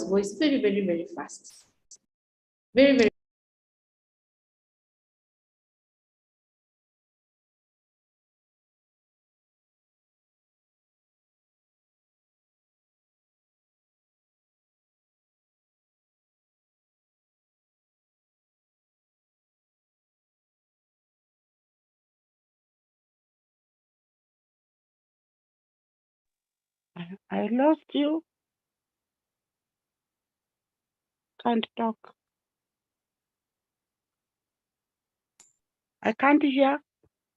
voice very, very, very fast. Very, very. I lost you. Can't talk. I can't hear.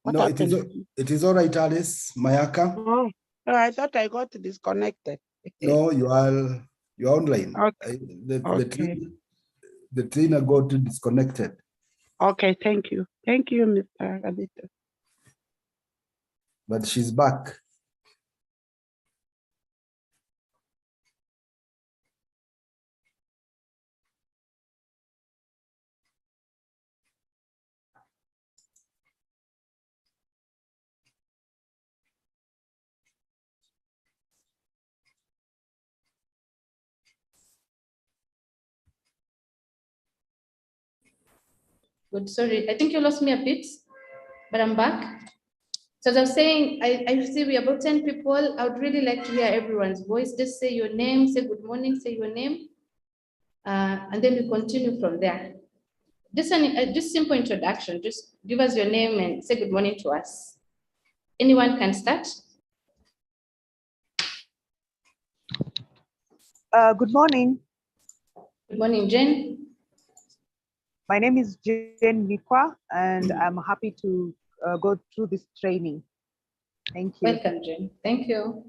What No, happened? it is all right, Alice. Mayaka. Oh, I thought I got disconnected. No, you're online. Okay. The trainer got disconnected. Okay, thank you. Thank you, Mr. Rabito. But she's back. Good, sorry. I think you lost me a bit, but I'm back. So as I was saying, I see we have about 10 people. I would really like to hear everyone's voice. Just say your name, say good morning, say your name, and then we continue from there. Just simple introduction. Just give us your name and say good morning to us. Anyone can start. Good morning. Good morning, Jen. My name is Jane Nikwa, and I'm happy to go through this training. Thank you. Welcome, Jen. Thank you.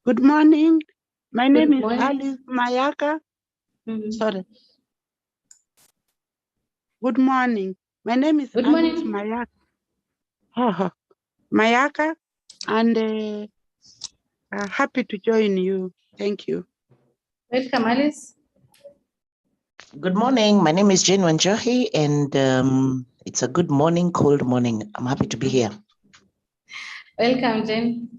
Good morning. My name is morning. Alice Mayaka. Sorry. Good morning. My name is Good Alice morning. Mayaka. Mayaka, and happy to join you. Thank you. Welcome, Alice. Good morning. My name is Jane Wanjohi, and it's a good morning, cold morning. I'm happy to be here. Welcome, Jane.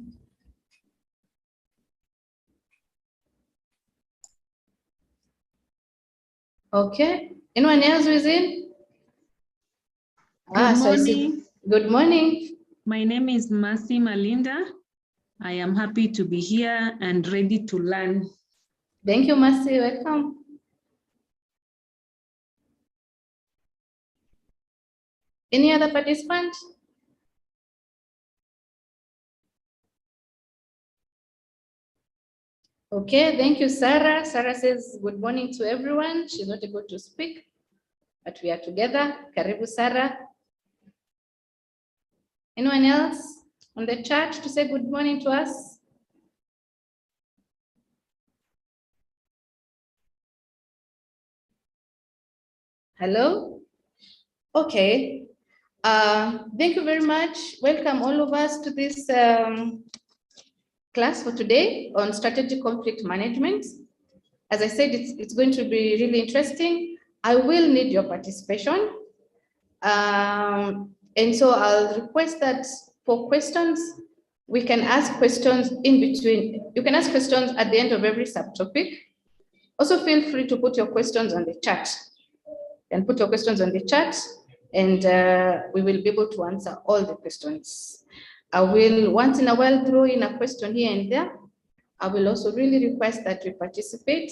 Okay. Anyone else who is in? Good morning. Good morning. My name is Mercy Malinda. I am happy to be here and ready to learn. Thank you, Mercy. Welcome. Any other participant? Okay, thank you, Sarah. Sarah says good morning to everyone. She's not able to speak, but we are together. Karibu, Sarah. Anyone else on the chat to say good morning to us? Hello? Okay. Thank you very much. Welcome all of us to this class for today on strategic conflict management. As I said, it's going to be really interesting. I will need your participation. And so I'll request that for questions, we can ask questions in between. You can ask questions at the end of every subtopic. Also feel free to put your questions on the chat. And put your questions on the chat, and we will be able to answer all the questions. I will once in a while throw in a question here and there. I will also really request that you participate.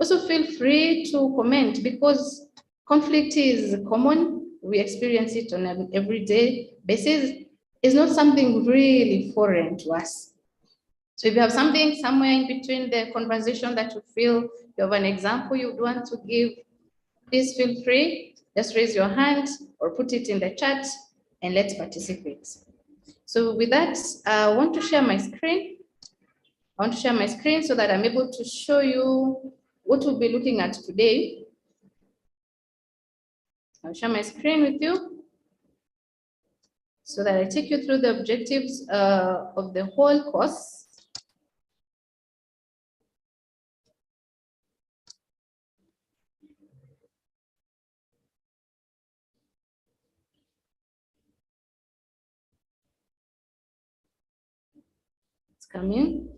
Also feel free to comment, because conflict is common. We experience it on an everyday basis. It's not something really foreign to us. So if you have something somewhere in between the conversation that you feel you have an example you'd want to give, please feel free, just raise your hand or put it in the chat and let's participate. So with that, I want to share my screen. I want to share my screen so that I'm able to show you what we'll be looking at today. I'll share my screen with you so that I take you through the objectives of the whole course. It's coming.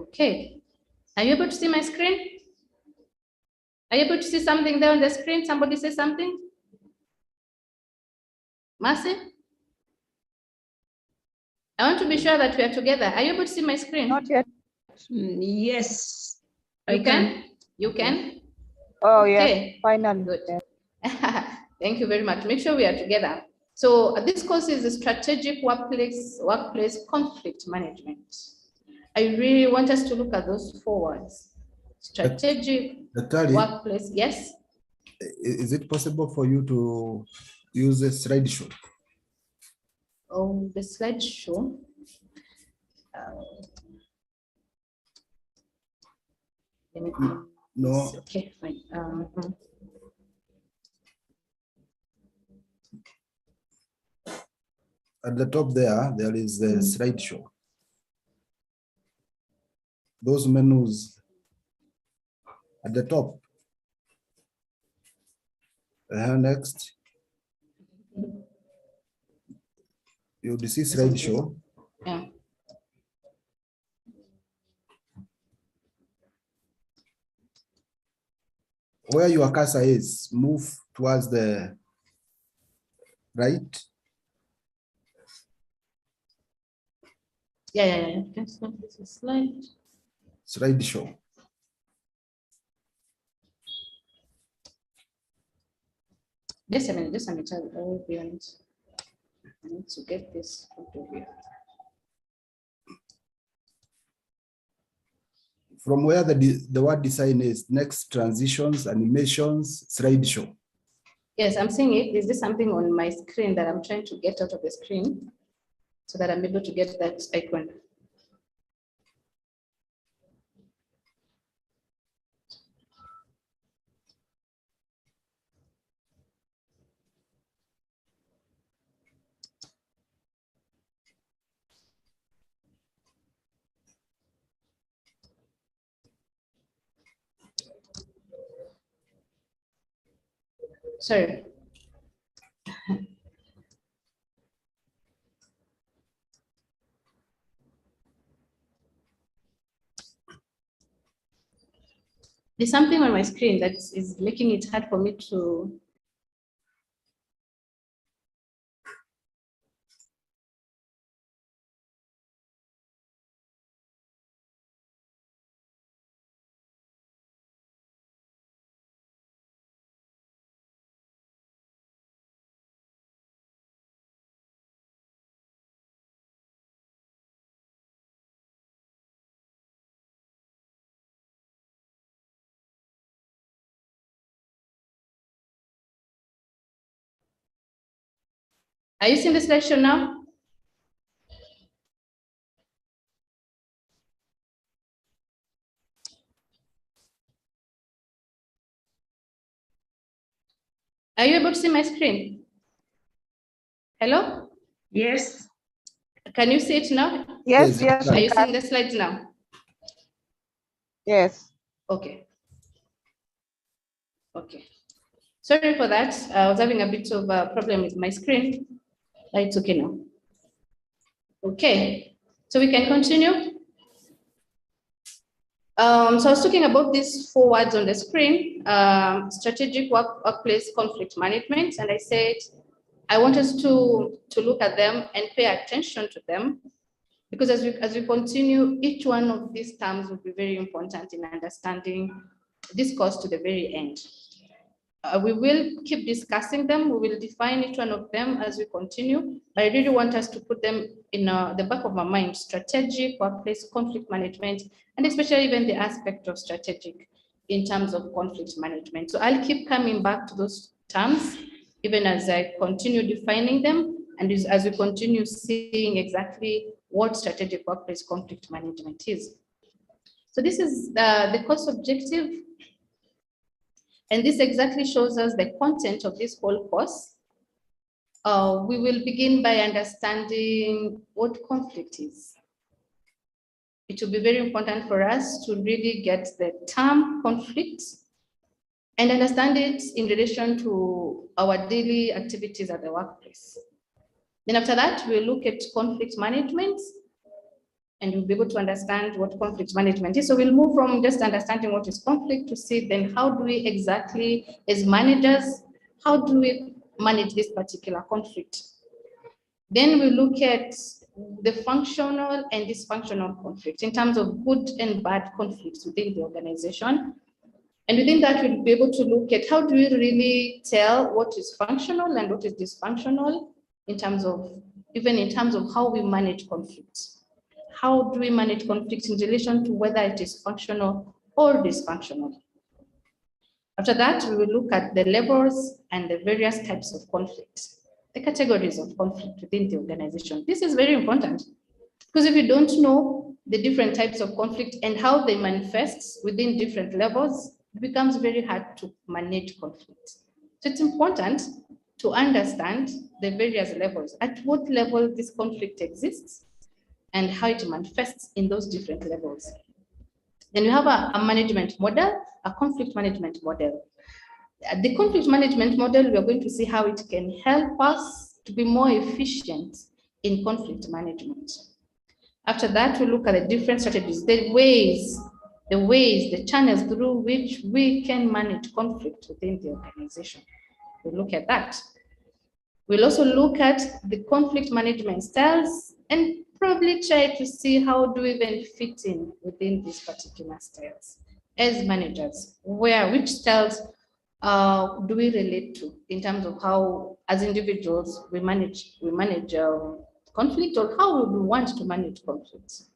Okay. Are you able to see my screen? Are you able to see something there on the screen? Somebody say something? Mercy? I want to be sure that we are together. Are you able to see my screen? Not yet. Yes, You can? You can? Oh, yes, Okay. finally. Good. Yes. Thank you very much. Make sure we are together. So this course is the strategic workplace conflict management. I really want us to look at those 4 words. Strategic Daktari, workplace. Yes. is it possible for you to use a slideshow? Oh, the slideshow. Let me No, Okay, fine. at the top there is the slideshow. Those menus at the top. Next, you see slideshow. Yeah. Where your cursor is, move towards the right. Yeah. That's not this is slide. Slideshow. Just a minute. I will be honest. I need to get this photo here. From where the word design is, next transitions, animations, slideshow. Yes, I'm seeing it. Is this something on my screen that I'm trying to get out of the screen so that I'm able to get that icon? Sorry. There's something on my screen that is making it hard for me to. Are you seeing the slideshow now? Are you able to see my screen? Hello? yes, Can you see it now? Yes, Yes, Are we you can. seeing the slides now? Yes. Okay. Okay. Sorry for that. I was having a bit of a problem with my screen. It's okay now. Okay, so we can continue. So I was talking about these 4 words on the screen, strategic workplace conflict management. And I said, I want us to look at them and pay attention to them, because as we continue, each one of these terms will be very important in understanding this course to the very end. We will keep discussing them. We will define each one of them as we continue. But I really want us to put them in the back of our mind: strategic workplace conflict management, and especially even the aspect of strategic in terms of conflict management. So I'll keep coming back to those terms, even as I continue defining them, and as we continue seeing exactly what strategic workplace conflict management is. So this is the course objective. And this exactly shows us the content of this whole course. We will begin by understanding what conflict is. It will be very important for us to really get the term conflict and understand it in relation to our daily activities at the workplace. Then after that, we'll look at conflict management. and you'll be able to understand what conflict management is. So we'll move from just understanding what is conflict to see then how do we exactly, as managers, how do we manage this particular conflict? Then we look at the functional and dysfunctional conflict in terms of good and bad conflicts within the organization. And within that, we'll be able to look at how do we really tell what is functional and what is dysfunctional in terms of, even in terms of how we manage conflicts. How do we manage conflicts in relation to whether it is functional or dysfunctional? After that, we will look at the levels and the various types of conflict, the categories of conflict within the organization. This is very important because if you don't know the different types of conflict and how they manifest within different levels, it becomes very hard to manage conflict. So it's important to understand the various levels, at what level this conflict exists and how it manifests in those different levels. Then we have a management model, a conflict management model. The conflict management model, we are going to see how it can help us to be more efficient in conflict management. After that, we look at the different strategies, the ways, the channels through which we can manage conflict within the organization. We'll look at that. We'll also look at the conflict management styles and probably try to see how do we even fit in within these particular styles as managers, which styles do we relate to in terms of how, as individuals, we manage conflict, or how we want to manage conflicts.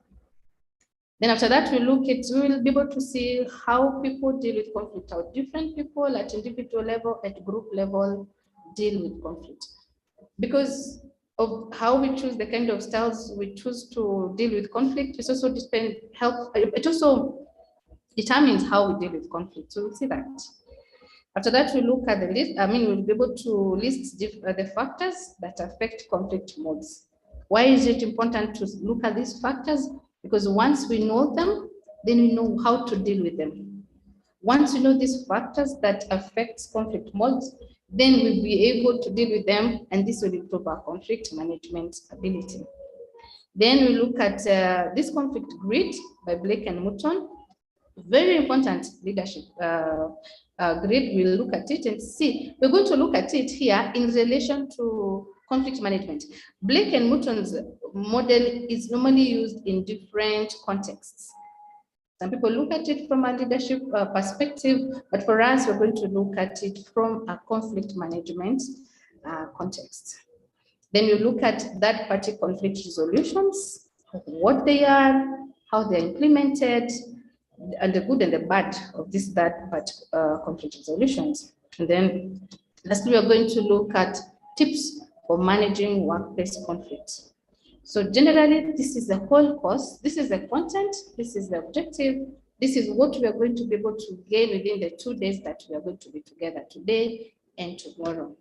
Then after that, we will be able to see how people deal with conflict, how different people at individual level, at group level, deal with conflict. Because of how we choose the kind of styles we choose to deal with conflict, it also determines how we deal with conflict. So we'll see that. After that, we look at the list. We'll be able to list the factors that affect conflict modes. Why is it important to look at these factors? Because once we know them, then we know how to deal with them. Once we know these factors that affect conflict modes, then we'll be able to deal with them, and this will improve our conflict management ability. Then we look at this conflict grid by Blake and Mouton. Very important leadership grid. We'll look at it and see. We're going to look at it here in relation to conflict management. Blake and Mouton's model is normally used in different contexts. Some people look at it from a leadership perspective, but for us, we're going to look at it from a conflict management context. Then you look at third-party conflict resolutions, what they are, how they're implemented, and the good and the bad of these third-party conflict resolutions. And then lastly, we're going to look at tips for managing workplace conflicts. So generally, this is the whole course. This is the content. This is the objective. This is what we are going to be able to gain within the 2 days that we are going to be together today and tomorrow.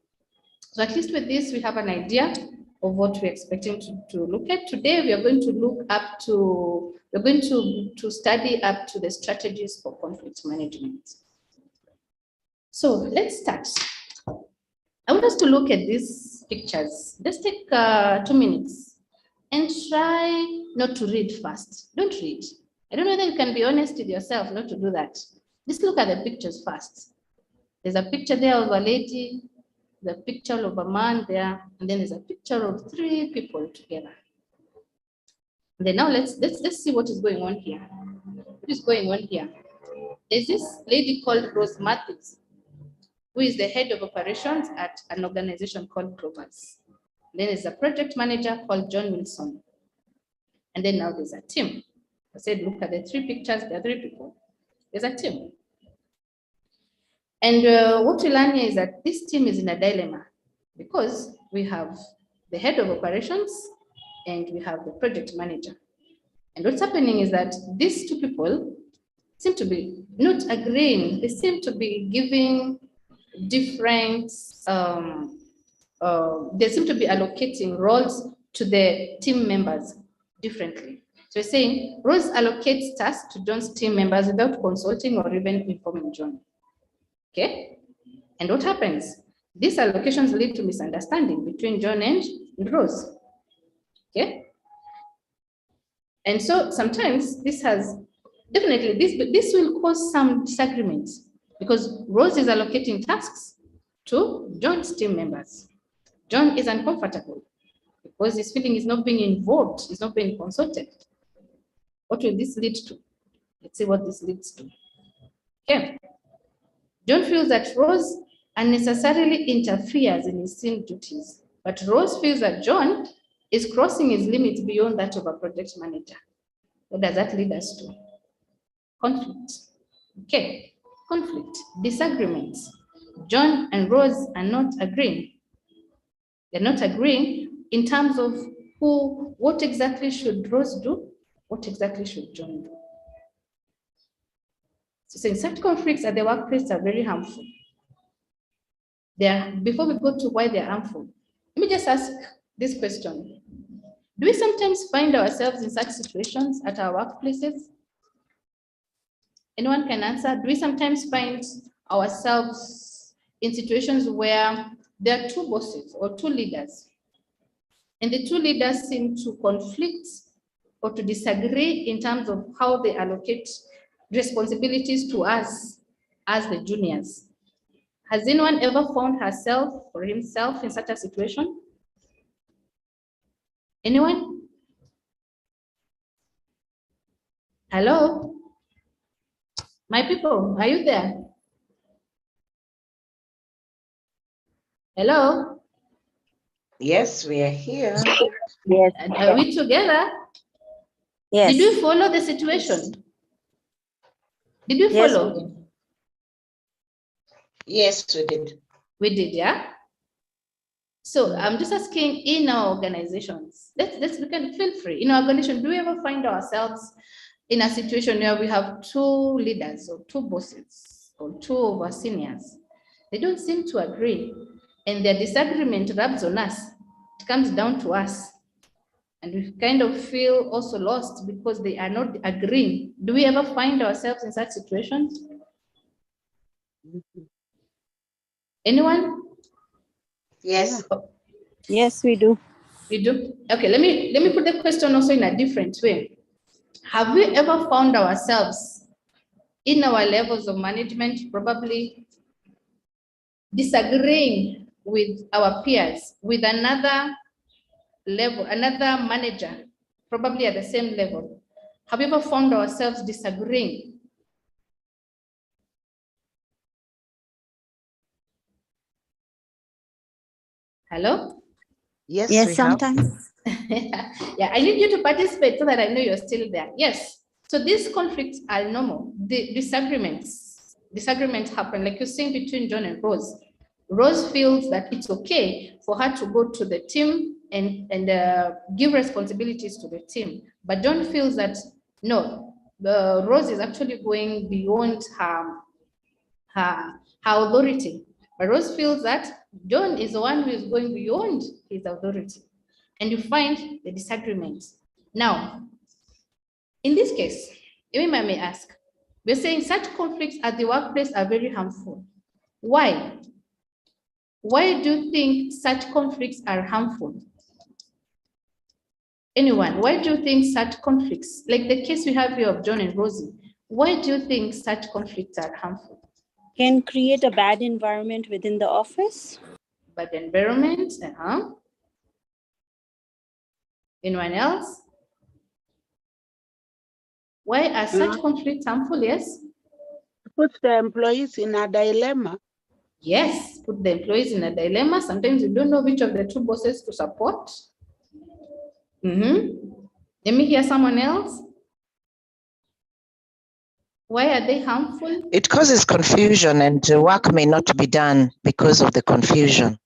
So at least with this, we have an idea of what we're expecting to look at. Today, we are going to look up to, we're going to study up to the strategies for conflict management. So let's start. I want us to look at these pictures. Let's take 2 minutes. And try not to read fast. Don't read. I don't know whether you can be honest with yourself not to do that. Just look at the pictures first. There's a picture there of a lady, the picture of a man there, and then there's a picture of 3 people together. And then now let's see what is going on here. What is going on here? There's this lady called Rose Matthews, who is the head of operations at an organization called Clovers. Then there's a project manager called John Wilson. And then now there's a team. I said, look at the 3 pictures, there are 3 people. There's a team. And what we learn here is that this team is in a dilemma because we have the head of operations and we have the project manager. And what's happening is that these 2 people seem to be not agreeing. They seem to be giving different, they seem to be allocating roles to the team members differently. So we're saying Rose allocates tasks to John's team members without consulting or even informing John. Okay? And what happens? These allocations lead to misunderstanding between John and Rose. Okay? And so sometimes this has definitely this will cause some disagreements because Rose is allocating tasks to John's team members. John is uncomfortable because his feeling is not being involved, is not being consulted. What will this lead to? Let's see what this leads to. Okay. John feels that Rose unnecessarily interferes in his team duties, but Rose feels that John is crossing his limits beyond that of a project manager. What does that lead us to? Conflict. Okay. Conflict, disagreements. John and Rose are not agreeing. They're not agreeing in terms of what exactly should Rose do? What exactly should John do? So saying such conflicts at the workplace are very harmful. Before we go to why they're harmful, let me just ask this question. Do we sometimes find ourselves in such situations at our workplaces? Anyone can answer. Do we sometimes find ourselves in situations where there are two bosses or two leaders, and the two leaders seem to conflict or to disagree in terms of how they allocate responsibilities to us as the juniors? Has anyone ever found herself or himself in such a situation? Anyone? Hello? My people, are you there? Hello? Yes, we are here. Yes. Are we together? Yes. Did you follow the situation? Did you Yes, follow? Yes, we did. We did, yeah? So I'm just asking, in our organizations, let's feel free. In our organization, do we ever find ourselves in a situation where we have two leaders or two bosses or two of our seniors? They don't seem to agree, and their disagreement rubs on us. It comes down to us. And we kind of feel also lost because they are not agreeing. Do we ever find ourselves in such situations? Anyone? Yes. Yes, we do. We do. Okay, let me put the question also in a different way. Have we ever found ourselves in our levels of management probably disagreeing with our peers, with another level, another manager, probably at the same level? Have we ever found ourselves disagreeing? Hello? Yes, Yes, we sometimes. Yeah, I need you to participate so that I know you're still there. Yes. So these conflicts are normal. The disagreements happen, like you're saying, between John and Rose. Rose feels that it's okay for her to go to the team and give responsibilities to the team. But John feels that no, Rose is actually going beyond her authority. But Rose feels that John is the one who is going beyond his authority. And you find the disagreements. Now, in this case, even I may ask, we're saying such conflicts at the workplace are very harmful. Why? Why do you think such conflicts are harmful? Anyone, why do you think such conflicts, like the case we have here of John and Rosie, why do you think such conflicts are harmful? Can create a bad environment within the office. Bad environment, Anyone else? Why are such conflicts harmful? Yes? Put the employees in a dilemma. Yes, put the employees in a dilemma. Sometimes you don't know which of the two bosses to support. Let me hear someone else. Why are they harmful? It causes confusion and work may not be done because of the confusion.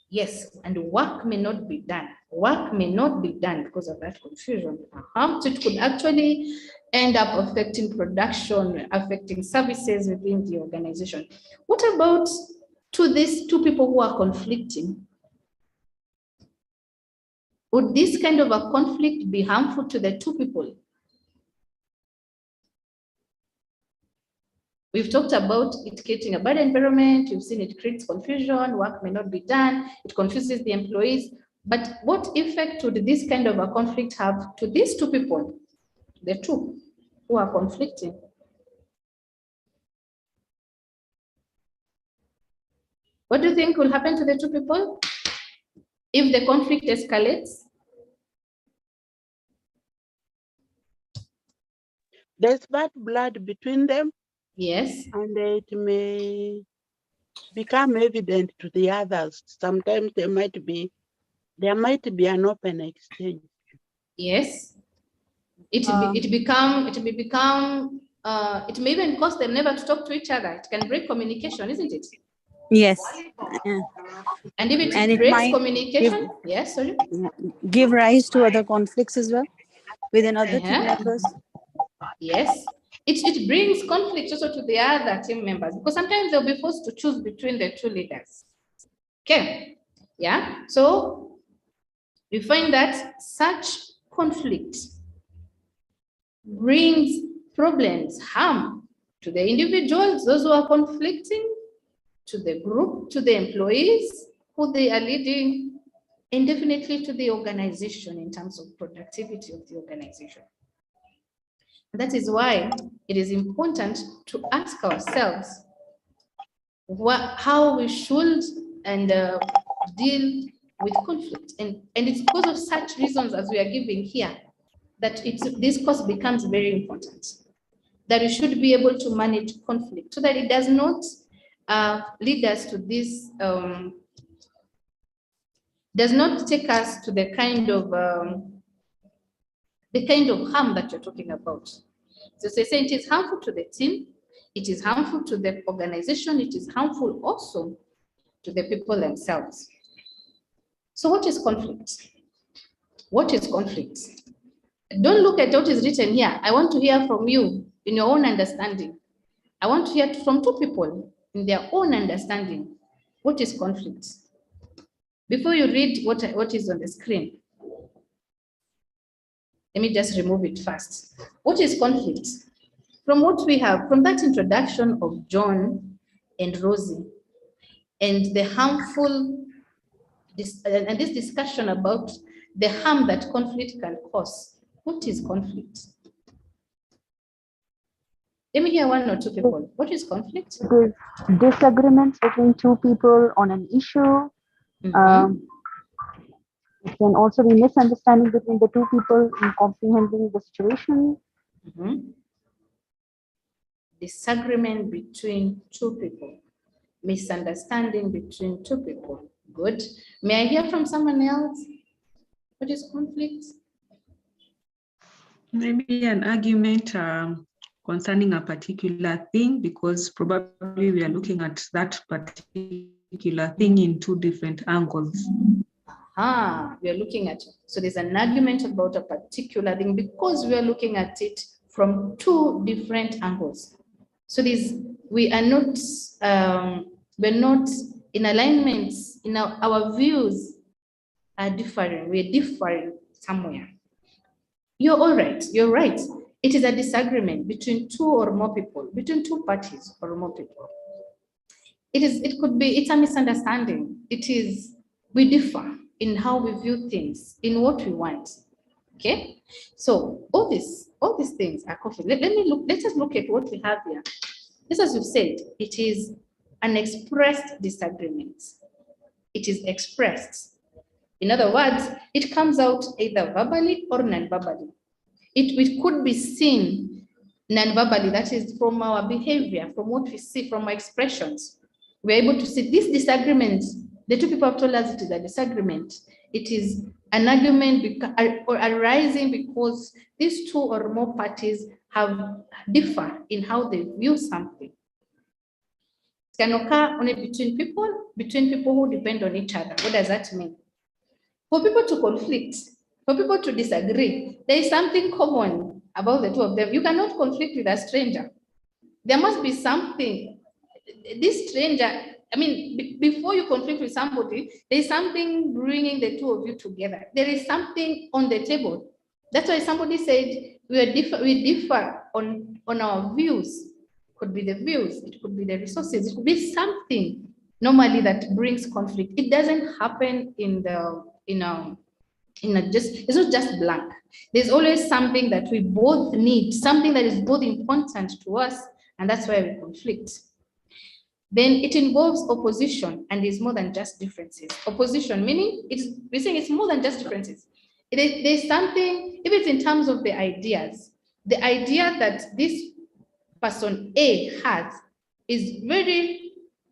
Yes, and work may not be done. Work may not be done because of that confusion. So it could actually end up affecting production, affecting services within the organization. What about to these two people who are conflicting? Would this kind of a conflict be harmful to the two people? We've talked about it creating a bad environment. You've seen it creates confusion, work may not be done, it confuses the employees. But what effect would this kind of a conflict have to these two people? the two who are conflicting. What do you think will happen to the two people if the conflict escalates? There's bad blood between them, Yes. and it may become evident to the others. Sometimes there might be an open exchange. Yes. It may even cause them never to talk to each other. It can break communication, isn't it? Yes. And if And it it breaks might communication, yes, sorry. give rise to other conflicts as well within other team members. Yes. It brings conflict also to the other team members because sometimes they'll be forced to choose between the two leaders. Okay. Yeah. So we find that such conflict brings problems, harm to the individuals, those who are conflicting, to the group, to the employees who they are leading, and definitely to the organization in terms of productivity of the organization. That is why it is important to ask ourselves how we should deal with conflict. And it's because of such reasons as we are giving here that this course becomes very important, that we should be able to manage conflict so that it does not lead us to this, does not take us to the kind of harm that you're talking about. So they say it is harmful to the team, it is harmful to the organization, it is harmful also to the people themselves. So what is conflict? What is conflict? Don't look at what is written here. I want to hear from you in your own understanding. I want to hear from two people in their own understanding. What is conflict? Before you read what is on the screen, let me just remove it first. What is conflict? From what we have, from that introduction of John and Rosie, and the harmful, and this discussion about the harm that conflict can cause, what is conflict? Let me hear one or two people. What is conflict? Disagreements between two people on an issue. It can also be misunderstanding between the two people in comprehending the situation. Disagreement between two people. Misunderstanding between two people. Good. May I hear from someone else? What is conflict? Maybe an argument concerning a particular thing, because probably we are looking at that particular thing in two different angles. We are looking at, so there's an argument about a particular thing because we are looking at it from two different angles. So we are not, we're not in alignment, our views are different, we're differing somewhere. You're all right, you're right. It is a disagreement between two or more people, between two parties or more people. It's a misunderstanding. We differ in how we view things, in what we want. Okay, so all these things are conflict. Let us look at what we have here. Just as you've said, it is an expressed disagreement. It is expressed. In other words, it comes out either verbally or non-verbally. It could be seen non-verbally, that is from our behavior, from what we see, from our expressions. We're able to see this disagreement. The two people have told us it is a disagreement. It is an argument arising because these two or more parties differ in how they view something. It can occur only between people who depend on each other. What does that mean? For people to conflict, for people to disagree, there is something common about the two of them. You cannot conflict with a stranger. There must be something. This stranger, I mean, before you conflict with somebody, there is something bringing the two of you together. There is something on the table. That's why somebody said we differ on our views. It could be the views, it could be the resources, it could be something normally that brings conflict. It doesn't happen in It's not just blank. There's always something that we both need, something that is both important to us, and that's why we conflict. Then it involves opposition and is more than just differences. Opposition, meaning we're saying it's more than just differences. There's something, if it's in terms of the ideas, the idea that this person A has is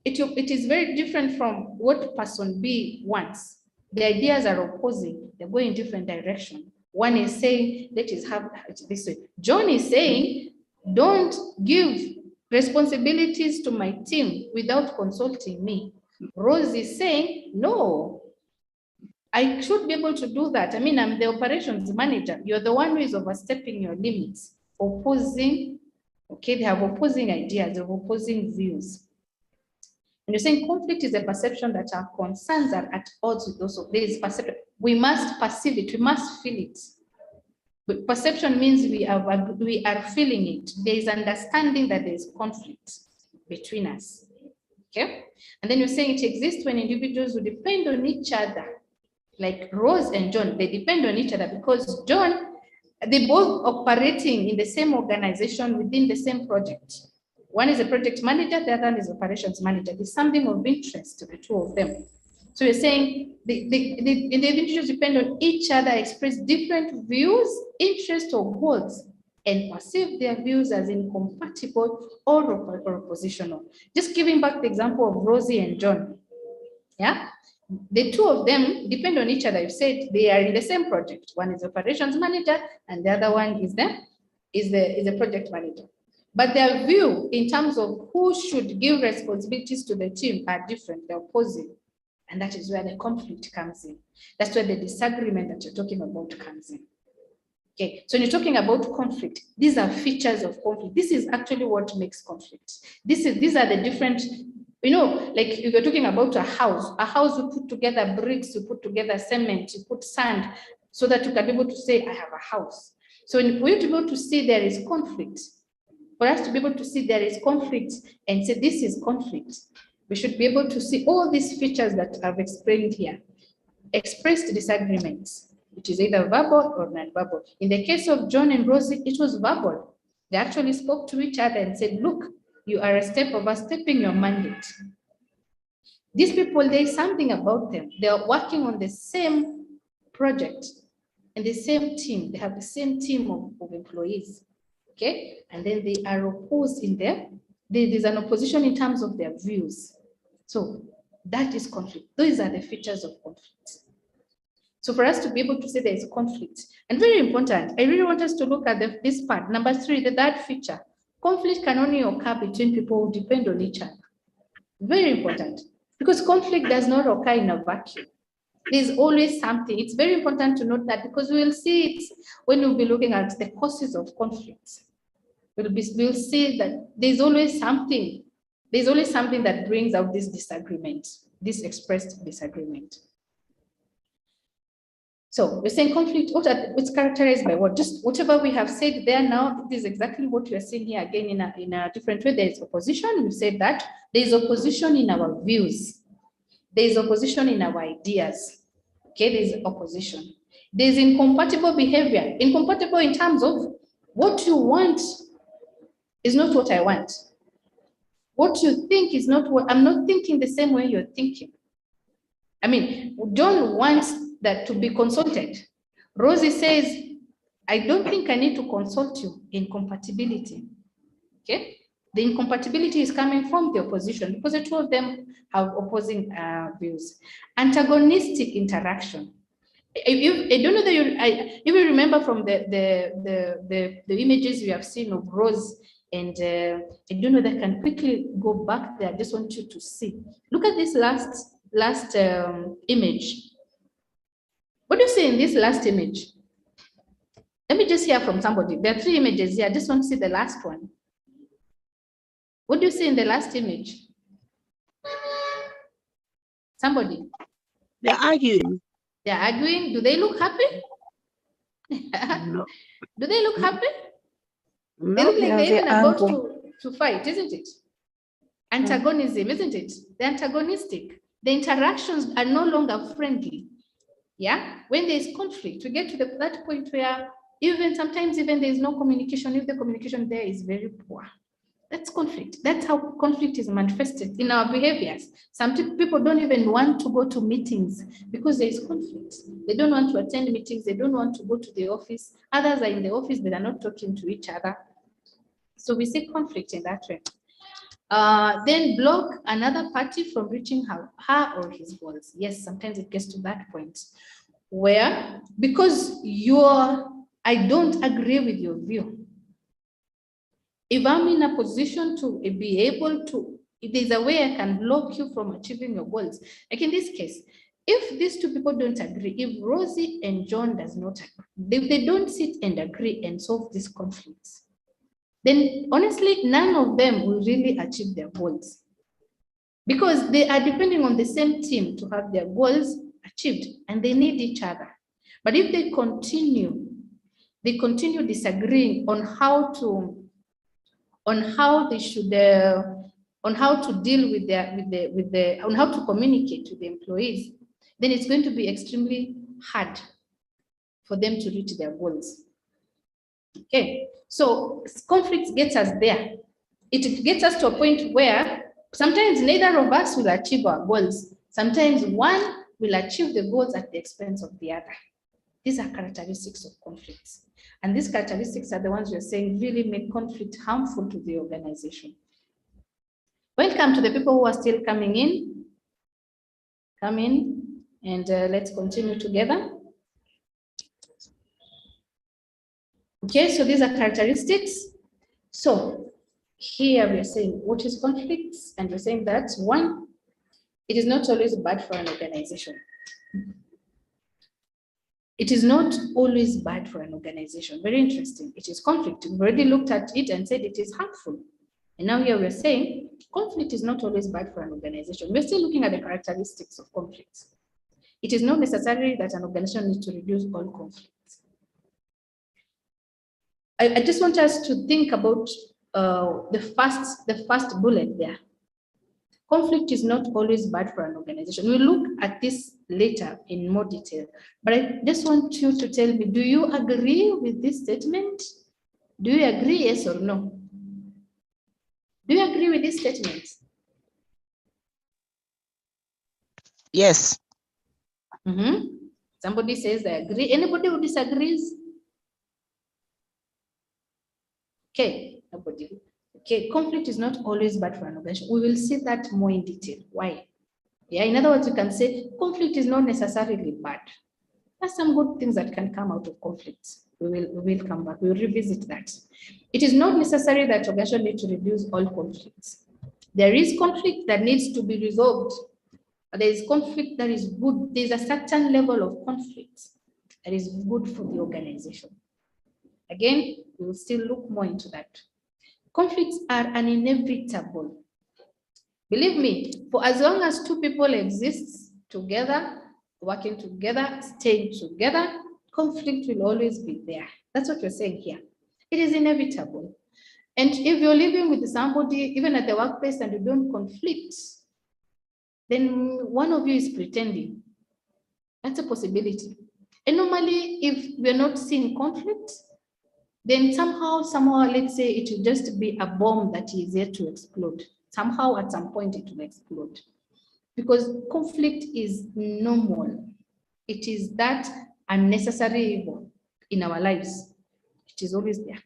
it is very different from what person B wants. The ideas are opposing, they're going in different direction. One is saying, let us have it this way. John is saying, don't give responsibilities to my team without consulting me. Rose is saying, no, I should be able to do that. I mean, I'm the operations manager. You're the one who is overstepping your limits. Opposing, okay, they have opposing ideas, they have opposing views. And you're saying conflict is a perception that our concerns are at odds with those of this perception. We must perceive it, we must feel it. But perception means we are feeling it. There is understanding that there is conflict between us. Okay? And then you're saying it exists when individuals who depend on each other, like Rose and John, they depend on each other because John, they both operating in the same organization within the same project. One is a project manager, the other one is operations manager. There's something of interest to the two of them. So you're saying the individuals depend on each other, express different views, interests, or goals, and perceive their views as incompatible or oppositional. Just giving back the example of Rosie and John. Yeah, the two of them depend on each other. You said they are in the same project. One is operations manager, and the other one is the project manager. But their view in terms of who should give responsibilities to the team are different. They're opposing. And that is where the conflict comes in. That's where the disagreement that you're talking about comes in. Okay, so when you're talking about conflict, these are features of conflict. This is actually what makes conflict. These are the different, you know, like if you're talking about a house you put together bricks, you put together cement, you put sand, so that you can be able to say, I have a house. So for you to be able to see there is conflict, for us to be able to see there is conflict and say this is conflict, we should be able to see all these features that I've explained here. Expressed disagreements, which is either verbal or non-verbal. In the case of John and Rosie, it was verbal. They actually spoke to each other and said, look, you are a step overstepping your mandate. These people, there is something about them. They are working on the same project and the same team. They have the same team of employees. Okay, and then they are opposed in there's an opposition in terms of their views. So that is conflict. Those are the features of conflict. So for us to be able to say there is conflict, and very important, I really want us to look at this part. Number 3, the third feature. Conflict can only occur between people who depend on each other. Very important, because conflict does not occur in a vacuum. There's always something. It's very important to note that because we will see it when we'll be looking at the causes of conflict. We'll see that there's always something. There's always something that brings out this disagreement, this expressed disagreement. So we're saying conflict, it's characterized by what? Just whatever we have said there now, this is exactly what we are seeing here again in a different way. There is opposition. We've said that. There is opposition in our views. There is opposition in our ideas. Okay, there is opposition. There is incompatible behavior. Incompatible in terms of what you want is not what I want. What you think is not what, I'm not thinking the same way you're thinking. I mean, John wants that to be consulted. Rosie says, I don't think I need to consult you. Incompatibility. Okay? The incompatibility is coming from the opposition because the two of them have opposing views. Antagonistic interaction. I don't know that if you remember from the images we have seen of Rose, and I don't know that I can quickly go back there. I just want you to see. Look at this last image. What do you see in this last image? Let me just hear from somebody. There are 3 images here. I just want to see the last one. What do you see in the last image? Somebody. They're arguing. They're arguing. Do they look happy? No. Do they look happy? No. They look like No, they're even they're about angry. to fight, isn't it? Antagonism, isn't it? They're antagonistic. The interactions are no longer friendly. Yeah, when there is conflict, we get to that point where sometimes there is no communication. If the communication there is very poor, that's conflict. That's how conflict is manifested in our behaviors. Some people don't even want to go to meetings because there is conflict. They don't want to attend meetings. They don't want to go to the office. Others are in the office, but are not talking to each other. So we see conflict in that way. Then block another party from reaching her or his goals. Yes, sometimes it gets to that point where, because I don't agree with your view. If I'm in a position to be able to, if there's a way I can block you from achieving your goals, like in this case, if these two people don't agree, if Rosie and John does not agree, if they don't sit and agree and solve these conflicts, then honestly, none of them will really achieve their goals, because they are depending on the same team to have their goals achieved, and they need each other. But if they continue disagreeing on how to deal with on how to communicate to the employees, then it's going to be extremely hard for them to reach their goals. Okay, so conflict gets us there. It gets us to a point where sometimes neither of us will achieve our goals. Sometimes one will achieve the goals at the expense of the other. These are characteristics of conflicts. And these characteristics are the ones we're saying really make conflict harmful to the organization. Welcome to the people who are still coming in. Come in and let's continue together. Okay, so these are characteristics. So here we're saying what is conflicts, and we're saying that one, it is not always bad for an organization. It is not always bad for an organization. Very interesting. It is conflict. We've already looked at it and said it is harmful. And now here we're saying conflict is not always bad for an organization. We're still looking at the characteristics of conflicts. It is not necessary that an organization needs to reduce all conflicts. I just want us to think about the first bullet there. Conflict is not always bad for an organization. We'll look at this later in more detail, but I just want you to tell me, do you agree with this statement? Do you agree, yes or no? Do you agree with this statement? Yes. Somebody says I agree. Anybody who disagrees? Okay, nobody. Okay, conflict is not always bad for an organization. We will see that more in detail. Why? Yeah, in other words, you can say conflict is not necessarily bad. There's some good things that can come out of conflict. We will come back. We'll revisit that. It is not necessary that organization need to reduce all conflicts. There is conflict that needs to be resolved. There is conflict that is good. There's a certain level of conflict that is good for the organization. Again, we will still look more into that. Conflicts are inevitable. Believe me, for as long as two people exist together, working together, staying together, conflict will always be there. That's what we're saying here. It is inevitable. And if you're living with somebody, even at the workplace, and you don't conflict, then one of you is pretending. That's a possibility. And normally, if we're not seeing conflict, then somehow, let's say it will just be a bomb that is yet to explode. Somehow, at some point, it will explode. Because conflict is normal. It is that unnecessary evil in our lives. It is always there.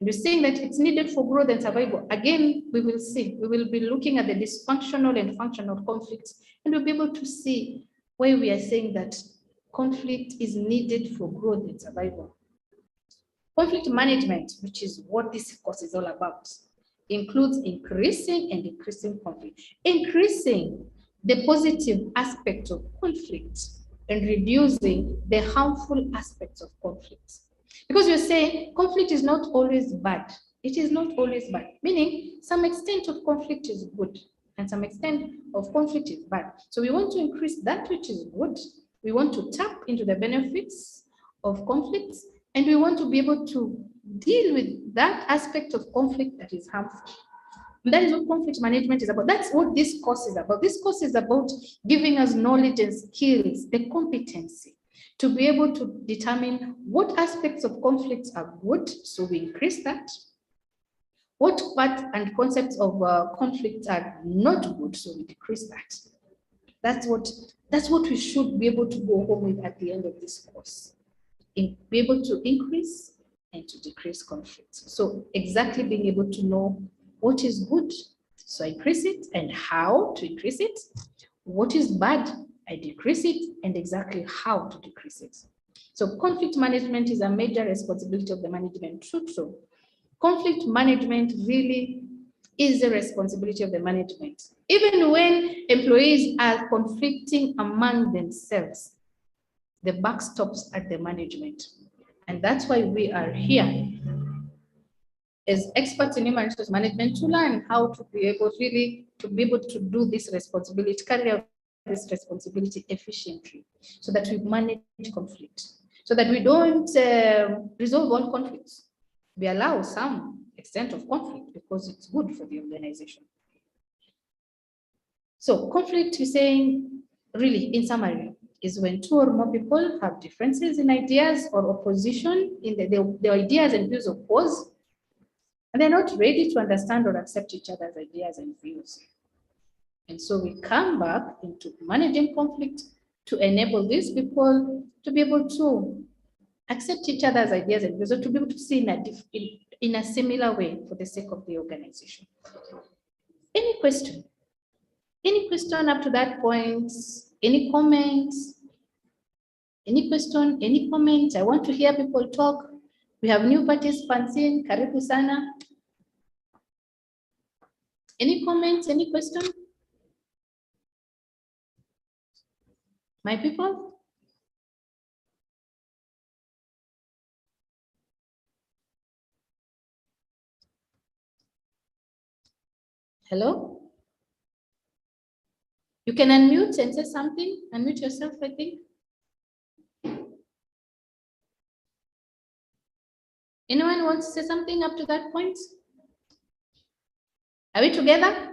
And we're saying that it's needed for growth and survival. Again, we will see. We will be looking at the dysfunctional and functional conflicts, and we'll be able to see why we are saying that conflict is needed for growth and survival. Conflict management, which is what this course is all about, includes increasing and decreasing conflict. Increasing the positive aspects of conflict and reducing the harmful aspects of conflict. Because you're saying conflict is not always bad. It is not always bad, meaning some extent of conflict is good and some extent of conflict is bad. So we want to increase that which is good. We want to tap into the benefits of conflicts, and we want to be able to deal with that aspect of conflict that is harmful. And that is what conflict management is about. That's what this course is about. This course is about giving us knowledge and skills, the competency to be able to determine what aspects of conflicts are good, so we increase that. What parts and concepts of conflicts are not good, so we decrease that. That's what we should be able to go home with at the end of this course. Be able to increase and to decrease conflicts. So exactly being able to know what is good, so I increase it, and how to increase it. What is bad, I decrease it, and exactly how to decrease it. So conflict management is a major responsibility of the management. True. Conflict management really is the responsibility of the management. Even when employees are conflicting among themselves, the buck stops at the management. And that's why we are here as experts in human resource management to learn how to be able to do this responsibility, carry out this responsibility efficiently, so that we manage conflict, so that we don't resolve all conflicts. We allow some extent of conflict because it's good for the organization. So conflict, we're saying, really, in summary, is when two or more people have differences in ideas or opposition in the ideas and views oppose, and they're not ready to understand or accept each other's ideas and views. And so we come back into managing conflict to enable these people to be able to accept each other's ideas and views, or to be able to see in a similar way for the sake of the organization. Any question? Any question up to that point? Any comments? Any question? Any comments? I want to hear people talk. We have new participants in. Karibu sana. Any comments? Any question? My people? Hello? You can unmute and say something. Unmute yourself, I think. Anyone wants to say something up to that point? Are we together?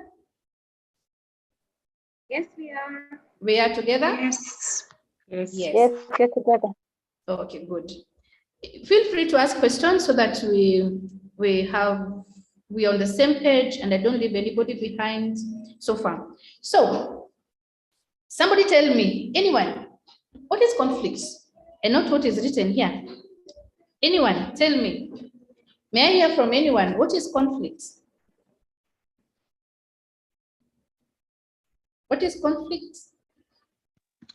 Yes, we are. We are together? Yes. Yes, get together. Okay, good. Feel free to ask questions so that we're on the same page and I don't leave anybody behind so far. So, somebody tell me, anyone, what is conflict? And not what is written here. Anyone, tell me. May I hear from anyone, what is conflict? What is conflict?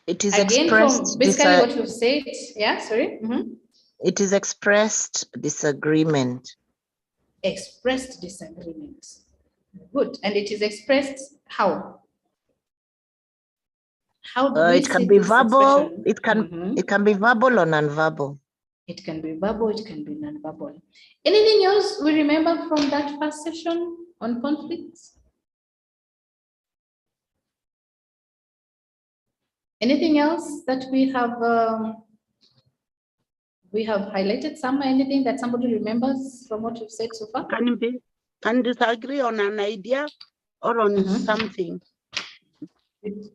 It is Again, expressed. from basically what you've said. Yeah, sorry. It is expressed disagreement. Expressed disagreement. Good. And it is expressed how? How do we It can see be this verbal. expression? It can be verbal or non-verbal. It can be verbal. It can be non-verbal. Anything else we remember from that first session on conflicts? Anything else that we have highlighted somewhere? Anything that somebody remembers from what we've said so far? Can disagree on an idea or on something.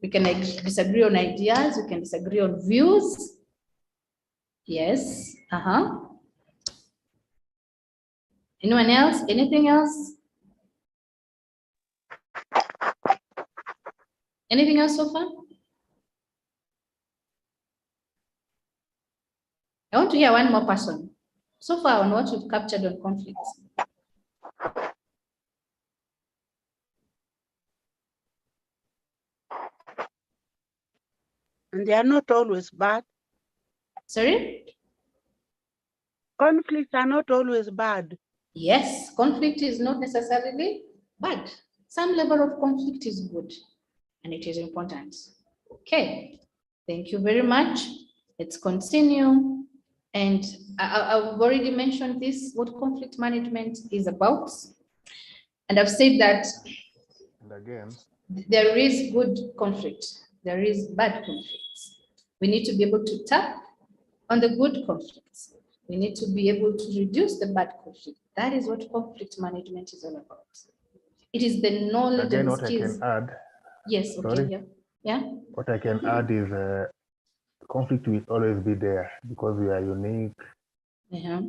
We can disagree on ideas. We can disagree on views. Yes. Anyone else? Anything else? Anything else so far? I want to hear one more person. So far on what we've captured on conflicts. And they are not always bad. Sorry? Conflicts are not always bad. Yes, conflict is not necessarily bad. Some level of conflict is good and it is important. Okay, thank you very much. Let's continue. And I've already mentioned this, what conflict management is about. And I've said that and again, there is good conflict, there is bad conflicts. We need to be able to tap on the good conflicts. We need to be able to reduce the bad conflict. That is what conflict management is all about. It is the knowledge Again, and what I skills. can add. Yes, okay, Sorry? yeah. Yeah. What I can add is conflict will always be there because we are unique. Uh-huh.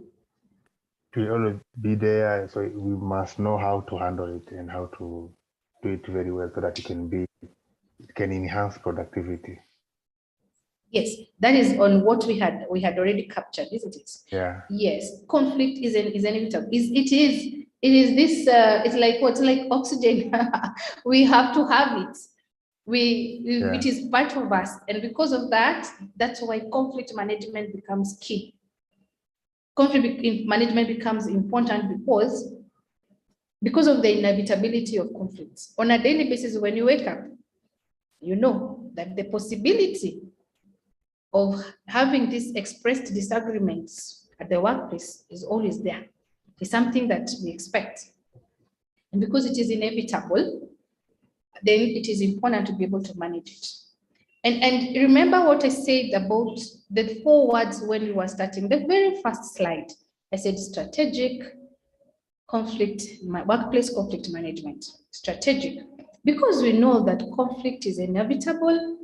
It will always be there, so we must know how to handle it and how to do it very well so that it can enhance productivity. Yes, that is on what we had already captured, isn't it? Yeah. Yes, conflict is inevitable. It is this. It's like what's like oxygen. We have to have it. It is part of us, and because of that, that's why conflict management becomes key. Conflict management becomes important because of the inevitability of conflicts. On a daily basis, when you wake up, you know that the possibility of having these expressed disagreements at the workplace is always there. It's something that we expect. And because it is inevitable, then it is important to be able to manage it. And remember what I said about the 4 words when we were starting, the very first slide. I said strategic conflict, workplace conflict management, strategic. Because we know that conflict is inevitable,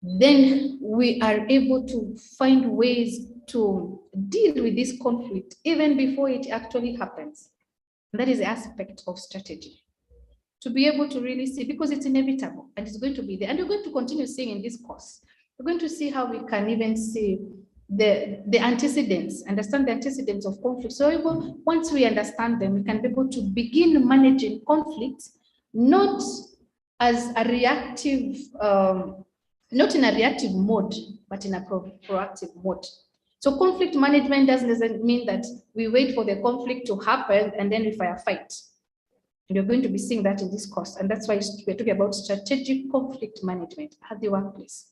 then we are able to find ways to deal with this conflict even before it actually happens. And that is the aspect of strategy. To be able to really see, because it's inevitable and it's going to be there. And we're going to continue seeing in this course. We're going to see how we can even see the antecedents, understand the antecedents of conflict. So once we understand them, we can be able to begin managing conflicts, not as a reactive, not in a reactive mode, but in a proactive mode. So conflict management doesn't mean that we wait for the conflict to happen and then we firefight. And you're going to be seeing that in this course. And that's why we're talking about strategic conflict management at the workplace.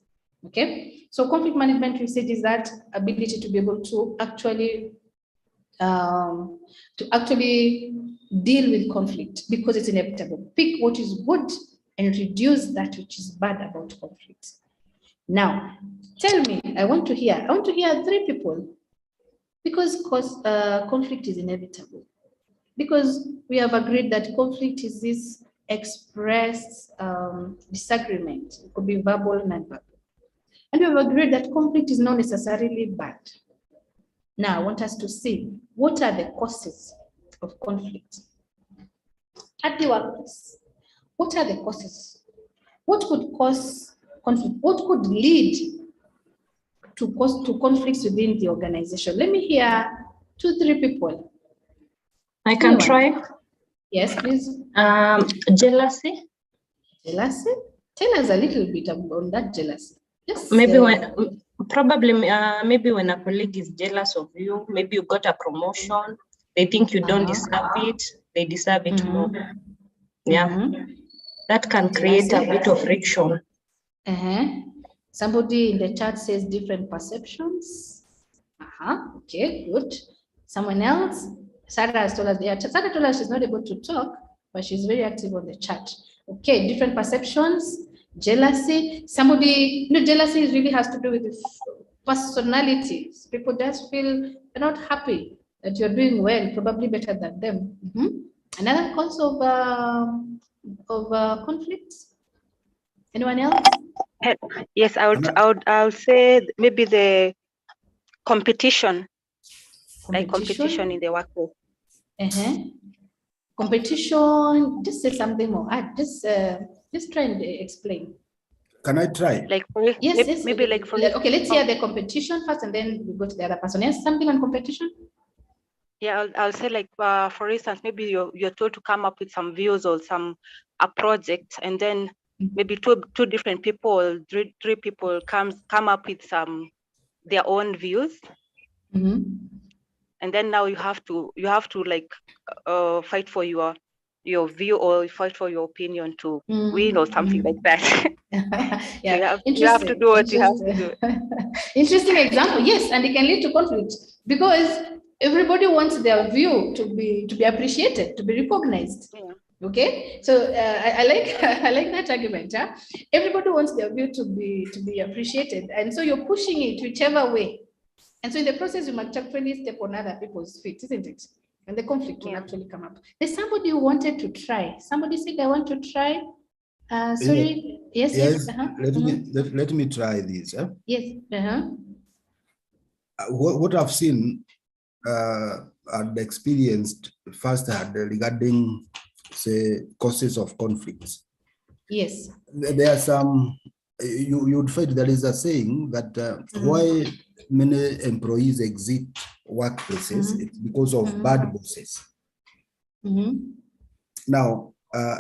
Okay, so conflict management, we said, is that ability to be able to actually deal with conflict because it's inevitable. Pick what is good and reduce that which is bad about conflict. Now, tell me, I want to hear 3 people, because conflict is inevitable. Because we have agreed that conflict is this expressed disagreement. It could be verbal and non-verbal. And we have agreed that conflict is not necessarily bad. Now, I want us to see what are the causes of conflict at the workplace. What are the causes? What could cause conflict? What could lead to conflicts within the organization? Let me hear 2-3 people. I can try. Yes, please. Jealousy. Jealousy? Tell us a little bit on that jealousy. Just maybe maybe when a colleague is jealous of you, maybe you got a promotion, they think you don't deserve it, they deserve it more. Yeah, that can create a bit of friction. Somebody in the chat says different perceptions. Okay, good. Someone else? Sarah has told us, Sarah told us she's not able to talk, but she's very active on the chat. Okay, different perceptions, jealousy. Somebody, jealousy really has to do with personalities. People just feel they're not happy that you're doing well, probably better than them. Another cause of conflicts? Anyone else? Yes, I would say maybe the competition. Like competition in the workplace. Competition, just say something more. Just try and explain. Can I try? Like yes, maybe like for okay, let's hear the competition first and then we go to the other person. Yes, something on competition? Yeah, I'll say like for instance, maybe you're told to come up with some views or a project, and then maybe two different people, three people come up with their own views. And then now you have to like fight for your view or fight for your opinion to win or something like that. Yeah, so you have to do what you have to do. Interesting example, yes, and it can lead to conflict because everybody wants their view to be appreciated, to be recognized. Yeah. Okay, so I like that argument. Everybody wants their view to be appreciated, and so you're pushing it whichever way. And so in the process, you might actually step on other people's feet, isn't it? and the conflict will actually come up. There's somebody who wanted to try. Somebody said, I want to try. Sorry. Yes. Let me try this. Yes. What I've seen and experienced firsthand regarding, say, causes of conflicts. Yes. There are some, you would find there is a saying that why many employees exit workplaces, it's because of bad bosses. Now,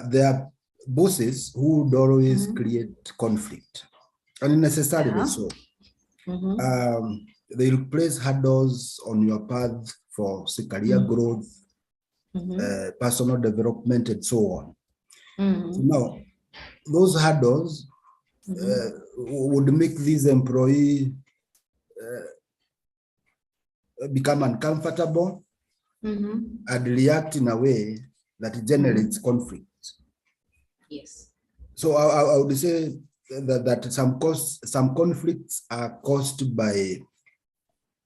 there are bosses who would always create conflict, unnecessarily so. They'll place hurdles on your path for say, career growth, personal development, and so on. So now, those hurdles would make this employee become uncomfortable and react in a way that generates conflict. Yes. So I would say that some conflicts are caused by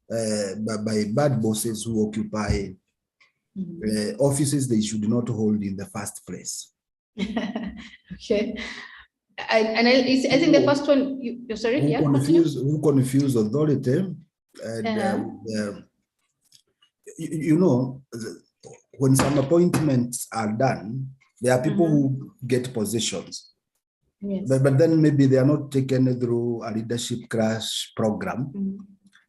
bad bosses who occupy offices they should not hold in the first place. Okay. I think the first one, you're sorry, who confuse authority and you know, when some appointments are done, there are people who get positions. Yes. But then maybe they are not taken through a leadership crash program.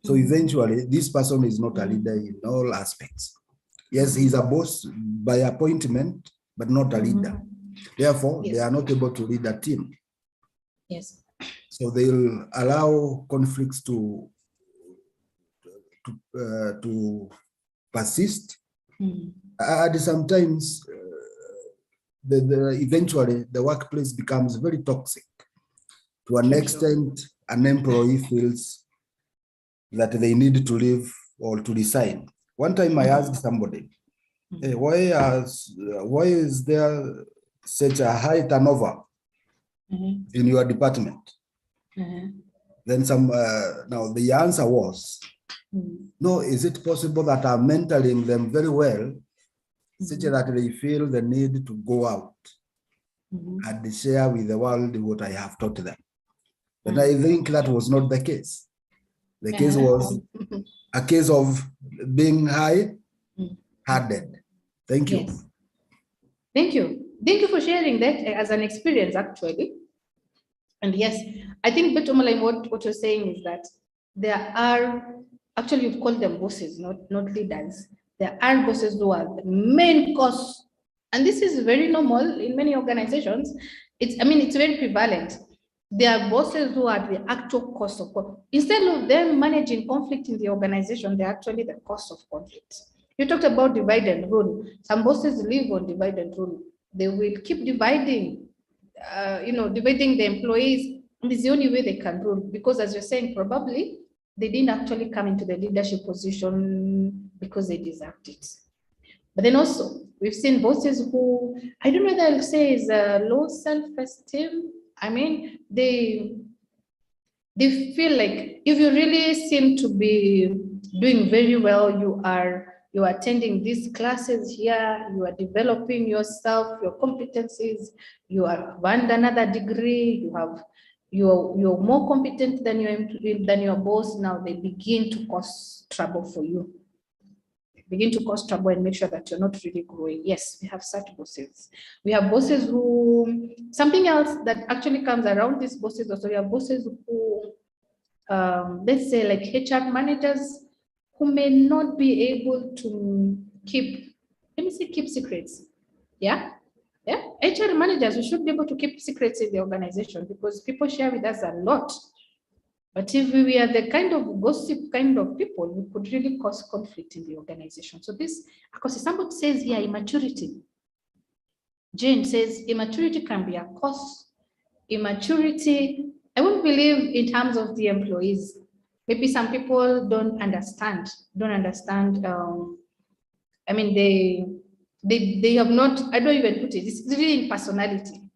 So eventually, this person is not a leader in all aspects. Yes, he's a boss by appointment, but not a leader. Therefore, they are not able to lead a team. Yes. So they'll allow conflicts to persist. And sometimes, eventually, the workplace becomes very toxic. To an extent, an employee feels that they need to leave or to resign. One time I asked somebody, hey, why is there such a high turnover in your department? Then now the answer was, no, is it possible that I'm mentoring them very well, such that they feel the need to go out and share with the world what I have taught them? But I think that was not the case. The case was a case of being high-hearted. Thank you. Yes. Thank you. Thank you for sharing that as an experience, actually. And yes, I think, but what you're saying is that there are, actually you've called them bosses, not leaders. There are bosses who are the main cause. And this is very normal in many organizations. It's very prevalent. There are bosses who are the actual cause of conflict. Instead of them managing conflict in the organization, they're actually the cause of conflict. You talked about divide and rule. Some bosses live on divide and rule. They will keep dividing, dividing the employees. And it's the only way they can rule, because as you're saying, probably they didn't actually come into the leadership position because they deserved it. But then also, we've seen bosses who, I don't know whether I'll say is low self-esteem. I mean, they feel like if you really seem to be doing very well, you are attending these classes here, you are developing yourself, your competencies, you have earned another degree, you're more competent than your boss. Now they begin to cause trouble for you. Begin to cause trouble and make sure that you're not really growing. Yes, we have such bosses. We have bosses who, something else that actually comes around these bosses also, we have bosses who, let's say like HR managers who may not be able to keep secrets. Yeah. HR managers, we should be able to keep secrets in the organization because people share with us a lot. But if we are the kind of gossip kind of people, we could really cause conflict in the organization. So this, because somebody says here, immaturity. Jane says immaturity can be a cause. Immaturity, I won't believe in terms of the employees. Maybe some people don't understand. I mean, they have not, I don't even put it, it's really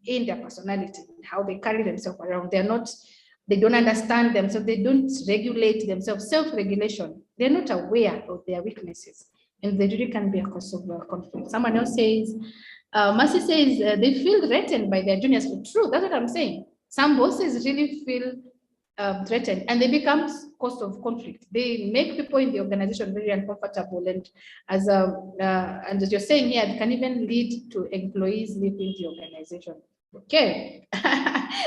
in their personality, how they carry themselves around. They don't understand themselves, they don't regulate themselves, self-regulation. They're not aware of their weaknesses. and they really can be a cause of conflict. Someone else says, Mercy says they feel threatened by their juniors. True, that's what I'm saying. Some bosses really feel threatened, and they become cause of conflict. They make people in the organization very uncomfortable, and as you're saying here, it can even lead to employees leaving the organization. Okay.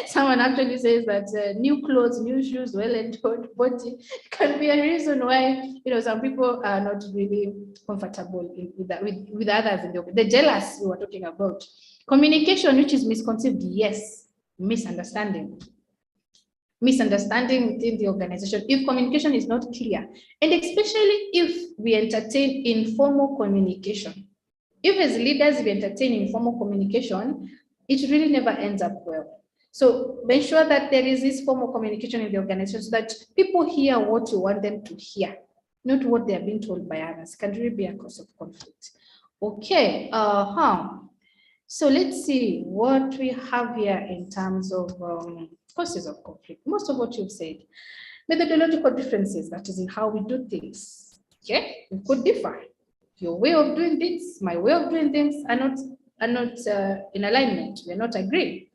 Someone actually says that new clothes, new shoes, well-endowed body can be a reason why some people are not really comfortable with others in the jealous we were talking about. Communication, which is misconceived, yes, misunderstanding within the organization. If communication is not clear, and especially if we entertain informal communication, if as leaders we entertain informal communication, it really never ends up well. So make sure that there is this formal communication in the organization so that people hear what you want them to hear, not what they are being told by others. It can really be a cause of conflict. Okay. So let's see what we have here in terms of causes of conflict. Most of what you've said. Methodological differences, that is in how we do things. Okay, we could differ. Your way of doing things, my way of doing things are not in alignment. We're not agreeing.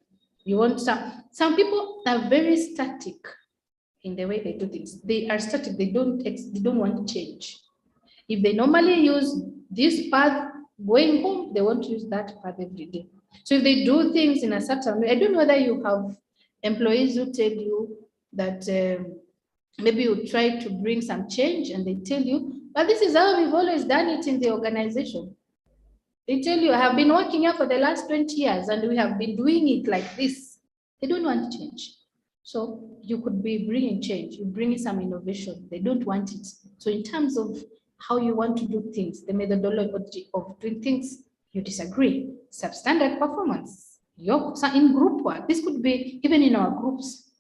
You want some people are very static in the way they do things. They are static. They don't want change. If they normally use this path going home, they want to use that path every day. So if they do things in a certain way, I don't know whether you have employees who tell you that maybe you try to bring some change and they tell you, but this is how we've always done it in the organization. They tell you, I have been working here for the last 20 years and we have been doing it like this. They don't want change. So you could be bringing change, you bring some innovation. They don't want it. So in terms of how you want to do things, the methodology of doing things, you disagree. Substandard performance. In group work, this could be even in our groups.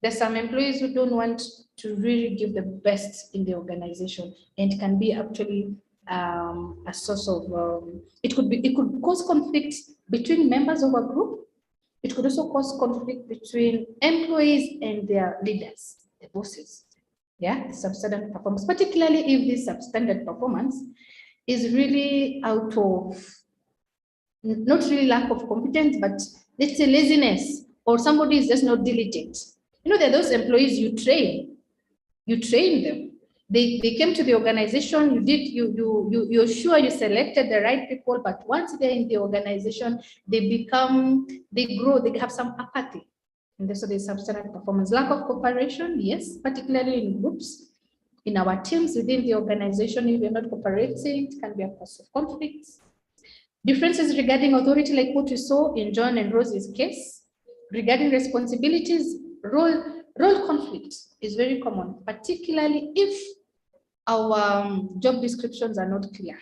There's some employees who don't want to really give the best in the organization, and can be actually a source of it could cause conflict between members of a group. It could also cause conflict between employees and their leaders, the bosses. Yeah, substandard performance, particularly if this substandard performance is really out of not really lack of competence, but let's say laziness, or somebody is just not diligent. There are those employees you train them. They came to the organization, you're sure you selected the right people, but once they're in the organization, they grow, they have some apathy. And so there's substandard performance. Lack of cooperation, yes, particularly in groups. In our teams within the organization, if you're not cooperating, it can be a cause of conflicts. Differences regarding authority, like what we saw in John and Rosie's case. Regarding responsibilities, role conflict is very common, particularly if our job descriptions are not clear.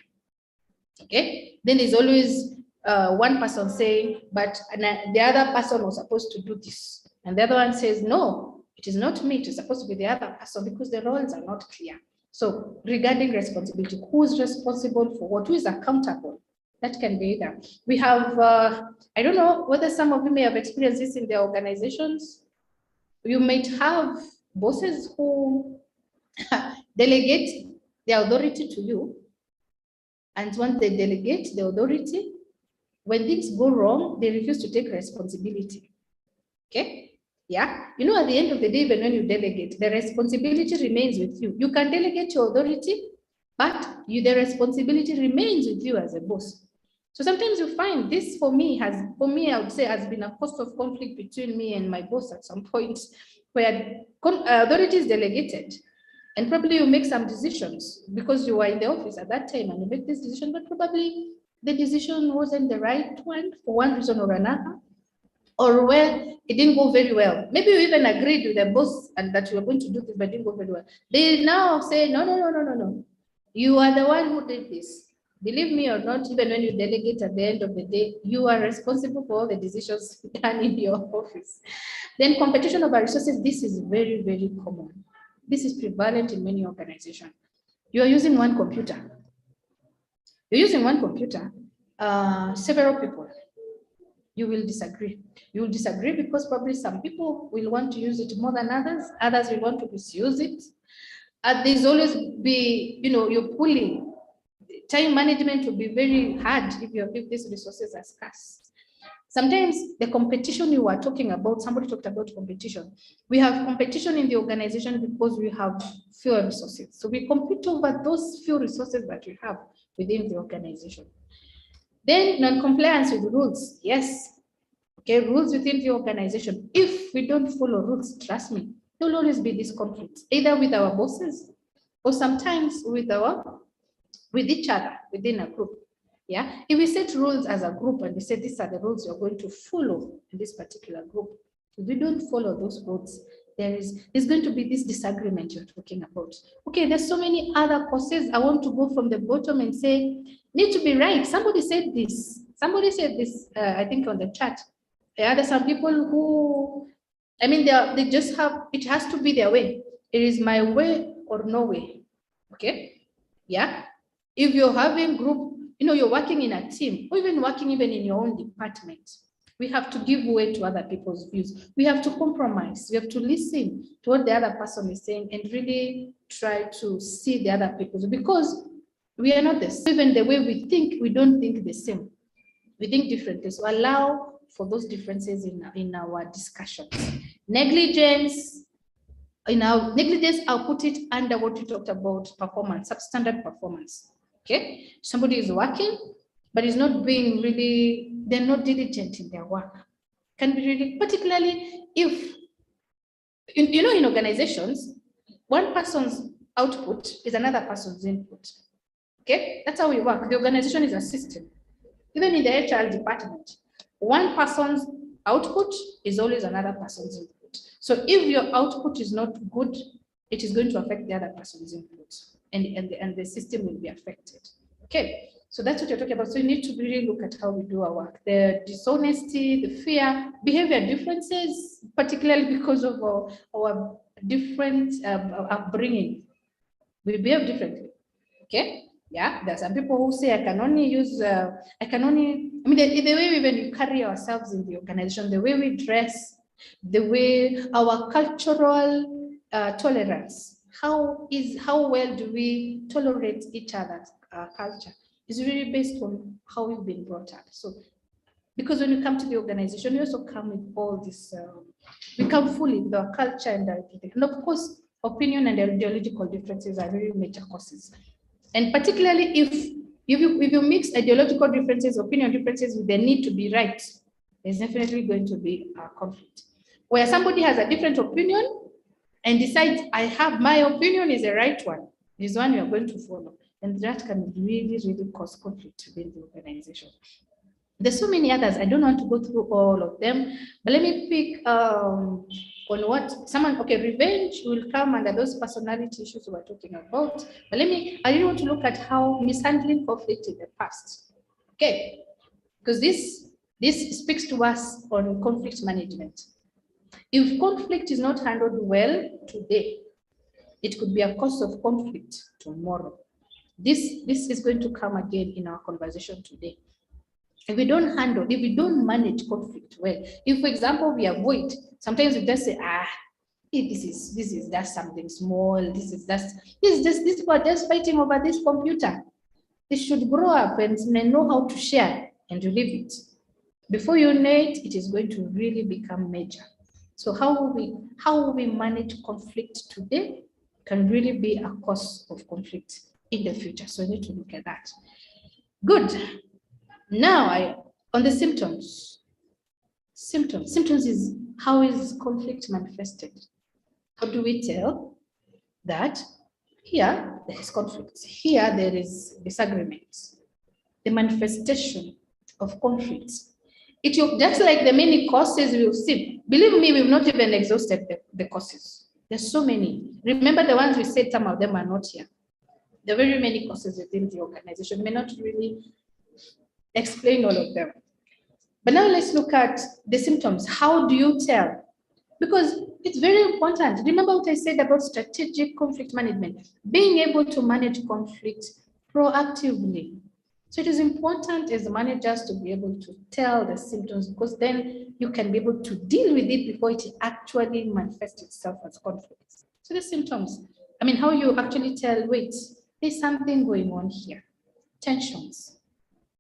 Okay, then there's always one person saying, but the other person was supposed to do this. And the other one says, no, it is not me, it is supposed to be the other person, because the roles are not clear. So regarding responsibility, who is responsible for what, who is accountable? That can be either. We have, I don't know whether some of you may have experienced this in their organizations. You might have bosses who delegate their authority to you. And once they delegate the authority, when things go wrong, they refuse to take responsibility. Okay? Yeah. At the end of the day, even when you delegate, the responsibility remains with you. You can delegate your authority, but the responsibility remains with you as a boss. So sometimes you find this, for me, I would say, has been a cause of conflict between me and my boss at some point, where authority is delegated. And probably you make some decisions because you were in the office at that time and you make this decision, but probably the decision wasn't the right one for one reason or another, or well, it didn't go very well. Maybe you even agreed with the boss and that you were going to do this, but it didn't go very well. They now say, no. You are the one who did this. Believe me or not, even when you delegate at the end of the day, you are responsible for all the decisions done in your office. Then competition over resources, this is very, very common. This is prevalent in many organizations. You are using one computer. Several people. You will disagree. You will disagree because probably some people will want to use it more than others. Others will want to misuse it. And there's always be, you're pulling Time management will be very hard if these resources are scarce. Sometimes the competition you were talking about, somebody talked about competition. We have competition in the organization because we have fewer resources. So we compete over those few resources that we have within the organization. Then non-compliance with rules. Yes. Okay, rules within the organization. If we don't follow rules, trust me, there will always be this conflict, either with our bosses or sometimes with each other within a group. Yeah, if we set rules as a group and we say these are the rules you're going to follow in this particular group, if we don't follow those rules, there's going to be this disagreement you're talking about. Okay, there's so many other courses. I want to go from the bottom and say, need to be right. Somebody said this. Somebody said this, I think on the chat. Yeah, there's some people who, I mean, they just have, it has to be their way. It is my way or no way. Okay, yeah. If you're having group, you're working in a team, or even working even in your own department, we have to give way to other people's views. We have to compromise. We have to listen to what the other person is saying and really try to see the other people's, because we are not the same. Even the way we think, we don't think the same. We think differently. So allow for those differences in our discussions. Negligence. I'll put it under what you talked about, performance, substandard performance. Okay, somebody is working, but is not being really, they're not diligent in their work. Can be really, particularly if, in organizations, one person's output is another person's input. Okay, that's how we work. The organization is a system. Even in the HR department, one person's output is always another person's input. So if your output is not good, it is going to affect the other person's input. And the system will be affected. Okay, so that's what you're talking about. So you need to really look at how we do our work. The dishonesty, the fear, behavior differences, particularly because of our different upbringing. We behave differently. Okay, yeah, there are some people who say the way we even carry ourselves in the organization, the way we dress, the way our cultural tolerance. How well do we tolerate each other's culture is really based on how we've been brought up. So, because when you come to the organization, you also come with all this, we come fully with our culture and everything. And of course, opinion and ideological differences are really major causes. And particularly if you mix ideological differences, opinion differences with the need to be right, there's definitely going to be a conflict. Where somebody has a different opinion, and decides, I have my opinion is the right one, is one you're going to follow. And that can really, really cause conflict within the organization. There's so many others. I don't want to go through all of them, but let me pick on what someone, okay, revenge will come under those personality issues we're talking about. But I really want to look at how mishandling conflict in the past. Okay, because this speaks to us on conflict management. If conflict is not handled well today, it could be a cause of conflict tomorrow. This is going to come again in our conversation today. If we don't manage conflict well, if, for example, we avoid, sometimes we just say, this is just something small, these people are just fighting over this computer. They should grow up and know how to share, and you leave it. Before you know it, it is going to really become major. So how will we manage conflict today can really be a cause of conflict in the future. So we need to look at that. Good. Now on the symptoms. Symptoms is how is conflict manifested? How do we tell that here there is conflict, here there is disagreement? The manifestation of conflict. It will, just like the many causes we'll see. Believe me, we've not even exhausted the causes. There's so many. Remember the ones we said, some of them are not here. There are very many causes within the organization. We may not really explain all of them. But now let's look at the symptoms. How do you tell? Because it's very important. Remember what I said about strategic conflict management, being able to manage conflict proactively. So it is important as managers to be able to tell the symptoms, because then you can be able to deal with it before it actually manifests itself as conflict. So the symptoms, how you actually tell, wait, there's something going on here. tensions.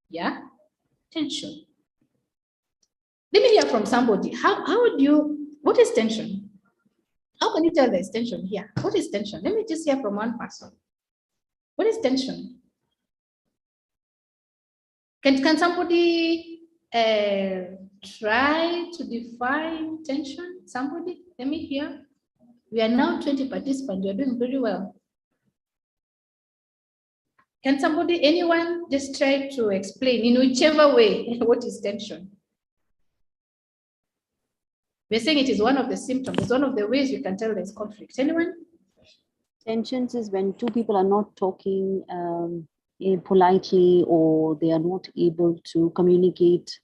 Yeah, tension. Let me hear from somebody. What is tension? How can you tell there's tension here? What is tension? Let me just hear from one person. What is tension? Can somebody try to define tension? Somebody, let me hear. We are now 20 participants. We are doing very well. Can somebody, anyone, just try to explain in whichever way what is tension? We're saying it is one of the symptoms. It's one of the ways you can tell there's conflict. Anyone? Tensions is when two people are not talking politely, or they are not able to communicate.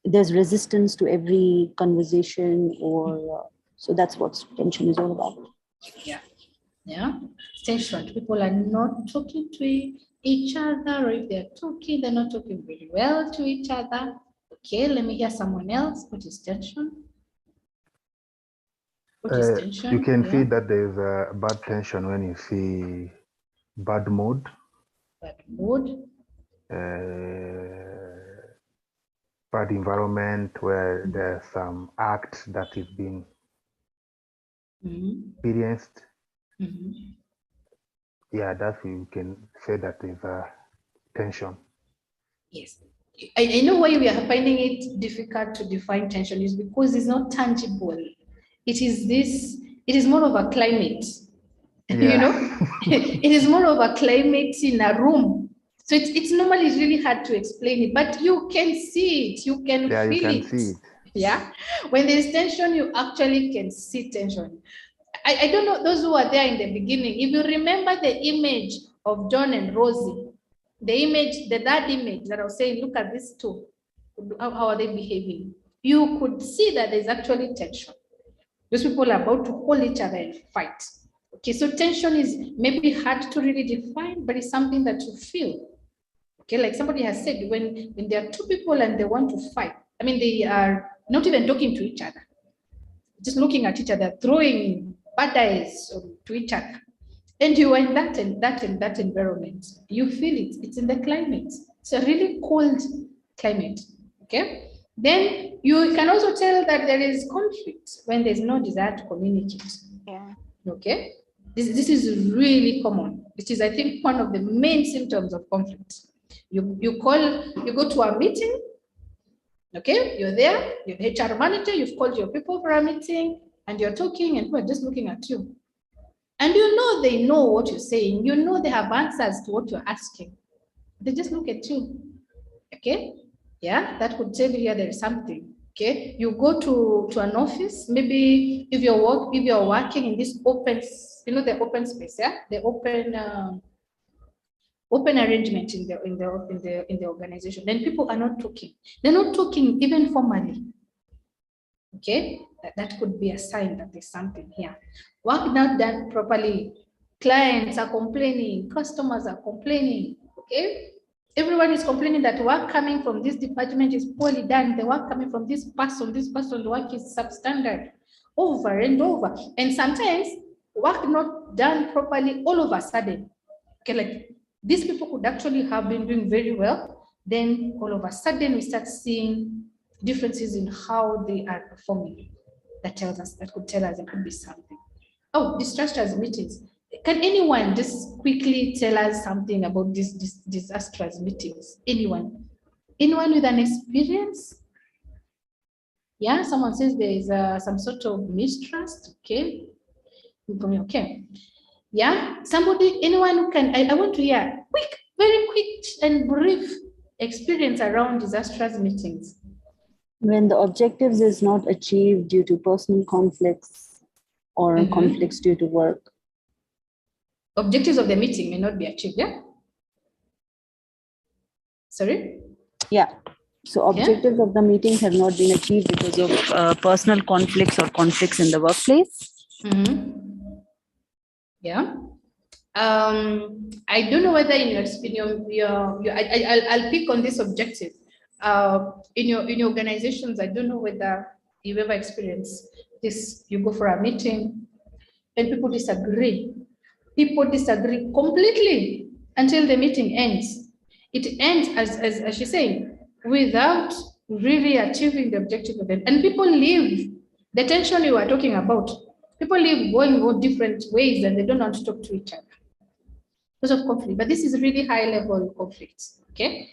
There's resistance to every conversation, or so that's what tension is all about. Yeah, tension. People are not talking to each other, or if they're talking, they're not talking very well to each other. Okay, let me hear someone else. What is tension? What is tension? You can feel that there is a bad tension when you see bad mood. Bad mood. Bad environment where there's some act that is being experienced. Yeah, that's you can say that is a tension. Yes. I know why we are finding it difficult to define tension is because it's not tangible. It is more of a climate. Yeah. You know, it is more of a climate in a room. So it's normally really hard to explain it, but you can see it, you can feel you can it. see it. Yeah. When there's tension, you actually can see tension. I don't know those who are there in the beginning. If you remember the image of John and Rosie, the third image that I was saying, look at these two. How are they behaving? You could see that there's actually tension. Those people are about to hold each other and fight. Okay, so tension is maybe hard to really define, but it's something that you feel. Okay, like somebody has said, when there are two people and they want to fight, I mean, they are not even talking to each other, just looking at each other, throwing bad eyes to each other. And you are in that environment. You feel it. It's in the climate. It's a really cold climate. Okay. Then you can also tell that there is conflict when there's no desire to communicate. Yeah. Okay. This is really common. It is, I think, one of the main symptoms of conflict. You go to a meeting. Okay, you're there, you're the HR manager, you've called your people for a meeting, and you're talking, and people are just looking at you. And you know they know what you're saying. You know they have answers to what you're asking. They just look at you. Okay? Yeah, that would tell you there is something. Okay? You go to an office, maybe if you're working in this open, you know, the open space, yeah? The open arrangement in the organization. Then people are not talking. They're not talking even formally. Okay? That could be a sign that there's something here. Work not done properly. Clients are complaining, customers are complaining. Okay? Everyone is complaining that work coming from this department is poorly done. The work coming from this person, the work is substandard over and over. And sometimes work not done properly all of a sudden. Okay, like these people could actually have been doing very well. Then all of a sudden we start seeing differences in how they are performing. That could tell us there could be something. Oh, disastrous meetings. Can anyone just quickly tell us something about these disastrous meetings? Anyone? Anyone with an experience? Yeah, someone says there is some sort of mistrust. Okay. Okay. Yeah, somebody, anyone who can, I want to hear very quick and brief experience around disastrous meetings. When the objectives is not achieved due to personal conflicts or conflicts due to work. Objectives of the meeting may not be achieved, yeah? Sorry? Yeah. So objectives of the meetings have not been achieved because of personal conflicts or conflicts in the workplace. Yeah. I don't know whether in your I'll pick on this objective. In your organizations, I don't know whether you've ever experienced this. You go for a meeting and people disagree. People disagree completely. until the meeting ends. It ends, as she's saying, without really achieving the objective of it. And people leave the tension you were talking about. People leave going all different ways and they don't want to talk to each other because of conflict. But this is really high level conflict. Okay.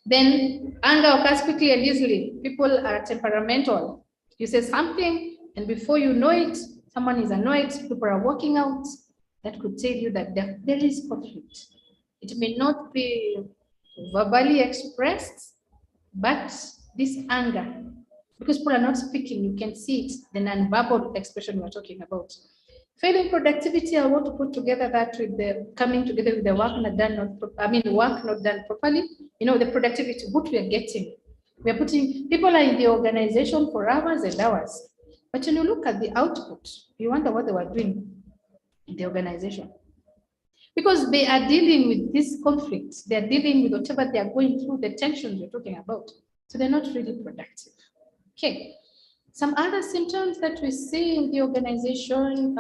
Then anger occurs quickly and easily. People are temperamental. You say something, and before you know it, someone is annoyed, people are walking out. That could tell you that there is conflict. It may not be verbally expressed, but this anger, because people are not speaking, you can see it, the non-verbal expression we're talking about. Failing productivity, I want to put together that with the coming together with the work not done, work not done properly. You know, the productivity, what we are getting. We are putting, people are in the organization for hours and hours. But when you look at the output, you wonder what they were doing in the organization. Because they are dealing with this conflict, they are dealing with whatever they are going through, the tensions we're talking about. So they're not really productive. Okay. Some other symptoms that we see in the organization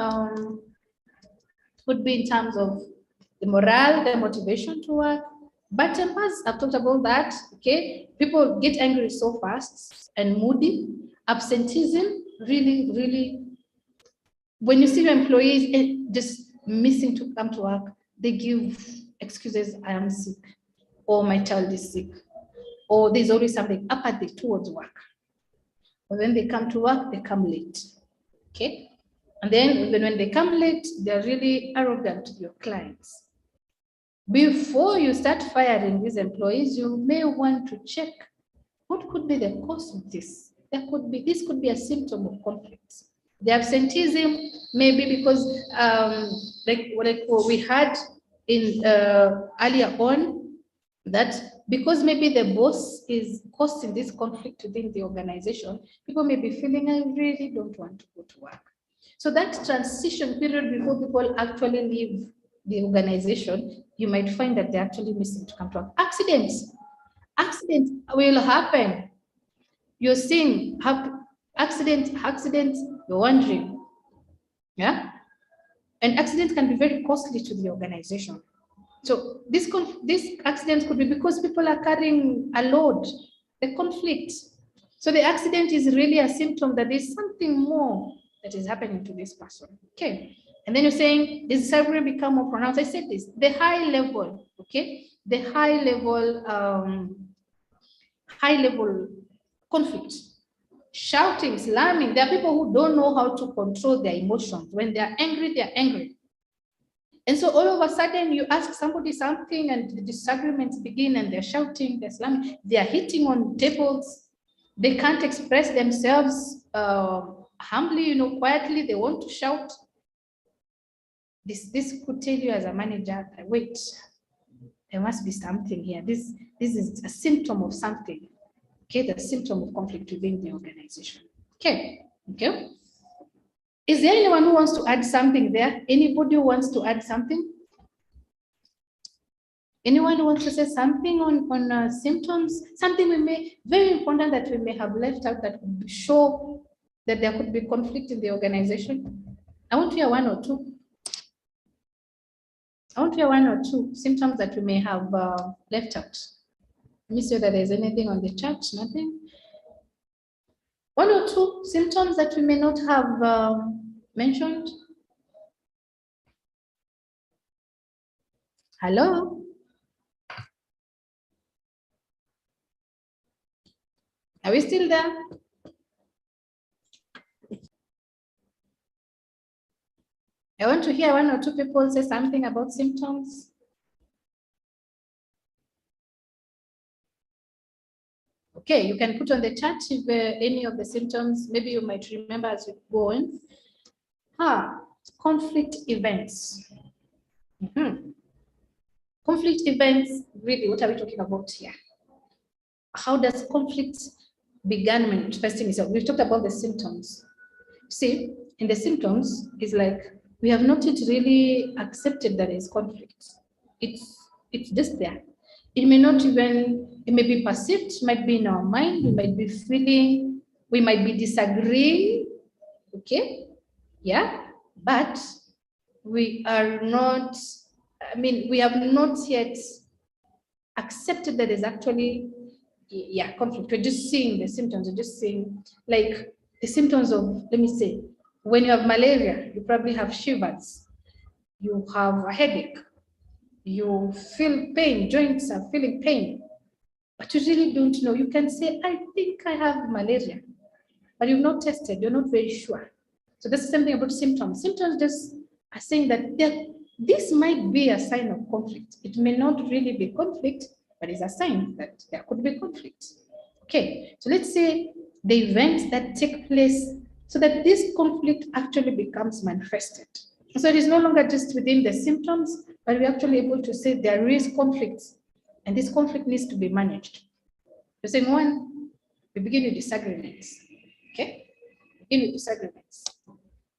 would be in terms of the morale, the motivation to work. Bad tempers, I've talked about that. Okay. People get angry so fast and moody. Absenteeism, really, when you see your employees just missing to come to work, they give excuses, I am sick, or my child is sick, or there's always something apathy towards work. But when they come to work, they come late, okay? And then when they come late, they're really arrogant to your clients. Before you start firing these employees, you may want to check what could be the cause of this. This could be a symptom of conflict. The absenteeism may be because, like what we had in earlier on, that because maybe the boss is causing this conflict within the organization, people may be feeling, I really don't want to go to work. So that transition period before people actually leave the organization, you might find that they're actually missing to come to work. Accidents will happen. You're seeing accidents, you're wondering, yeah? And accidents can be very costly to the organization. So this accident could be because people are carrying a load, the conflict. So the accident is really a symptom that there's something more that is happening to this person. Okay. And then you're saying this disagreement become more pronounced. I said this, the high level, okay? The high level conflict. Shouting, slamming. There are people who don't know how to control their emotions. When they're angry. And so all of a sudden you ask somebody something and the disagreements begin and they're shouting, they're slamming, they're hitting on tables. They can't express themselves humbly, quietly, they want to shout. This could tell you as a manager, wait, there must be something here. This is a symptom of something. Okay, the symptom of conflict within the organization. Okay. Is there anyone who wants to add something there? Anybody who wants to add something? Anyone who wants to say something on symptoms? Something very important that we may have left out that would show that there could be conflict in the organization? I want to hear one or two. Symptoms that we may have left out. Let me see whether there's anything on the chat. Nothing. One or two symptoms that we may not have mentioned. Hello? Are we still there? I want to hear one or two people say something about symptoms. Okay, you can put on the chat if any of the symptoms, maybe you might remember as we go on. Conflict events. Conflict events, really, what are we talking about here? How does conflict begin manifesting itself? We've talked about the symptoms. See, in the symptoms, it's like we have not yet really accepted that there's conflict. It's just there. It may not even, it may be perceived, it might be in our mind, we might be feeling, we might be disagreeing, okay? Yeah, but we are not I mean, we have not yet accepted that there's actually, conflict. We're just seeing the symptoms. We're just seeing like the symptoms of, let me say, when you have malaria, you probably have shivers, you have a headache, you feel pain, joints are feeling pain, but you really don't know. You can say, I think I have malaria, but you've not tested, you're not very sure. So that's something about symptoms. Symptoms just are saying that this might be a sign of conflict. It may not really be conflict, but it's a sign that there could be conflict. Okay, so let's say the events that take place so that this conflict actually becomes manifested. So it is no longer just within the symptoms, but we're actually able to say there is conflict, and this conflict needs to be managed. The same one, we begin with disagreements. Okay, begin with disagreements.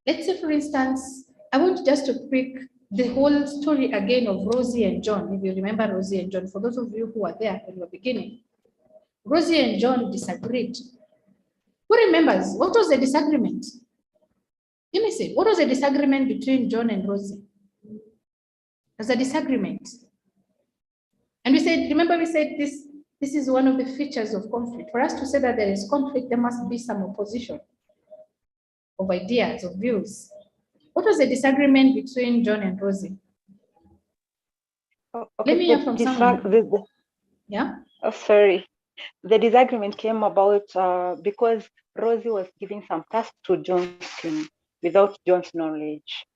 Let's say, for instance, I want just to pick the whole story again of Rosie and John. If you remember Rosie and John, for those of you who are there at the beginning, Rosie and John disagreed. Who remembers what was the disagreement? Let me see, what was the disagreement between John and Rosie? There's a disagreement. And we said, remember we said this is one of the features of conflict. For us to say that there is conflict, there must be some opposition of ideas, of views. What was the disagreement between John and Rosie? Okay, let me hear from someone. Yeah? Oh, sorry. The disagreement came about because Rosie was giving some tasks to John's team without John's knowledge.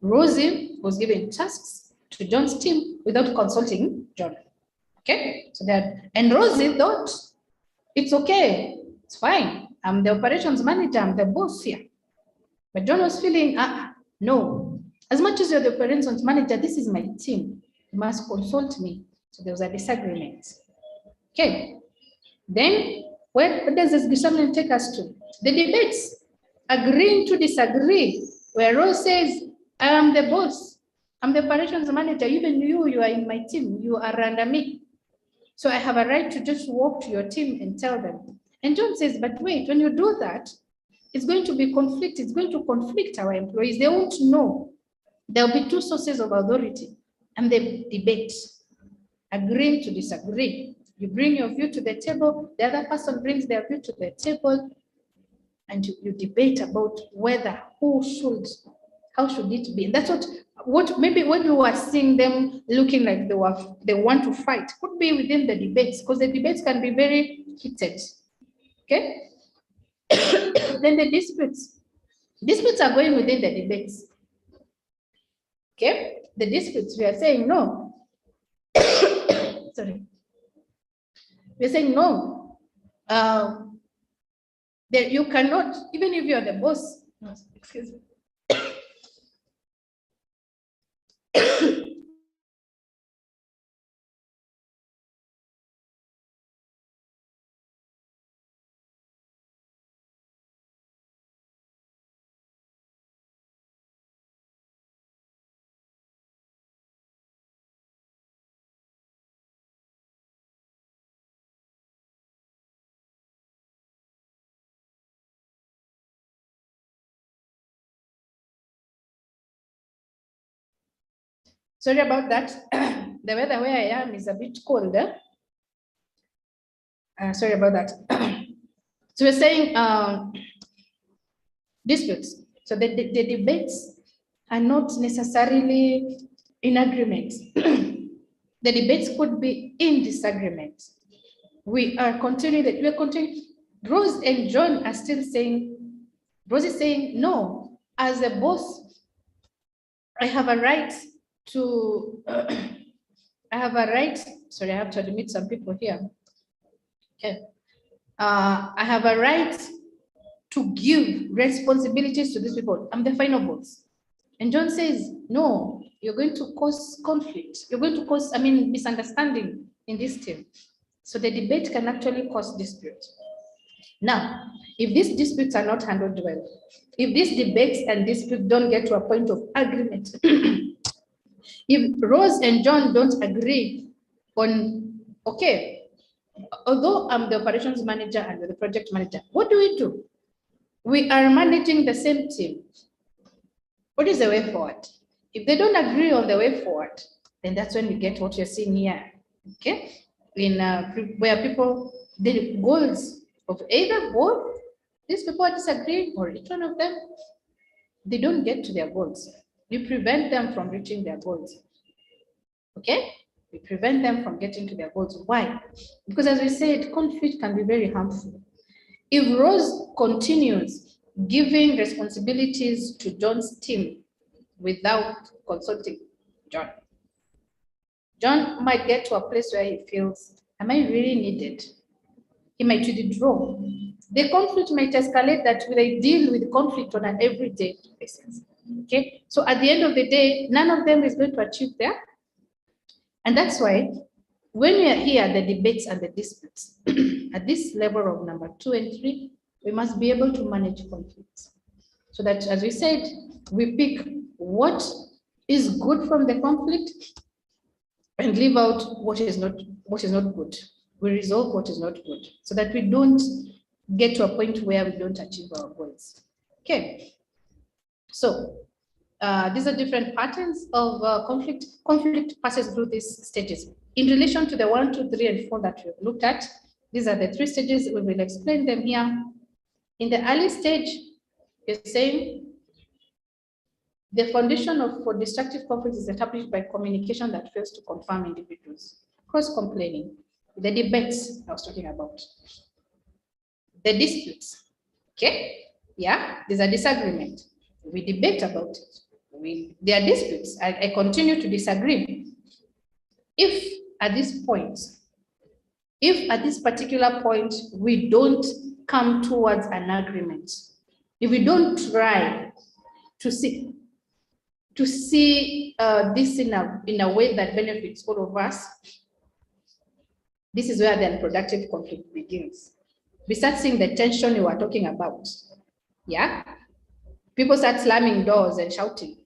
Rosie was giving tasks to John's team without consulting John. Okay, so that, and Rosie thought it's okay, it's fine. I'm the operations manager, I'm the boss here. But John was feeling, no, as much as you're the operations manager, this is my team. You must consult me. So there was a disagreement. Okay, then where does this disagreement take us to? The debates, agreeing to disagree, where Rose says, I am the boss, I'm the operations manager, even you are in my team, you are under me. So I have a right to just walk to your team and tell them. And John says, but wait, when you do that, it's going to be conflict, it's going to conflict our employees, they won't know. There'll be two sources of authority, and they debate, agreeing to disagree. You bring your view to the table, the other person brings their view to the table, and you debate about whether, how should it be. And that's what maybe when you are seeing them looking like they want to fight, could be within the debates, because the debates can be very heated. Okay? Then the disputes are going within the debates. Okay? The disputes, we are saying no. Sorry. We're saying no. That you cannot, even if you're the boss, excuse me. Sorry about that. The weather where I am is a bit cold. Sorry about that. So we're saying disputes. So the debates are not necessarily in agreement. The debates could be in disagreement. We are continuing that. We are continuing. Rose and John are still saying, Rose is saying, no, as a boss, I have a right to, sorry, I have to admit some people here. Okay. I have a right to give responsibilities to these people. I'm the final boss. And John says, no, you're going to cause conflict. You're going to cause, misunderstanding in this team. So the debate can actually cause dispute. Now, if these disputes are not handled well, if these debates and disputes don't get to a point of agreement, if Rose and John don't agree on, okay, although I'm the operations manager and you're the project manager, what do? We are managing the same team. What is the way forward? If they don't agree on the way forward, then that's when we get what you're seeing here. Okay, in where people, the goals of either both these people are disagreeing or each one of them, they don't get to their goals. You prevent them from reaching their goals. Okay, we prevent them from getting to their goals. Why? Because as we said, conflict can be very harmful. If Rose continues giving responsibilities to John's team without consulting John, John might get to a place where he feels, am I really needed? He might withdraw. The conflict might escalate that they deal with conflict on an everyday basis. Okay, so at the end of the day, none of them is going to achieve there. And that's why when we are here, the debates and the disputes, at this level of number 2 and 3, we must be able to manage conflicts. So that, as we said, we pick what is good from the conflict and leave out what is not good. We resolve what is not good so that we don't get to a point where we don't achieve our goals. Okay. So these are different patterns of conflict. Conflict passes through these stages. In relation to the 1, 2, 3, and 4 that we've looked at, these are the 3 stages. We will explain them here. In the early stage, you're saying the foundation for destructive conflict is established by communication that fails to confirm individuals. Cross-complaining, the debates I was talking about, the disputes. Okay, yeah, there's a disagreement. We debate about it. There are disputes. I continue to disagree. If at this particular point, we don't come towards an agreement, if we don't try to see this in a way that benefits all of us, this is where the unproductive conflict begins. We start seeing the tension you were talking about. Yeah, people start slamming doors and shouting.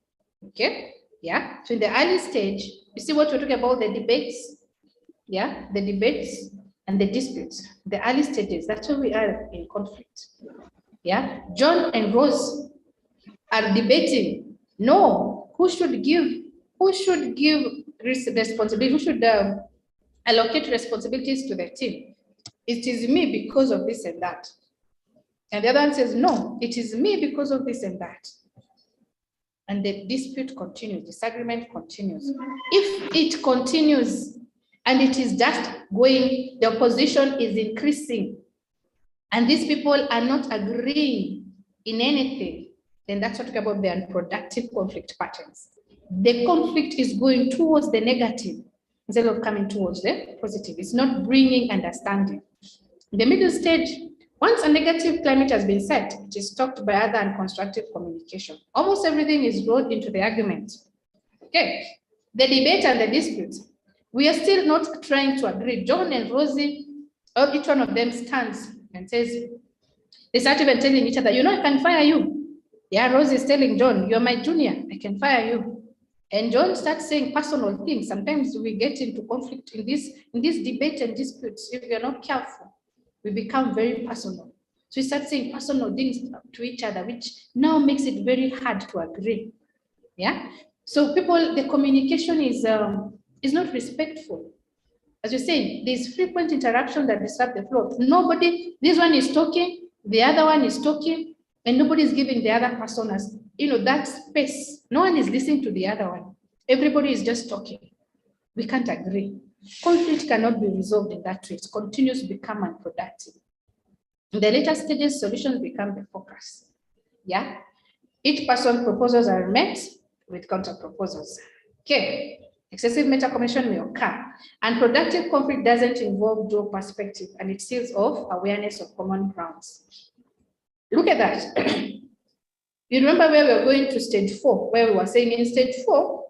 Okay, yeah. So in the early stage, you see what we're talking about, the debates. Yeah, the debates and the disputes. The early stages, that's where we are in conflict. Yeah, John and Rose are debating. No, who should give responsibility? Who should allocate responsibilities to the team? It is me because of this and that. And the other one says, no, it is me because of this and that. And the dispute continues, disagreement continues. If it continues and it is just going, the opposition is increasing, and these people are not agreeing in anything, then that's what we talk about the unproductive conflict patterns. The conflict is going towards the negative instead of coming towards the positive. It's not bringing understanding. In the middle stage, once a negative climate has been set, it is talked by other and constructive communication. Almost everything is rolled into the argument. Okay, the debate and the dispute. We are still not trying to agree. John and Rosie, each one of them stands and says, they start even telling each other, you know, I can fire you. Yeah, Rosie is telling John, you're my junior, I can fire you. And John starts saying personal things. Sometimes we get into conflict in this debate and disputes. If we are not careful, we become very personal. So we start saying personal things to each other, which now makes it very hard to agree. Yeah. So people, the communication is not respectful. As you're saying, there's frequent interaction that disrupt the flow. Nobody, this one is talking, the other one is talking, and nobody is giving the other person as, that space. No one is listening to the other one. Everybody is just talking. We can't agree. Conflict cannot be resolved in that way. It continues to become unproductive. In the later stages, solutions become the focus. Yeah. Each person's proposals are met with counter proposals. Okay. Excessive metacommunication may occur. And productive conflict doesn't involve dual perspective, and it seals off awareness of common grounds. Look at that. You remember where we were going to stage 4, where we were saying in stage 4,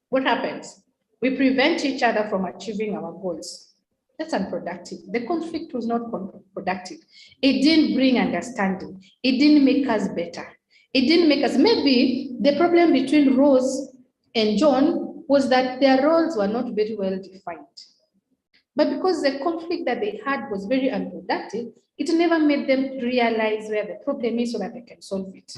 what happens? We prevent each other from achieving our goals. That's unproductive. The conflict was not productive. It didn't bring understanding. It didn't make us better. It didn't make us, maybe the problem between Rose and John was that their roles were not very well defined. But because the conflict that they had was very unproductive, it never made them realize where the problem is so that they can solve it.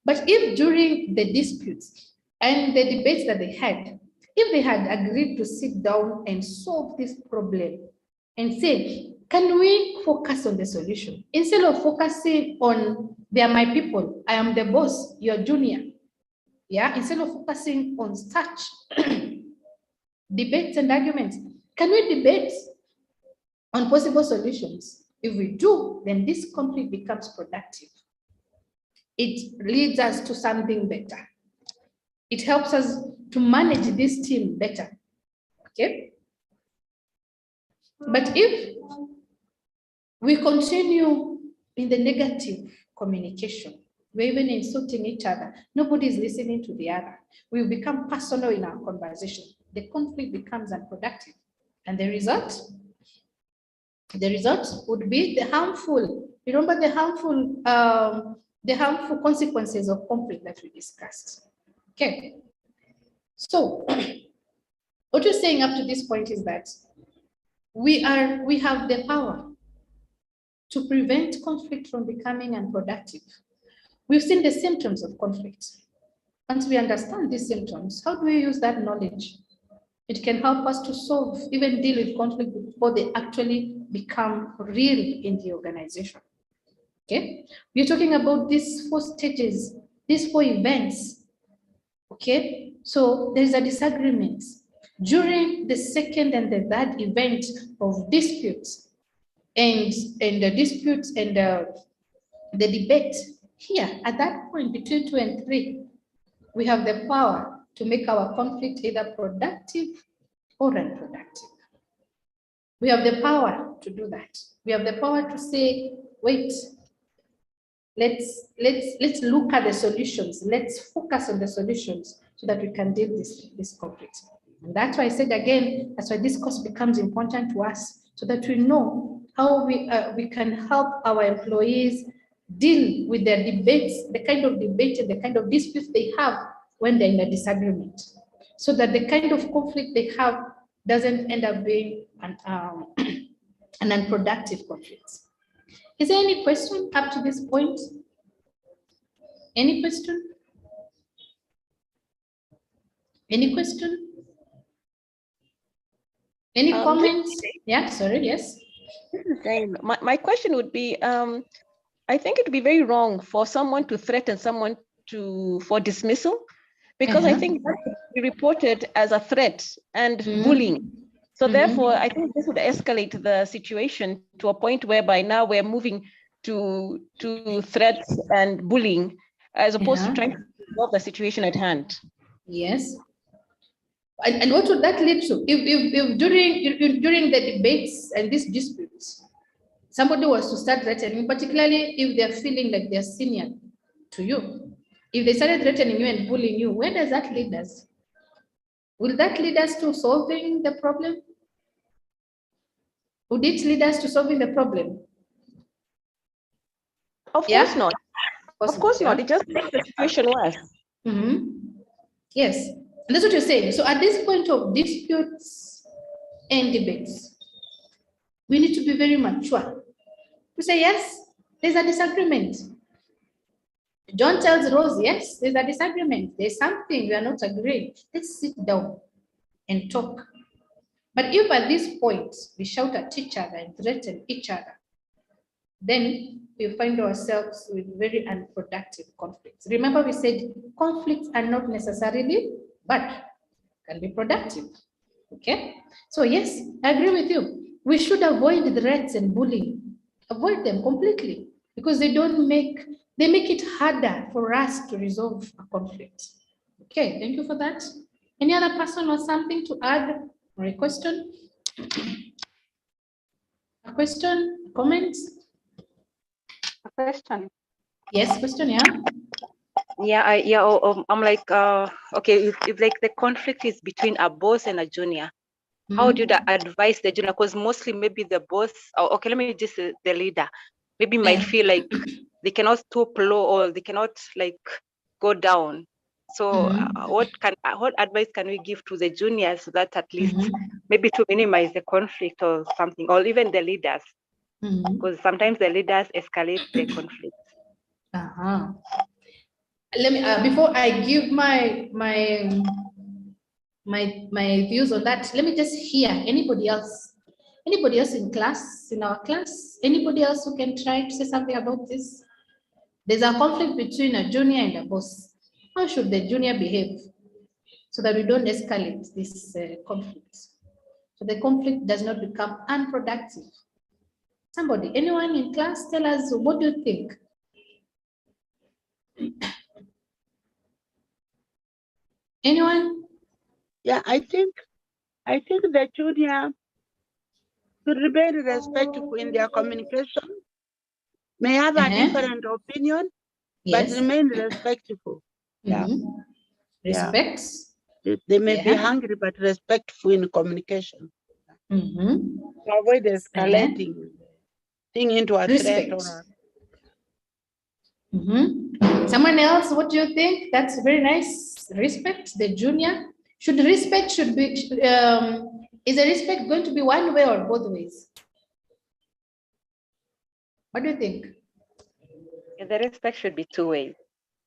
But if during the disputes and the debates that they had, if they had agreed to sit down and solve this problem and say, can we focus on the solution? Instead of focusing on, they are my people, I am the boss, you're junior. Yeah, instead of focusing on such debates and arguments, can we debate on possible solutions? If we do, then this conflict becomes productive. It leads us to something better. It helps us to manage this team better. Okay? But if we continue in the negative communication, we're even insulting each other, nobody is listening to the other, we become personal in our conversation, the conflict becomes unproductive. And the result would be the harmful, remember the harmful consequences of conflict that we discussed. Okay. So what you're saying up to this point is that we have the power to prevent conflict from becoming unproductive. We've seen the symptoms of conflict. Once we understand these symptoms, how do we use that knowledge? It can help us to solve, even deal with conflict before they actually become real in the organization. Okay, we're talking about these 4 stages, these 4 events. Okay, so there's a disagreement. During the second and the third event of disputes and the disputes and the debate, here at that point between 2 and 3, we have the power to make our conflict either productive or unproductive. We have the power to do that. We have the power to say, wait, let's look at the solutions. Let's focus on the solutions so that we can deal with this conflict. And that's why I said again, that's why this course becomes important to us, so that we know how we can help our employees deal with their debates, the kind of debate and the kind of disputes they have when they're in a disagreement, so that the kind of conflict they have doesn't end up being an unproductive conflict. Is there any question up to this point? Any question? Any question? Any comments? Yeah, sorry, yes. My question would be, I think it would be very wrong for someone to threaten someone for dismissal, because I think that would be reported as a threat and bullying. So therefore, I think this would escalate the situation to a point whereby now we're moving to threats and bullying, as opposed to trying to resolve the situation at hand. Yes. And what would that lead to? If during the debates and these disputes, somebody was to start threatening, particularly if they're feeling like they're senior to you, if they started threatening you and bullying you, where does that lead us? Will that lead us to solving the problem? Would it lead us to solving the problem? Of course not. Of course not. It just makes the situation worse. Yes, and that's what you're saying. So at this point of disputes and debates, we need to be very mature. We say, yes, there's a disagreement. John tells Rose, yes, there's a disagreement. There's something we are not agreeing. Let's sit down and talk. But if at this point we shout at each other and threaten each other, then we find ourselves with very unproductive conflicts. Remember, we said conflicts are not necessarily bad, can be productive. Okay, so yes, I agree with you. We should avoid threats and bullying. Avoid them completely, because they make it harder for us to resolve a conflict. Okay, thank you for that. Any other person or something to add or a question? A question, comments? A question. Yes, question, yeah. Yeah, I'm like, okay, if like the conflict is between a boss and a junior, how do you advise the junior? Because mostly maybe the boss, okay, let me just say the leader, maybe might feel like they cannot stoop low or they cannot like go down. So what advice can we give to the juniors so that at least maybe to minimize the conflict or something, or even the leaders? Because sometimes the leaders escalate the conflict. let me before I give my views on that, let me just hear anybody else in class, in our class, anybody else who can try to say something about this. There's a conflict between a junior and a boss. How should the junior behave so that we don't escalate this conflict, so the conflict does not become unproductive? Somebody, anyone in class, tell us, what do you think? Anyone? Yeah, I think the junior should remain respectful in their communication, may have a different opinion, but remain respectful. Yeah. Respect. Yeah. They may be hungry, but respectful in communication. To avoid escalating thing into a threat or Someone else, what do you think? That's very nice. Respect the junior. Should be, is the respect going to be one way or both ways? What do you think? The respect should be two ways.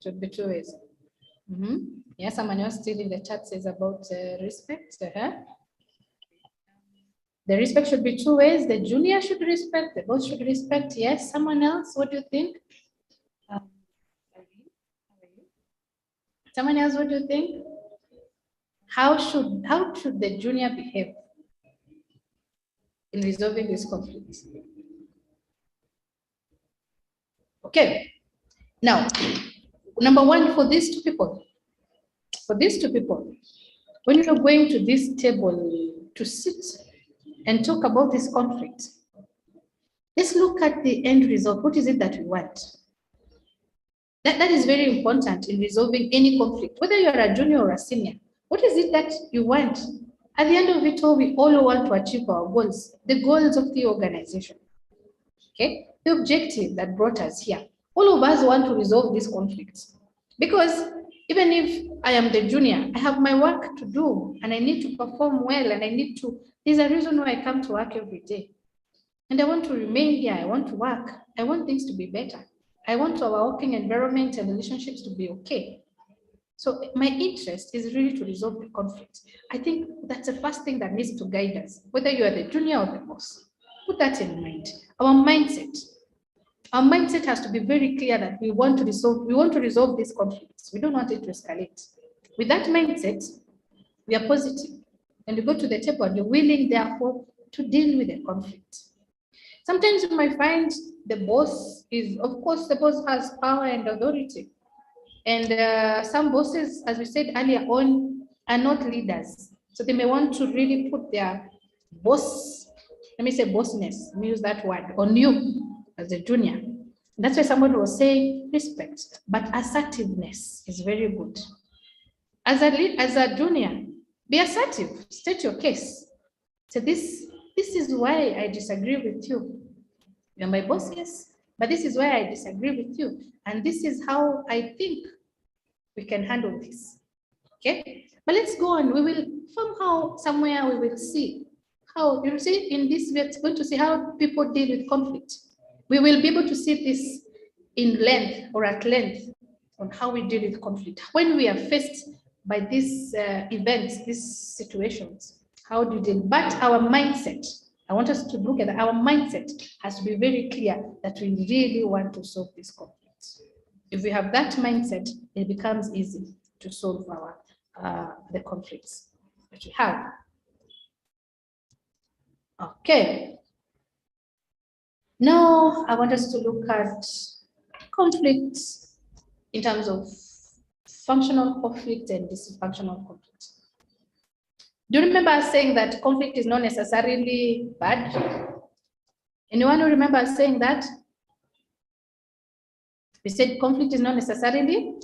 Should be two ways. Yeah, someone else still in the chat says about respect. The respect should be two ways. The junior should respect, the boss should respect. Yes, someone else, what do you think? Someone else, what do you think? How should the junior behave in resolving this conflict? Okay. Now, number one, for these two people, when you're going to this table to sit and talk about this conflict, let's look at the end result. What is it that we want? That is very important in resolving any conflict, whether you're a junior or a senior. What is it that you want? At the end of it all, we all want to achieve our goals, the goals of the organization. Okay, the objective that brought us here. All of us want to resolve this conflict, because even if I am the junior, I have my work to do and I need to perform well, and there's a reason why I come to work every day. And I want to remain here, I want to work, I want things to be better. I want our working environment and relationships to be okay. So my interest is really to resolve the conflict. I think that's the first thing that needs to guide us, whether you are the junior or the boss. Put that in mind. Our mindset has to be very clear that we want to resolve this conflict. We don't want it to escalate. With that mindset, we are positive, and you go to the table and you're willing, therefore, to deal with the conflict. Sometimes you might find the boss has power and authority. And some bosses, as we said earlier on, are not leaders. So they may want to really put their bossness, let me use that word, on you as a junior. That's why somebody was saying respect, but assertiveness is very good. As a junior, be assertive, state your case. So this is why I disagree with you. You're my boss, yes, but this is why I disagree with you. And this is how I think we can handle this. Okay, but let's go on. We will somewhere we will see how, in this, we're going to see how people deal with conflict. We will be able to see this in length or at length on how we deal with conflict. When we are faced by these events, these situations, how do we deal? But our mindset, I want us to look at our mindset has to be very clear that we really want to solve this conflict. If we have that mindset, it becomes easy to solve the conflicts that we have. Okay. Now I want us to look at conflicts in terms of functional conflict and dysfunctional conflict. Do you remember us saying that conflict is not necessarily bad? Anyone who remember us saying that? We said conflict is not necessarily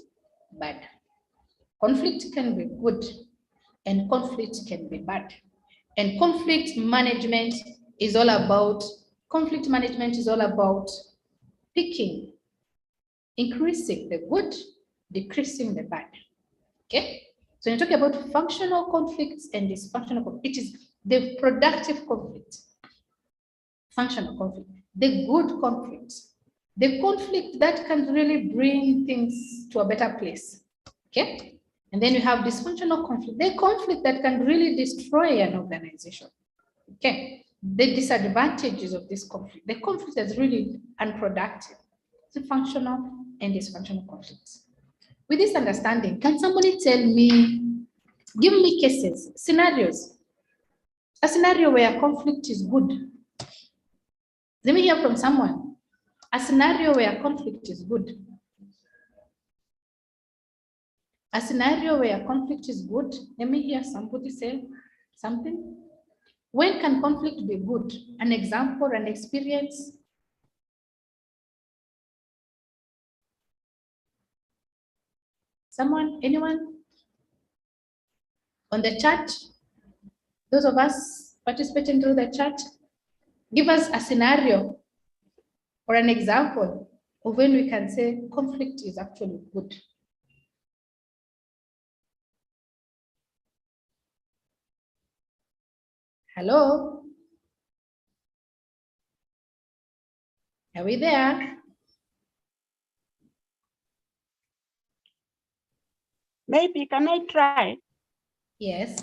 bad. Conflict can be good and conflict can be bad. And conflict management is all about picking, increasing the good, decreasing the bad. Okay? So when you talk about functional conflicts and dysfunctional conflict, it is the productive conflict, functional conflict, the good conflict, the conflict that can really bring things to a better place. Okay. And then you have dysfunctional conflict, the conflict that can really destroy an organization. Okay. The disadvantages of this conflict, the conflict is really unproductive. It's functional and dysfunctional conflicts. With this understanding, can somebody tell me, give me cases, scenarios, a scenario where conflict is good? Let me hear from someone. A scenario where conflict is good. A scenario where conflict is good. Let me hear somebody say something. When can conflict be good? An example, an experience. Someone, anyone? On the chat? Those of us participating through the chat, give us a scenario or an example of when we can say conflict is actually good. Hello? Are we there? Maybe, can I try? Yes.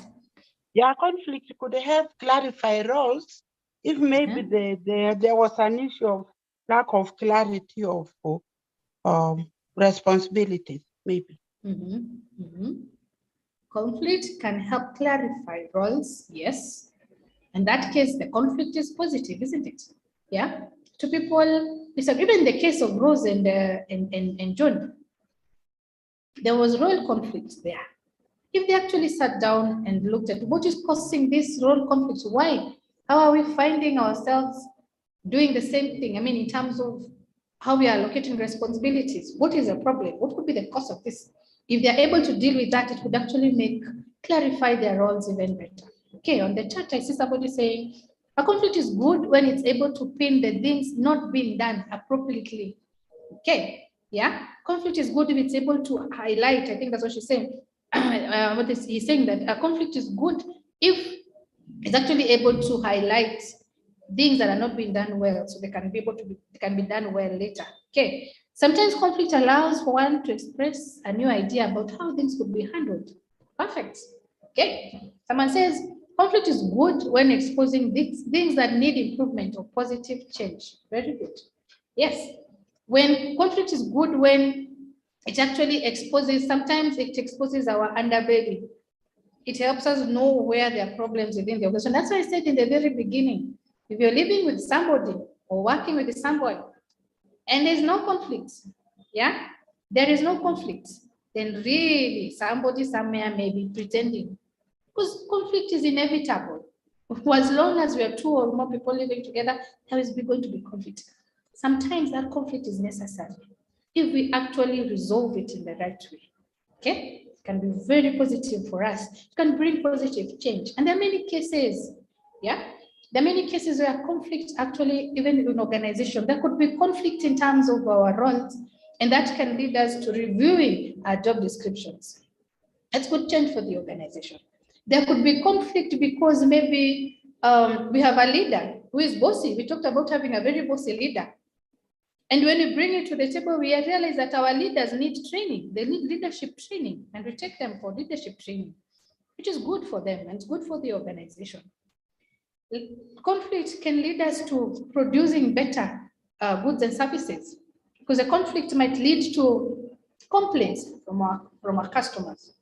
Yeah, conflict could help clarify roles if maybe there was an issue of lack of clarity of responsibilities, maybe. Conflict can help clarify roles, yes. In that case, the conflict is positive, isn't it? Yeah. Two people disagree. In the case of Rose and John, there was role conflict there. If they actually sat down and looked at what is causing this role conflict, why? How are we finding ourselves doing the same thing? I mean, in terms of how we are allocating responsibilities, what is the problem? What could be the cause of this? If they're able to deal with that, it could actually clarify their roles even better. Okay, on the chat, I see somebody saying, a conflict is good when it's able to pin the things not being done appropriately. Okay, yeah, conflict is good if it's able to highlight, I think that's what she's saying. He's saying that a conflict is good if it's actually able to highlight things that are not being done well, so they can be done well later. Okay. Sometimes conflict allows for one to express a new idea about how things could be handled. Perfect. Okay. Someone says conflict is good when exposing things that need improvement or positive change. Very good. Yes. When conflict is good when it actually exposes, sometimes it exposes our underbelly. It helps us know where there are problems within the organization. That's why I said in the very beginning, if you're living with somebody or working with somebody and there's no conflict, yeah, there is no conflict, then really somebody somewhere may be pretending, because conflict is inevitable. As long as we are two or more people living together, there is going to be conflict. Sometimes that conflict is necessary if we actually resolve it in the right way. Okay, it can be very positive for us. It can bring positive change. And there are many cases, yeah, there are many cases where conflict actually, even in organization, there could be conflict in terms of our roles, and that can lead us to reviewing our job descriptions. That's good change for the organization. There could be conflict because maybe we have a leader who is bossy. We talked about having a very bossy leader. And when we bring it to the table, we realize that our leaders need training. They need leadership training, and we take them for leadership training, which is good for them and it's good for the organization. Conflict can lead us to producing better goods and services, because a conflict might lead to complaints from our customers.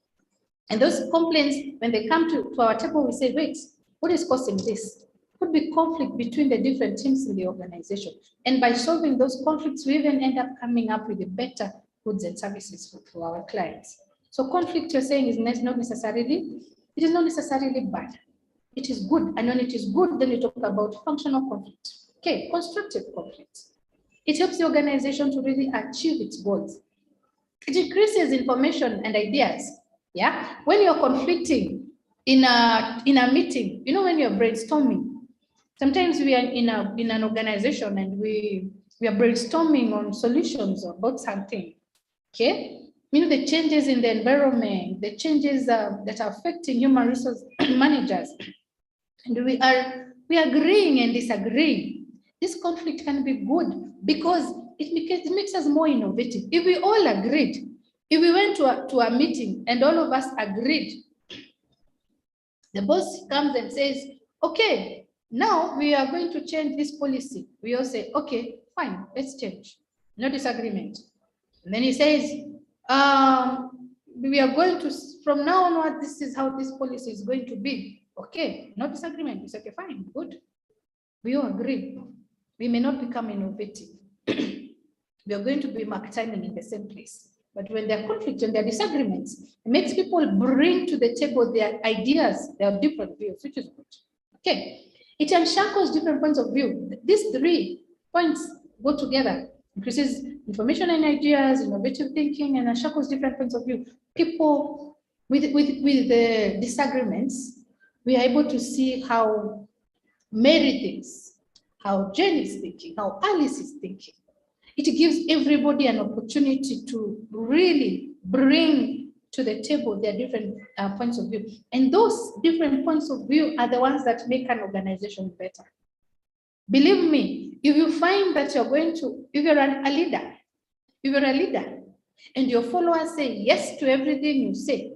And those complaints, when they come to our table, we say, wait, what is causing this? Could be conflict between the different teams in the organization. And by solving those conflicts, we even end up coming up with the better goods and services for our clients. So conflict, you're saying, is not necessarily bad. It is good. And when it is good, then we talk about functional conflict. Okay, constructive conflict. It helps the organization to really achieve its goals. It increases information and ideas. Yeah, when you're conflicting in a meeting, you know, when you're brainstorming, sometimes we are in an organization and we are brainstorming on solutions about something. Okay, you know, the changes in the environment, the changes that are affecting human resource managers, and we are agreeing and disagreeing. This conflict can be good because it makes us more innovative. If we all agreed, if we went to a meeting and all of us agreed, the boss comes and says, okay, now we are going to change this policy. We all say, okay, fine, let's change. No disagreement. And then he says, we are going to, from now onward, this is how this policy is going to be. Okay, no disagreement. It's okay, fine, good. We all agree. We may not become innovative. We are going to be mark timing in the same place. But when there are conflicts and there are disagreements, it makes people bring to the table their ideas, their different views, which is good. Okay, it unshackles different points of view. These 3 points go together. Increases information and ideas, innovative thinking, and unshackles different points of view. People with the disagreements, we are able to see how Mary thinks, how Jane is thinking, how Alice is thinking. It gives everybody an opportunity to really bring to the table their different points of view. And those different points of view are the ones that make an organization better. Believe me, if you find that you're going to, if you're a leader and your followers say yes to everything you say,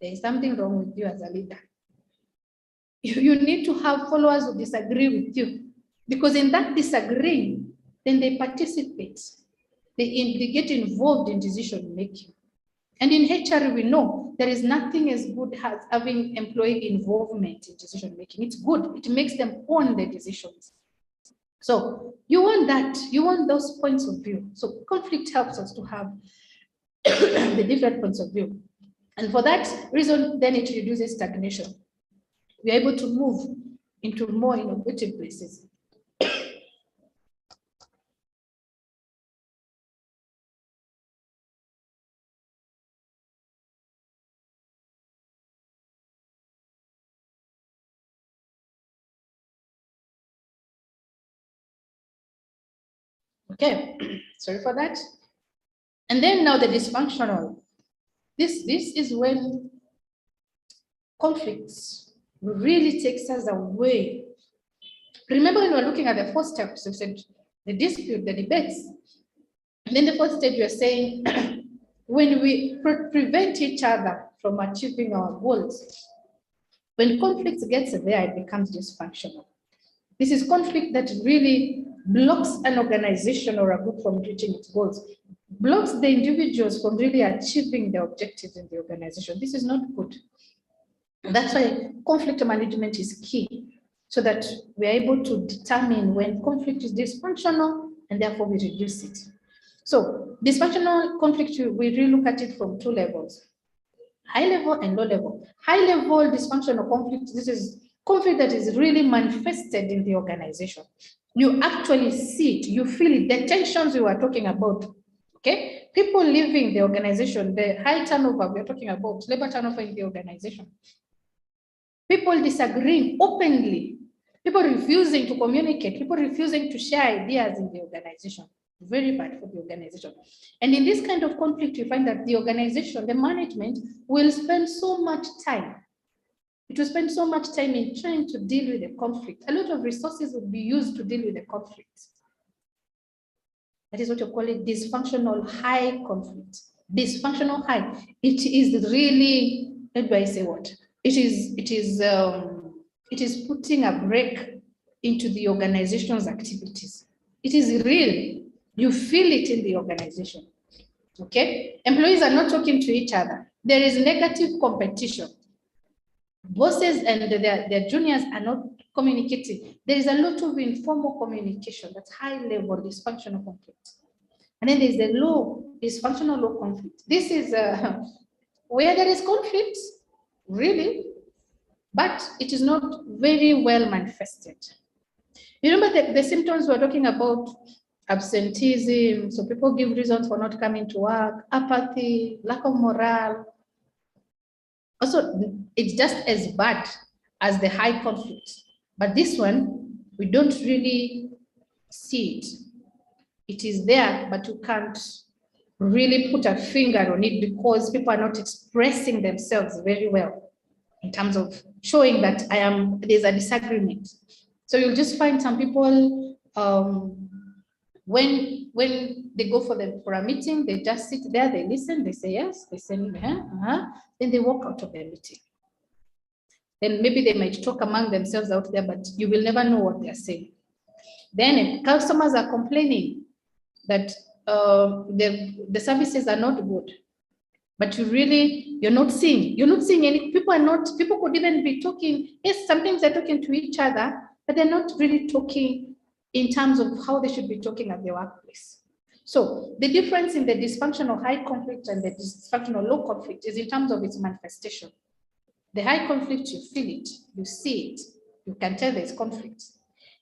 there is something wrong with you as a leader. You need to have followers who disagree with you, because in that disagreeing, then they participate. They get involved in decision making. And in HR, we know there is nothing as good as having employee involvement in decision making. It's good. It makes them own the decisions. So you want that. You want those points of view. So conflict helps us to have the different points of view. And for that reason, then it reduces stagnation. We are able to move into more innovative places. Okay, sorry for that. And then now the dysfunctional. This is when conflicts really takes us away. Remember when we were looking at the 4 steps, we said the dispute, the debates. And then the 4th stage, we are saying when we prevent each other from achieving our goals, when conflict gets there, it becomes dysfunctional. This is conflict that really blocks an organization or a group from reaching its goals, blocks the individuals from really achieving the objectives in the organization. This is not good. And that's why conflict management is key, so that we are able to determine when conflict is dysfunctional and therefore we reduce it. So dysfunctional conflict, we really look at it from 2 levels, high level and low level. High level dysfunctional conflict, this is conflict that is really manifested in the organization. You actually see it, you feel it, the tensions we were talking about, okay? People leaving the organization, the high turnover we're talking about, labor turnover in the organization. People disagreeing openly, people refusing to communicate, people refusing to share ideas in the organization. Very bad for the organization. And in this kind of conflict, you find that the organization, the management, will spend so much time. It will spend so much time in trying to deal with the conflict. A lot of resources would be used to deal with the conflict. That is what you call it, dysfunctional high conflict. Dysfunctional high. It is really, how do I say what? It is putting a brake into the organization's activities. It is real. You feel it in the organization. Okay? Employees are not talking to each other. There is negative competition. Bosses and their juniors are not communicating. There is a lot of informal communication. That's high level dysfunctional conflict. And then there's the low dysfunctional low conflict. This is where there is conflict, really, but it is not very well manifested. You remember the symptoms we're talking about? Absenteeism, so people give reasons for not coming to work, apathy, lack of morale. Also, it's just as bad as the high conflict, but this one, we don't really see it. It is there, but you can't really put a finger on it because people are not expressing themselves very well in terms of showing that there's a disagreement. So you'll just find some people When they go for a meeting, they just sit there, they listen, they say yes, they say then they walk out of the meeting. Then maybe they might talk among themselves out there, but you will never know what they're saying. Then if customers are complaining that the services are not good, but you're not seeing any, people could even be talking, yes, sometimes they're talking to each other, but they're not really talking in terms of how they should be talking at the workplace. So the difference in the dysfunctional high conflict and the dysfunctional low conflict is in terms of its manifestation. The high conflict, you feel it, you see it, you can tell there's conflict.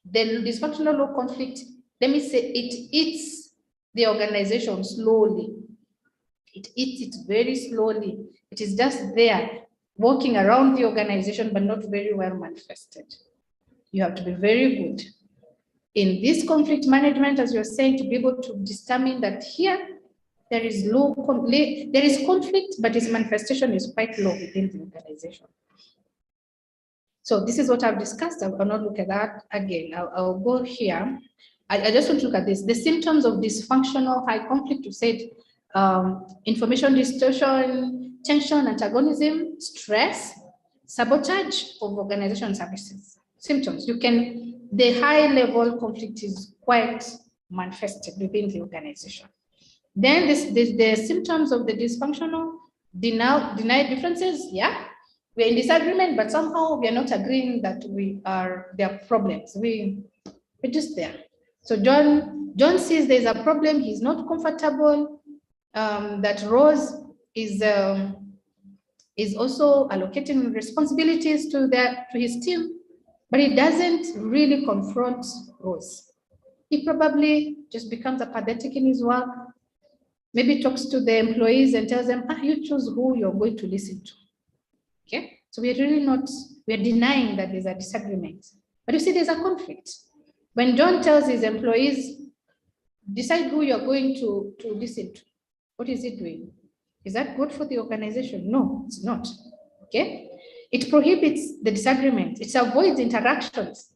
The dysfunctional low conflict, let me say, it eats the organization slowly. It eats it very slowly. It is just there, walking around the organization, but not very well manifested. You have to be very good in this conflict management, as you're saying, to be able to determine that here there is conflict, but its manifestation is quite low within the organization. So this is what I've discussed. I will not look at that again. I'll go here. I just want to look at this. The symptoms of dysfunctional high conflict, you said information distortion, tension, antagonism, stress, sabotage of organization services. Symptoms. The high level conflict is quite manifested within the organization. Then the symptoms of the dysfunctional deny differences. Yeah, we're in disagreement, but somehow we are not agreeing that there are problems. We're just there. So John sees there's a problem. He's not comfortable that Rose is also allocating responsibilities to his team. But he doesn't really confront Rose. He probably just becomes apathetic in his work, maybe talks to the employees and tells them, you choose who you're going to listen to. Okay, so we're denying that there's a disagreement. But you see, there's a conflict. When John tells his employees, decide who you're going to listen to, what is he doing? Is that good for the organization? No, it's not. Okay. It prohibits the disagreement. It avoids interactions.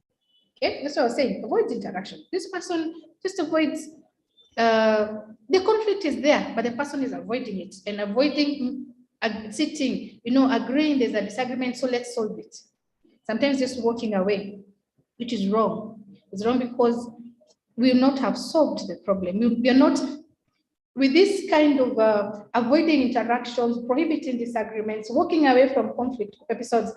Okay, that's what I was saying. Avoids interaction. This person just avoids. The conflict is there, but the person is avoiding it and avoiding sitting. Agreeing there's a disagreement, so let's solve it. Sometimes just walking away, which is wrong. It's wrong because we will not have solved the problem. We are not. With this kind of avoiding interactions, prohibiting disagreements, walking away from conflict episodes,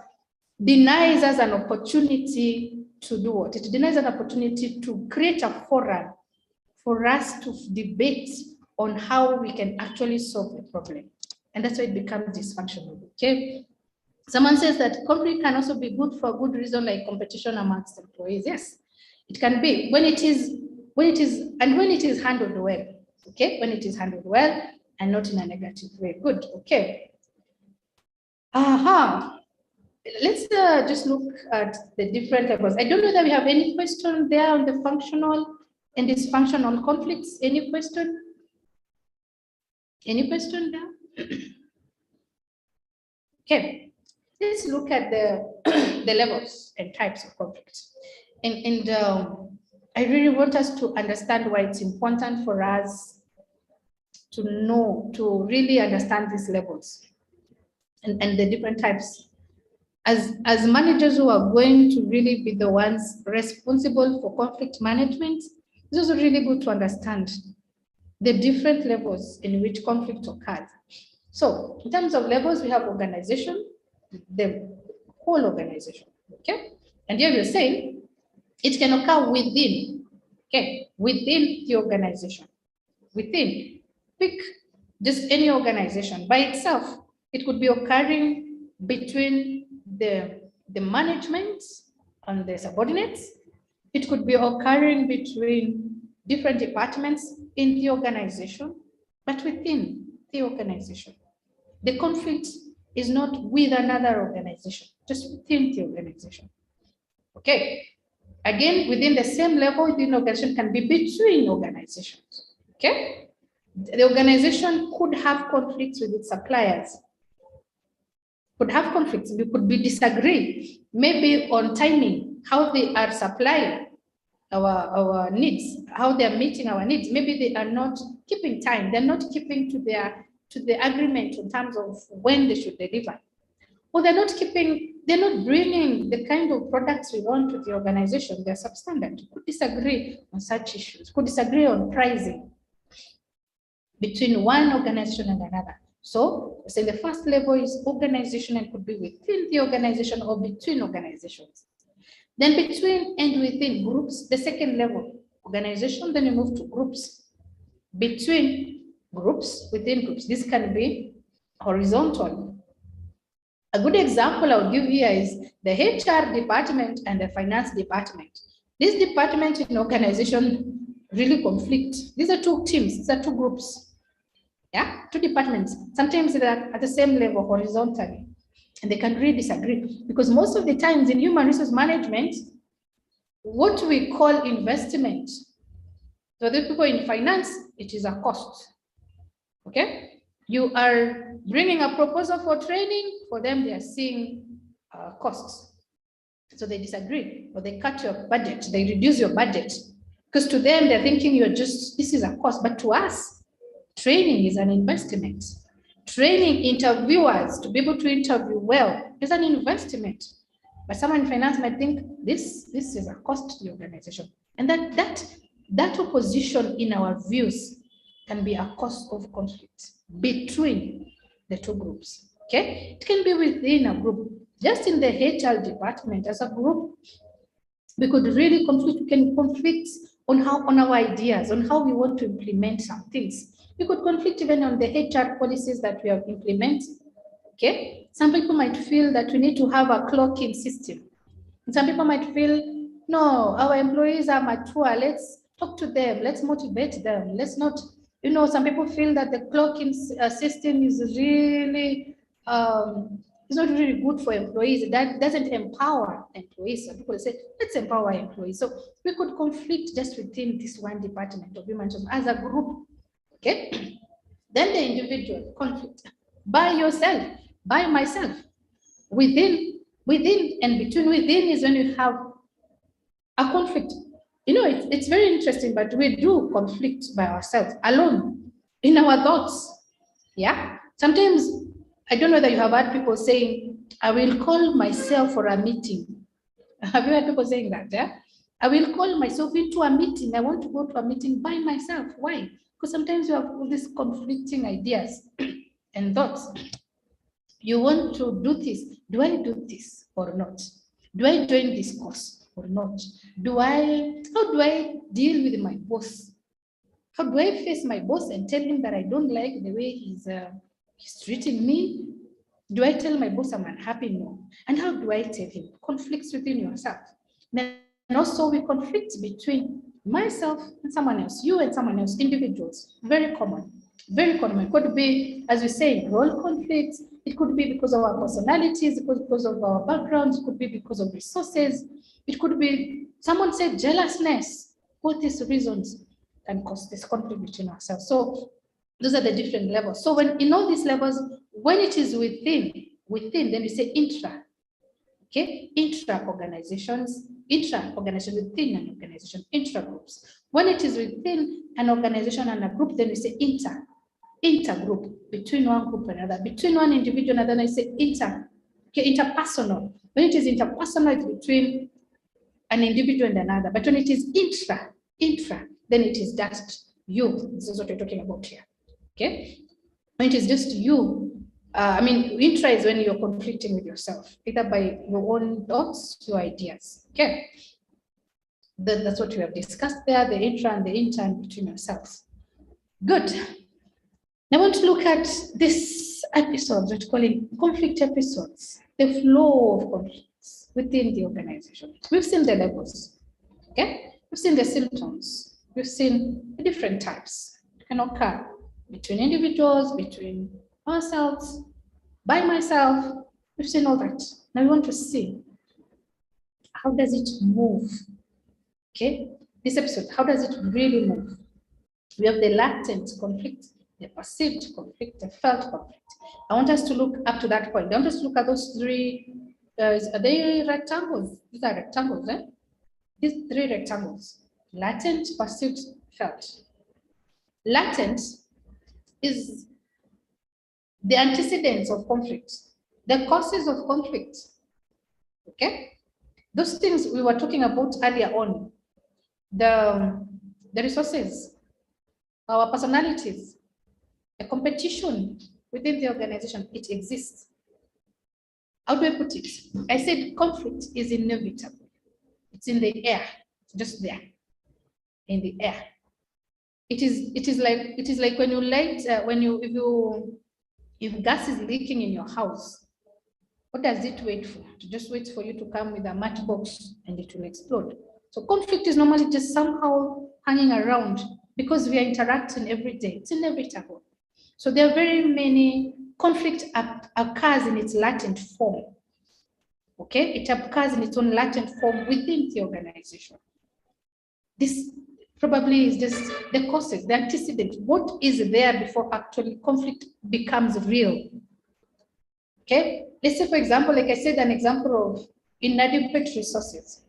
denies us an opportunity to do what? It denies an opportunity to create a forum for us to debate on how we can actually solve the problem. And that's why it becomes dysfunctional, okay? Someone says that conflict can also be good for a good reason, like competition amongst employees. Yes, it can be when it is handled well. Okay, when it is handled well and not in a negative way. Good, okay. Let's just look at the different levels. I don't know that we have any question there on the functional and dysfunctional conflicts. Any question? Any question there? Okay, let's look at the levels and types of conflicts. And I really want us to understand why it's important for us to really understand these levels and the different types. As managers who are going to really be the ones responsible for conflict management, it's also really good to understand the different levels in which conflict occurs. So in terms of levels, we have organization, the whole organization, okay? And here we're saying it can occur within, okay, within the organization, within. Pick just any organization by itself. It could be occurring between the management and the subordinates. It could be occurring between different departments in the organization, but within the organization. The conflict is not with another organization, just within the organization. Okay. Again, within the same level, the organization can be between organizations. Okay. The organization could have conflicts with its suppliers. Could have conflicts. We could be disagree, maybe on timing, how they are supplying. our needs, how they're meeting our needs. Maybe they are not keeping time, they're not keeping to the agreement in terms of when they should deliver. Or they're not bringing the kind of products we want to the organization. They're substandard. Could disagree on such issues, could disagree on pricing between one organization and another. So the first level is organization and could be within the organization or between organizations. Then between and within groups, the second level, organization, then you move to groups. Between groups, within groups, this can be horizontal. A good example I'll give here is the HR department and the finance department. This department in organization really conflict. These are two teams, these are two groups. Yeah, two departments. Sometimes they're at the same level horizontally, and they can really disagree because most of the times in human resource management, what we call investment, so the people in finance, it is a cost. Okay, you are bringing a proposal for training, for them they are seeing costs, so they disagree or they cut your budget, they reduce your budget because to them they're thinking this is a cost, but to us training is an investment. Training interviewers to be able to interview well is an investment. But someone in finance might think this is a cost to the organization. And that opposition in our views can be a cause of conflict between the two groups. Okay? It can be within a group. Just in the HR department as a group, we could really conflict. We can conflict on our ideas, on how we want to implement some things. We could conflict even on the HR policies that we have implemented. Okay, some people might feel that we need to have a clock-in system. And some people might feel, no, our employees are mature. Let's talk to them. Let's motivate them. Let's not, some people feel that the clock-in system is really, it's not really good for employees. That doesn't empower employees. Some people say, let's empower employees. So we could conflict just within this one department of human resources as a group. Okay, then the individual conflict by yourself, by myself, within and between. Within is when you have a conflict. It's very interesting, but we do conflict by ourselves, alone, in our thoughts. Yeah, sometimes I don't know whether you have heard people saying, I will call myself for a meeting. Have you heard people saying that? Yeah, I will call myself into a meeting. I want to go to a meeting by myself. Why? Because sometimes you have all these conflicting ideas and thoughts. You want to do this. Do I do this or not? Do I join this course or not? How do I deal with my boss? How do I face my boss and tell him that I don't like the way he's treating me? Do I tell my boss I'm unhappy? No. And how do I tell him? Conflicts within yourself. And also we conflict between myself and someone else, you and someone else, individuals. Very common, very common. It could be, as we say, role conflicts. It could be because of our personalities. It could be because of our backgrounds. It could be because of resources. It could be, someone said, jealousness. All these reasons can cause this conflict between ourselves. So those are the different levels. So when in all these levels, when it is within, then we say intra. Okay, intra-organizations, intra-organization within an organization, intra-groups. When it is within an organization and a group, then we say intergroup, between one group and another, between one individual and another, I say interpersonal. When it is interpersonal, it's between an individual and another. But when it is intra, then it is just you. This is what we're talking about here. Okay, when it is just you, intra is when you're conflicting with yourself, either by your own thoughts, your ideas. Okay, that's what we have discussed there, the intra and the inter between yourselves. Good. Now I want to look at this episode, we're calling conflict episodes, the flow of conflicts within the organization. We've seen the levels, okay? We've seen the symptoms. We've seen the different types that can occur between individuals, between ourselves, by myself. We've seen all that. Now we want to see, how does it move? Okay, this episode, how does it really move? We have the latent conflict, the perceived conflict, the felt conflict. I want us to look up to that point. I want us to look at those three, are they rectangles? These are rectangles, eh? these three rectangles: latent, perceived, felt. Latent is the antecedents of conflict, the causes of conflict. Okay, those things we were talking about earlier on, the resources, our personalities, the competition within the organization, it exists. How do I put it? I said conflict is inevitable. It's in the air, it's just there, in the air. It is like when you light, if gas is leaking in your house, what does it wait for? It just waits for you to come with a matchbox and it will explode. So conflict is normally just somehow hanging around because we are interacting every day. It's inevitable. So there are very many conflict occurs in its latent form. Okay, it occurs in its own latent form within the organization. This probably is just the causes, the antecedent. What is there before actually conflict becomes real? Okay, let's say, for example, like I said, an example of inadequate resources.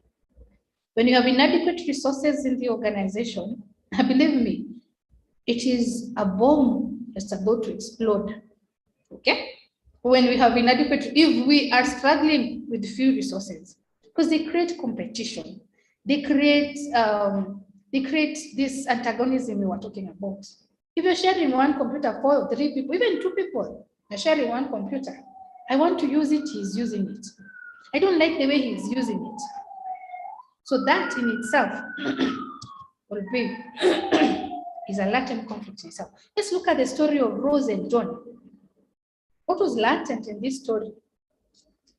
When you have inadequate resources in the organization, believe me, it is a bomb that's about to explode. Okay, when we have inadequate, if we are struggling with few resources, because they create competition, they create this antagonism we were talking about. If you're sharing one computer, 4 or 3 people, even 2 people, are sharing one computer. I want to use it, he's using it. I don't like the way he's using it. So that in itself will be is a latent conflict in itself. Let's look at the story of Rose and John. What was latent in this story?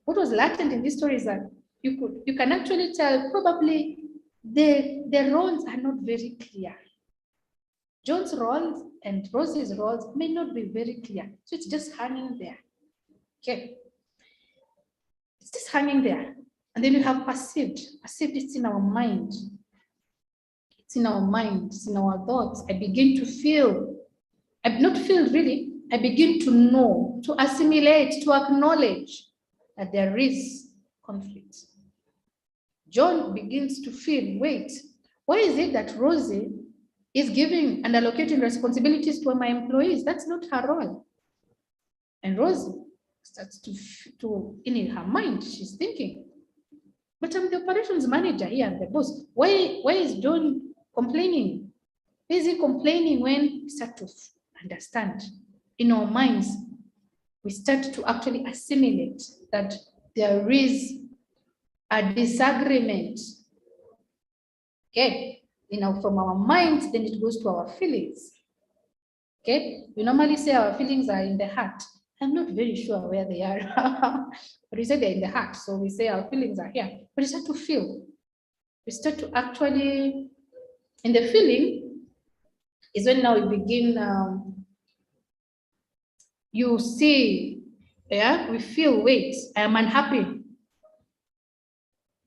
What was latent in this story is that you can actually tell probably the roles are not very clear. John's roles and Rosie's roles may not be very clear. So it's just hanging there. Okay. It's just hanging there. And then you have perceived. Perceived, it's in our mind. It's in our mind, it's in our thoughts. I begin to feel. I not feel really. I begin to know, to assimilate, to acknowledge that there is conflict. John begins to feel, wait, why is it that Rosie is giving and allocating responsibilities to my employees? That's not her role. And Rosie starts to in her mind, she's thinking, but I'm the operations manager here and the boss. Why is John complaining? Why is he complaining when we start to understand in our minds? We start to actually assimilate that there is a disagreement. Okay, from our minds, then it goes to our feelings. Okay, we normally say our feelings are in the heart. I'm not very sure where they are, but we say they're in the heart. So we say our feelings are here, but we start to feel. We start to actually, in the feeling is when now we begin, you see, yeah, we feel, wait, I am unhappy.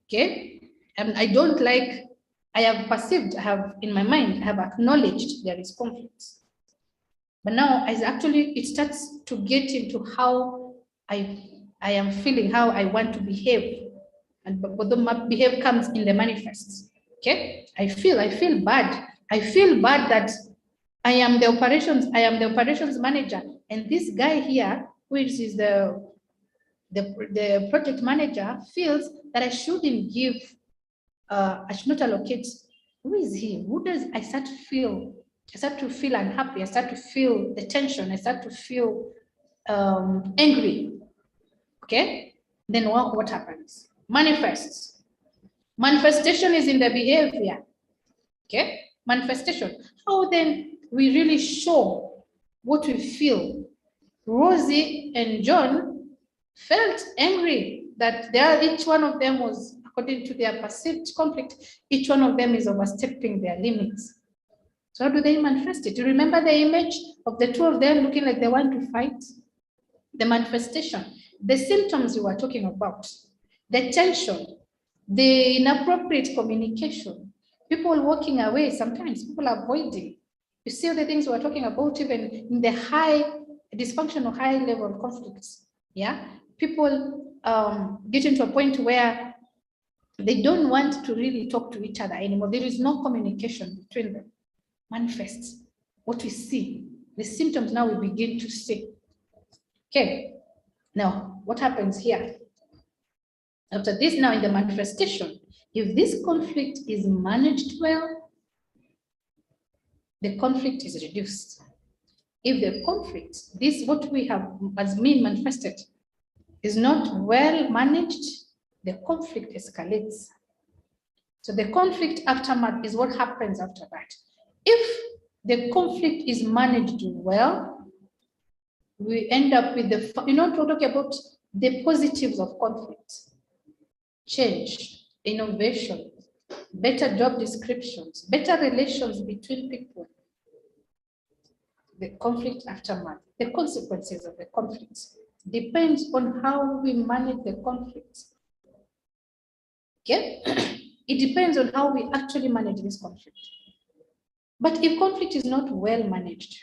Okay, and I don't like, I have perceived, I have in my mind, I have acknowledged there is conflict. But now as actually it starts to get into how I am feeling, how I want to behave. And but the behave comes in the manifest. Okay, I feel bad. I feel bad that I am the operations manager, and this guy here, which is the project manager, feels that I shouldn't give, I should not allocate. Who is he? Who does I start to feel unhappy. I start to feel the tension. I start to feel angry. Okay, then what happens? Manifests. Manifestation is in the behavior. Okay, manifestation. How then we really show what we feel? Rosie and John felt angry that each one of them was, according to their perceived conflict, each one of them is overstepping their limits. So how do they manifest it? You remember the image of the two of them looking like they want to fight? The manifestation, the symptoms we were talking about, the tension, the inappropriate communication, people walking away, sometimes people avoiding. You see the things we were talking about even in the dysfunctional high level conflicts. Yeah, people get into a point where They don't want to really talk to each other anymore. There is no communication between them. Manifests what we see. The symptoms now we begin to see. Okay. Now, what happens here? After this, now in the manifestation, if this conflict is managed well, the conflict is reduced. If the conflict, this what we have as being manifested, is not well managed, the conflict escalates. So the conflict aftermath is what happens after that. If the conflict is managed well, we end up with the, we're talking about the positives of conflict. Change, innovation, better job descriptions, better relations between people. The conflict aftermath, the consequences of the conflict depends on how we manage the conflict. Okay? It depends on how we actually manage this conflict. But if conflict is not well managed,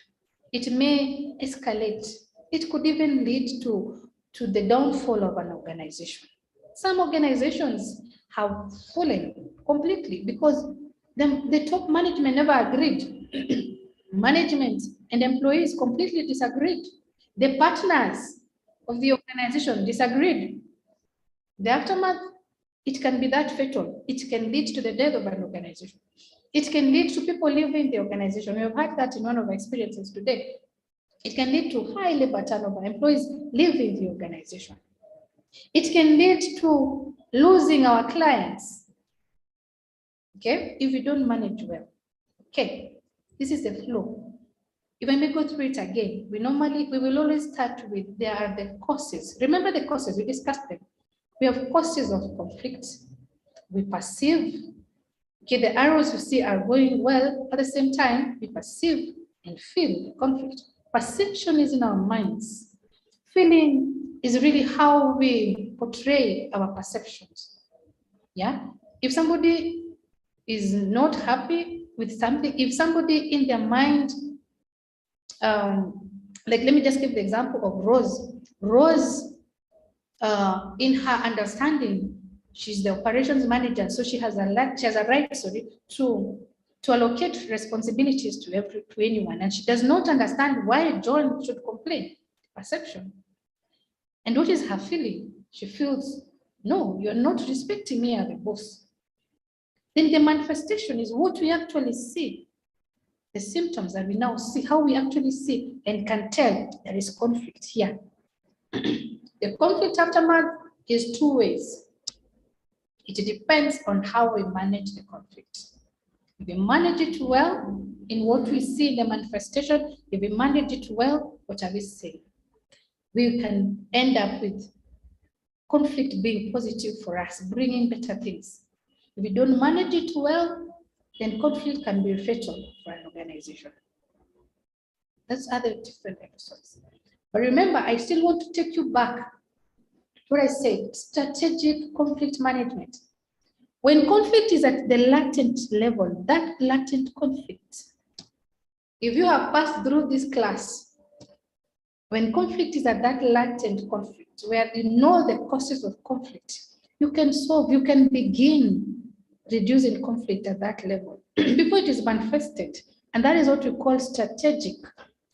it may escalate. It could even lead to the downfall of an organization. Some organizations have fallen completely because the top management never agreed. Management and employees completely disagreed. The partners of the organization disagreed. The aftermath, it can be that fatal. It can lead to the death of an organization. It can lead to people leaving the organization. We have had that in one of our experiences today. It can lead to high labor turnover, employees leaving the organization. It can lead to losing our clients, okay, if we don't manage well. Okay, this is the flow. If I may go through it again, we will always start with, there are the causes. Remember the causes, we discussed them. We have causes of conflict. We perceive, okay, the arrows you see are going well. At the same time, we perceive and feel the conflict. Perception is in our minds. Feeling is really how we portray our perceptions. Yeah. If somebody is not happy with something, if somebody in their mind, like let me just give the example of Rose. Rose, in her understanding, she's the operations manager, so she has a right, to allocate responsibilities to anyone, and she does not understand why John should complain. Perception. And what is her feeling? She feels, no, you're not respecting me as a boss. Then the manifestation is what we actually see. The symptoms that we now see, how we actually see and can tell there is conflict here. The conflict aftermath is two ways. It depends on how we manage the conflict. If we manage it well, in what we see in the manifestation, if we manage it well, what are we saying? We can end up with conflict being positive for us, bringing better things. If we don't manage it well, then conflict can be fatal for an organization. That's other different episodes. But remember, I still want to take you back to what I said, strategic conflict management. When conflict is at the latent level, that latent conflict, if you have passed through this class, when conflict is at that latent conflict, where you know the causes of conflict, you can solve, you can begin reducing conflict at that level before it is manifested. And that is what we call strategic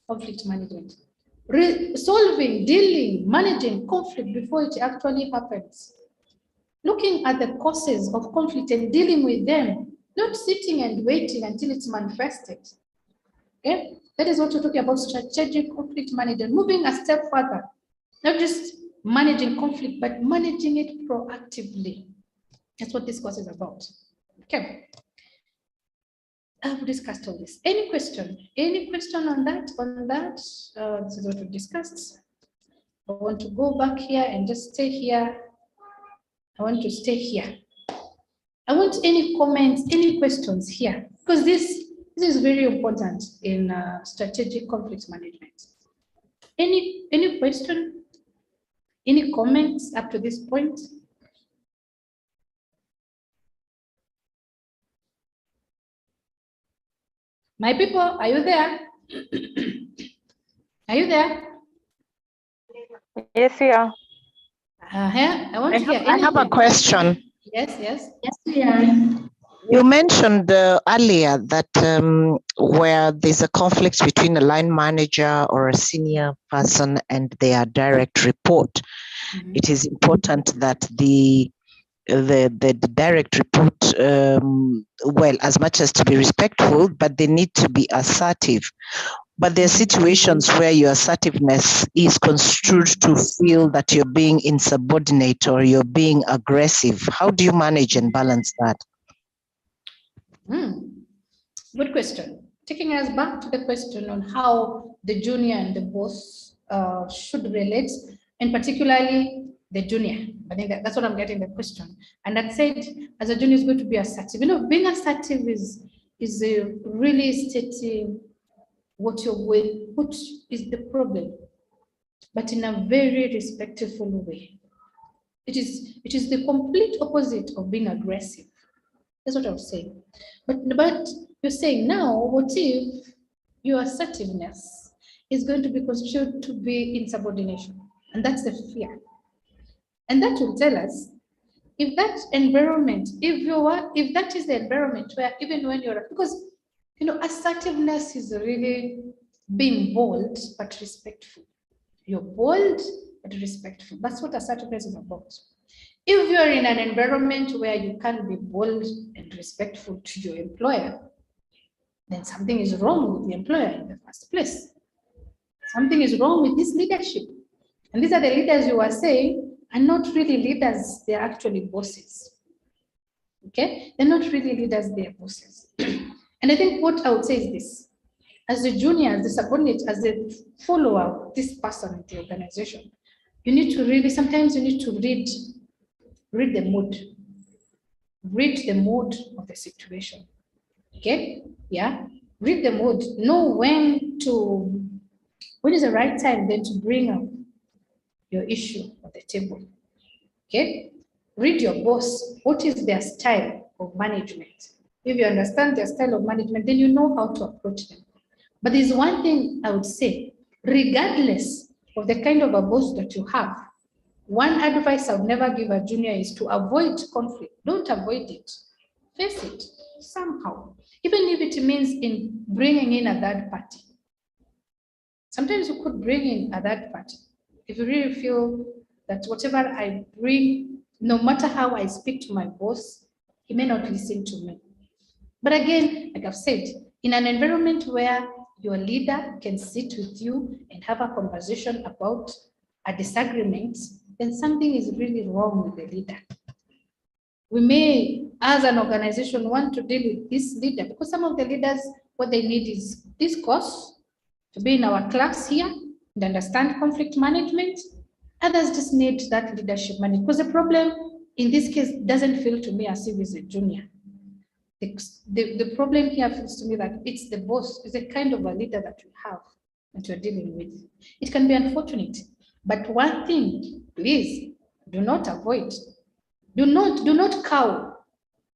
conflict management. Solving, dealing, managing conflict before it actually happens. Looking at the causes of conflict and dealing with them, not sitting and waiting until it's manifested. Okay? That is what we're talking about, strategic conflict management. Moving a step further, not just managing conflict, but managing it proactively. That's what this course is about. Okay. I've discussed all this. Any question? Any question on that? This is what we discussed. I want to go back here and just stay here. I want to stay here. I want any comments, any questions here, because this is very important in strategic conflict management. Any question? Any comments up to this point? My people, are you there? Are you there? Yes, yeah. I want to hear I have a question. Yes. You mentioned earlier that where there's a conflict between a line manager or a senior person and their direct report, it is important that the direct report, well, as much as to be respectful, but they need to be assertive. But there are situations where your assertiveness is construed to feel that you're being insubordinate or you're being aggressive. How do you manage and balance that? Good question. Taking us back to the question on how the junior and the boss should relate, and particularly the junior. I think that's what I'm getting the question. And that said, as a junior is going to be assertive. You know, being assertive is really stating what you're with, what is the problem, but in a very respectful way. It is the complete opposite of being aggressive. That's what I was saying. But you're saying now, what if your assertiveness is going to be construed to be insubordination? And that's the fear. And that will tell us if that environment, if that is the environment where even when you're, because you know, assertiveness is really being bold but respectful. You're bold but respectful. That's what assertiveness is about. If you're in an environment where you can't be bold and respectful to your employer, then something is wrong with the employer in the first place. Something is wrong with this leadership. And these are the leaders you are saying are not really leaders, they're actually bosses. Okay? They're not really leaders, they're bosses. And I think what I would say is this. As the junior, as the subordinate, as the follower of this person in the organization, you need to really, sometimes you need to read the mood. Read the mood of the situation. Okay? Yeah? Read the mood. Know when is the right time then to bring up your issue on the table. Okay? Read your boss. What is their style of management? If you understand their style of management, then you know how to approach them. But there's one thing I would say, regardless of the kind of a boss that you have, one advice I would never give a junior is to avoid conflict. Don't avoid it. Face it somehow, even if it means in bringing in a third party. Sometimes you could bring in a third party if you really feel that whatever I bring, no matter how I speak to my boss, he may not listen to me. But again, like I've said, in an environment where your leader can sit with you and have a conversation about a disagreement, then something is really wrong with the leader. We may, as an organization, want to deal with this leader because some of the leaders, what they need is this course to be in our class here and understand conflict management. Others just need that leadership management because the problem in this case doesn't feel to me as if it's a junior. The problem here feels to me that it's the boss, it's the kind of a leader that you have that you're dealing with. It can be unfortunate, but one thing, please, do not avoid. Do not cow.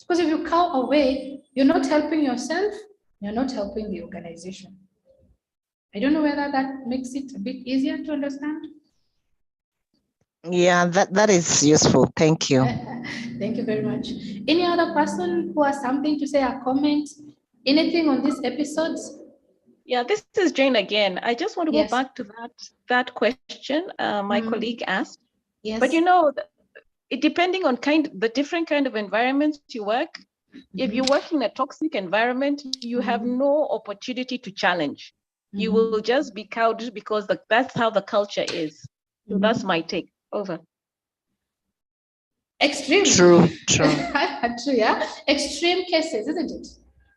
Because if you cow away, you're not helping yourself, you're not helping the organization. I don't know whether that makes it a bit easier to understand. Yeah, that is useful. Thank you. Thank you very much. Any other person who has something to say, a comment, anything on this episode? Yeah, this is Jane again. I just want to go back to that question my colleague asked. Yes. But you know, depending on the different kind of environments you work, if you work in a toxic environment, you have no opportunity to challenge. You will just be cowed because that's how the culture is. So that's my take. Over. Extreme. True. True, yeah. Extreme cases, isn't it?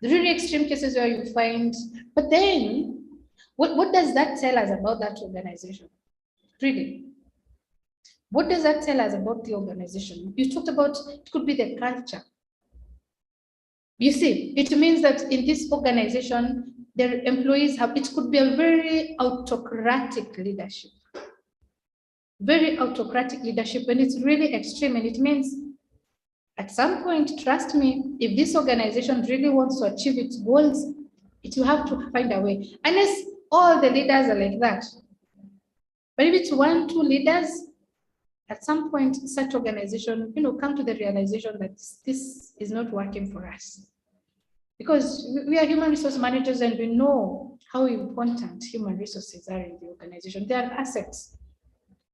The really extreme cases where you find, but then what does that tell us about that organization? Really? What does that tell us about the organization? You talked about it could be the culture. You see, it means that in this organization, their employees it could be a very autocratic leadership. Very autocratic leadership, and it's really extreme. And it means at some point, trust me, if this organization really wants to achieve its goals, it will have to find a way. Unless all the leaders are like that. But if it's 1, 2 leaders, at some point, such organization, come to the realization that this is not working for us. Because we are human resource managers and we know how important human resources are in the organization. They are assets.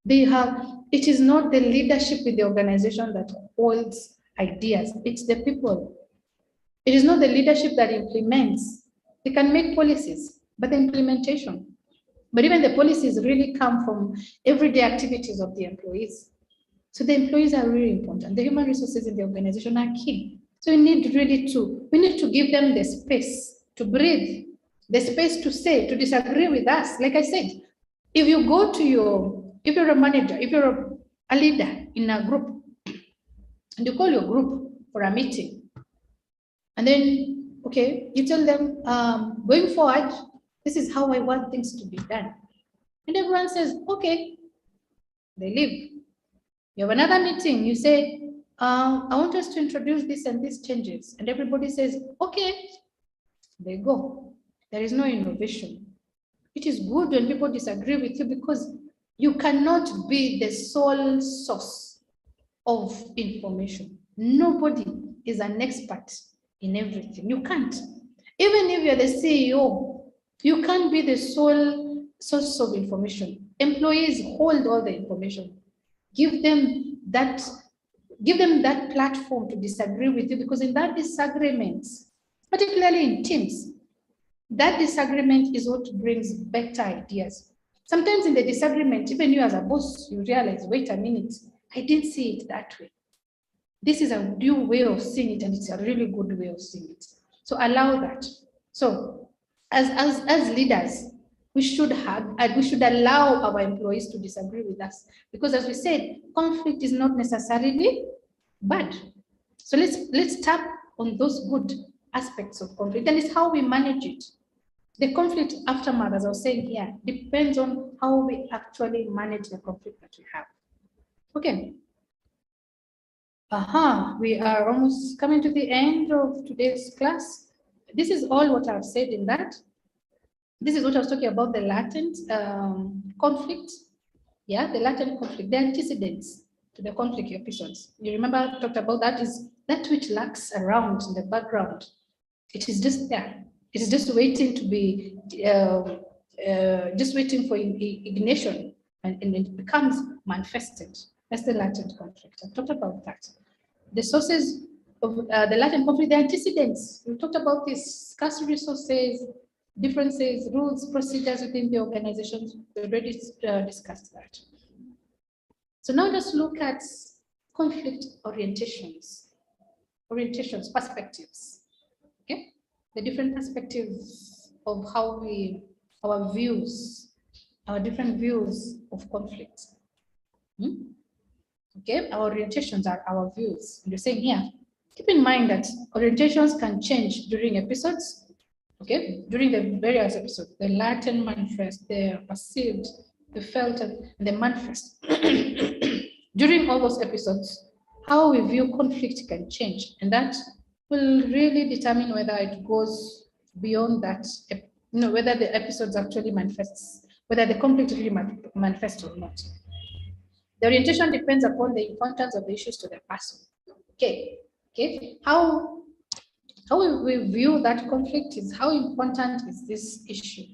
It is not the leadership in the organization that holds ideas, it's the people. It is not the leadership that implements. They can make policies, but the implementation. But even the policies really come from everyday activities of the employees. So the employees are really important. The human resources in the organization are key. So we need to give them the space to breathe, the space to say, to disagree with us. Like I said, if you go to if you're a manager, if you're a leader in a group, and you call your group for a meeting, and then, okay, you tell them, going forward, this is how I want things to be done. And everyone says, okay, they leave. You have another meeting, you say, I want us to introduce this and these changes. And everybody says, okay, they go. There is no innovation. It is good when people disagree with you because you cannot be the sole source of information. Nobody is an expert in everything. You can't. Even if you're the CEO, you can't be the sole source of information. Employees hold all the information. Give them that platform to disagree with you, because in that disagreement, particularly in teams, that disagreement is what brings better ideas. Sometimes in the disagreement, even you as a boss, you realize, wait a minute, I didn't see it that way. This is a new way of seeing it, and it's a really good way of seeing it. So allow that. So as leaders, we should allow our employees to disagree with us, because as we said, conflict is not necessarily bad. So let's tap on those good aspects of conflict, and it's how we manage it. The conflict aftermath, as I was saying here, depends on how we actually manage the conflict that we have. Okay. We are almost coming to the end of today's class. This is all what I've said in that. This is what I was talking about, the latent conflict. Yeah, the latent conflict, the antecedents to the conflict episodes. You remember I talked about that, is that which lurks around in the background. It is just there. It is just waiting to be, just waiting for ignition, and it becomes manifested. That's the latent conflict. I talked about that. The sources of the latent conflict, the antecedents. We talked about this: scarce resources, differences, rules, procedures within the organizations. We already discussed that. So now let's look at conflict orientations, perspectives. Okay, the different perspectives of how our different views of conflict. Okay, our orientations are our views. And you're saying here, keep in mind that orientations can change during episodes. Okay, during the various episodes, the latent manifest, the perceived, the felt, and the manifest. During all those episodes, how we view conflict can change, and that will really determine whether it goes beyond that, whether the episodes actually manifests, whether the conflict really manifests or not. The orientation depends upon the importance of the issues to the person. Okay. How we view that conflict is how important is this issue?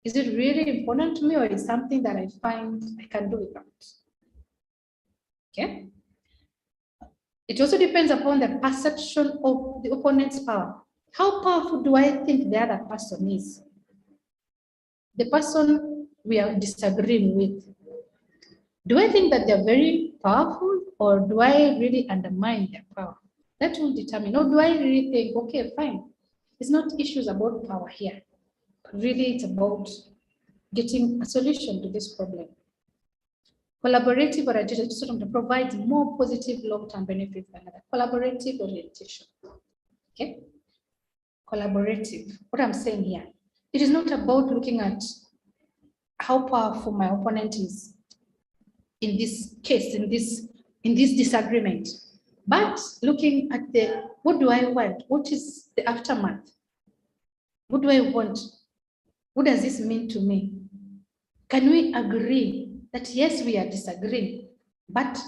Is it really important to me, or is it something that I find I can do without? Okay. It also depends upon the perception of the opponent's power. How powerful do I think the other person is? The person we are disagreeing with. Do I think that they're very powerful, or do I really undermine their power? That will determine. Or do I really think, okay, fine, it's not issues about power here, but really it's about getting a solution to this problem. Collaborative orientation provides more positive long-term benefits than other. Collaborative orientation. Okay? Collaborative. What I'm saying here, it is not about looking at how powerful my opponent is in this case, in this disagreement, but looking at what do I want? What is the aftermath? What do I want? What does this mean to me? Can we agree that yes, we are disagreeing, But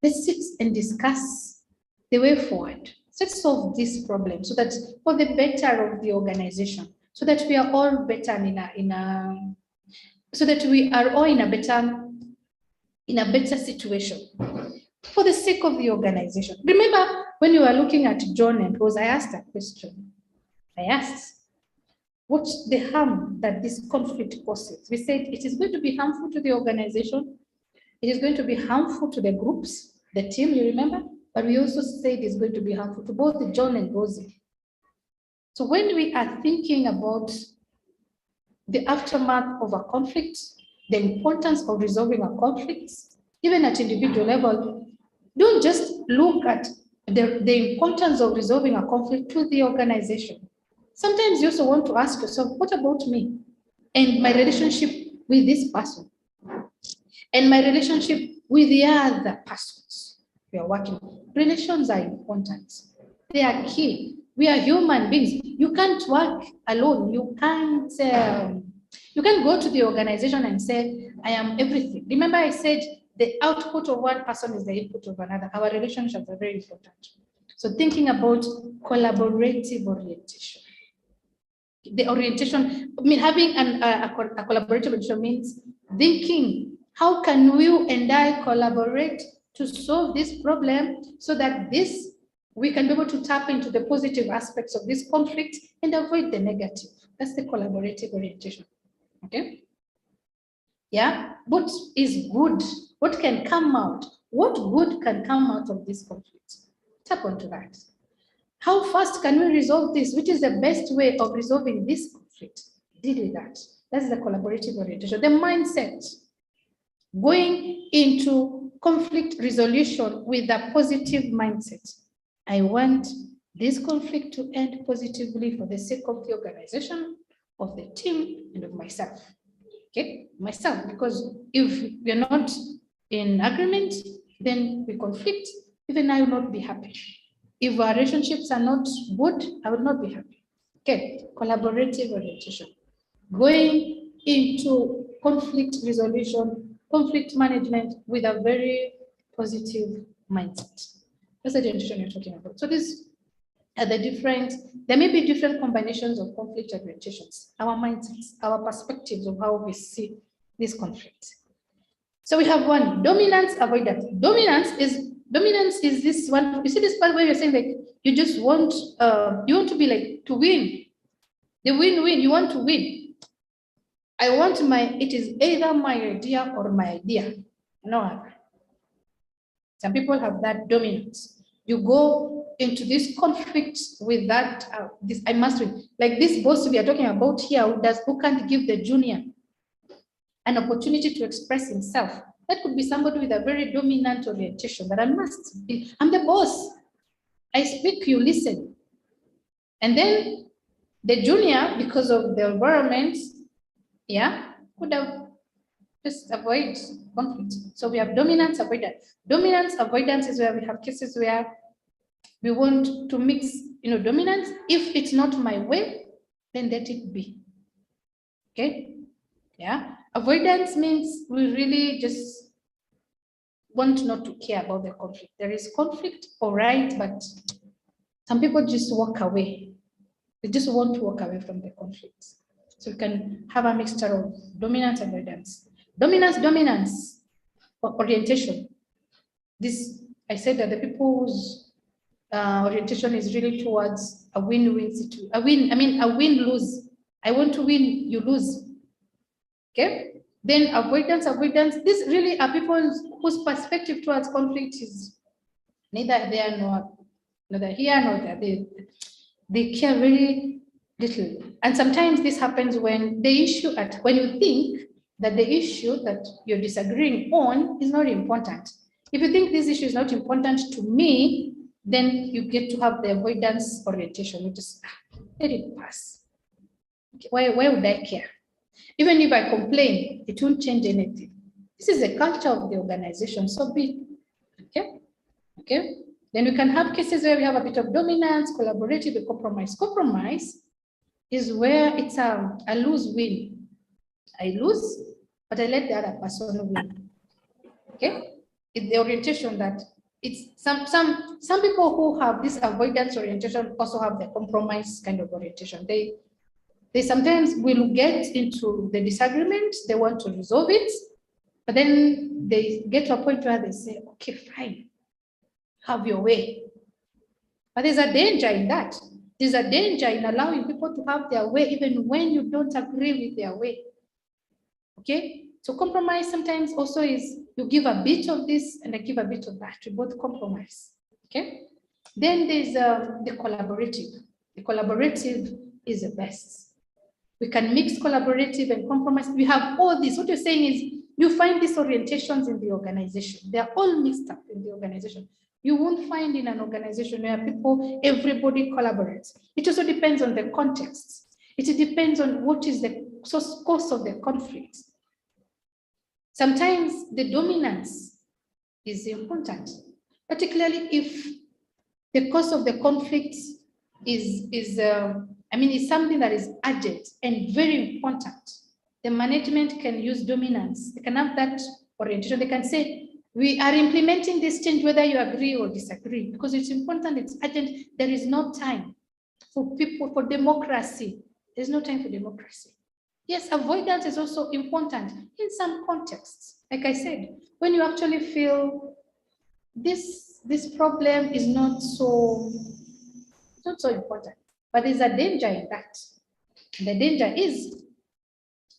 let's sit and discuss the way forward. Let's solve this problem so that for the better of the organization, so that we are all better so that we are all in a better situation for the sake of the organization. Remember when you were looking at John and Rosie, I asked a question. I asked, what's the harm that this conflict causes? We said it is going to be harmful to the organization. It is going to be harmful to the groups, the team, you remember? But we also said it's going to be harmful to both John and Rosie. So when we are thinking about the aftermath of a conflict, the importance of resolving a conflict, even at individual level, don't just look at the importance of resolving a conflict to the organization. Sometimes you also want to ask yourself, what about me and my relationship with this person and my relationship with the other persons we are working with? Relations are important. They are key. We are human beings. You can't work alone. You can't go to the organization and say, I am everything. Remember I said the output of one person is the input of another. Our relationships are very important. So thinking about collaborative orientation. The orientation, I mean, having a collaborative orientation means thinking, how can you and I collaborate to solve this problem so that we can be able to tap into the positive aspects of this conflict and avoid the negative. That's the collaborative orientation. Okay? Yeah, what is good? What can come out? What good can come out of this conflict? Tap onto that. How fast can we resolve this? Which is the best way of resolving this conflict? Deal with that. That's the collaborative orientation. The mindset. Going into conflict resolution with a positive mindset. I want this conflict to end positively for the sake of the organization, of the team, and of myself. Okay, myself, because if we're not in agreement, then we conflict, even I will not be happy. If our relationships are not good, I will not be happy. Okay, collaborative orientation. Going into conflict resolution, conflict management with a very positive mindset. That's the orientation you're talking about. So these are the different, there may be different combinations of conflict orientations, our mindsets, our perspectives of how we see this conflict. So we have one, dominance, avoidance. Dominance is this one, you see this part where you're saying like, you just want, you want to be like, to win. The win-win, you want to win. I want it is either my idea or my idea. No. Some people have that dominance. You go into this conflict with that, I must win. Like this boss we are talking about here, who can't give the junior an opportunity to express himself. That could be somebody with a very dominant orientation, that I'm the boss. I speak, you listen. And then the junior, because of the environment, yeah, could have just avoid conflict. So we have dominance, avoidance. Dominance, avoidance is where we have cases where we want to mix, dominance. If it's not my way, then let it be. Okay? Yeah. Avoidance means we really just want not to care about the conflict. There is conflict, all right, but some people just walk away. They just want to walk away from the conflict. So we can have a mixture of dominance, avoidance. Dominance, orientation. This, I said that the people whose orientation is really towards a win-win situation. A win-lose. I want to win, you lose. Okay? Then avoidance. These really are people whose perspective towards conflict is neither there nor here nor there. They care very little. And sometimes this happens when when you think that the issue that you're disagreeing on is not important. If you think this issue is not important to me, then you get to have the avoidance orientation. You just let it pass. Okay, why would I care? Even if I complain, it won't change anything. This is the culture of the organization, so be it. Okay. Then we can have cases where we have a bit of dominance, collaborative, and compromise. Compromise is where it's a lose-win. I lose, but I let the other person win. Okay? It's the orientation that it's some people who have this avoidance orientation also have the compromise kind of orientation. They sometimes will get into the disagreement, they want to resolve it, but then they get to a point where they say, okay, fine, have your way. But there's a danger in that. There's a danger in allowing people to have their way even when you don't agree with their way. Okay? So compromise sometimes also is you give a bit of this and I give a bit of that. We both compromise. Okay? Then there's the collaborative. The collaborative is the best. We can mix collaborative and compromise. We have all this. What you're saying is you find these orientations in the organization. They're all mixed up in the organization. You won't find in an organization where everybody collaborates. It also depends on the context. It depends on what is the cause of the conflict. Sometimes the dominance is important, particularly if the cause of the conflict is something that is urgent and very important. The management can use dominance. They can have that orientation. They can say, we are implementing this change whether you agree or disagree, because it's important, it's urgent. There is no time for people, for democracy. There's no time for democracy. Yes, avoidance is also important in some contexts. Like I said, when you actually feel this problem is not so important, but there's a danger in that. The danger is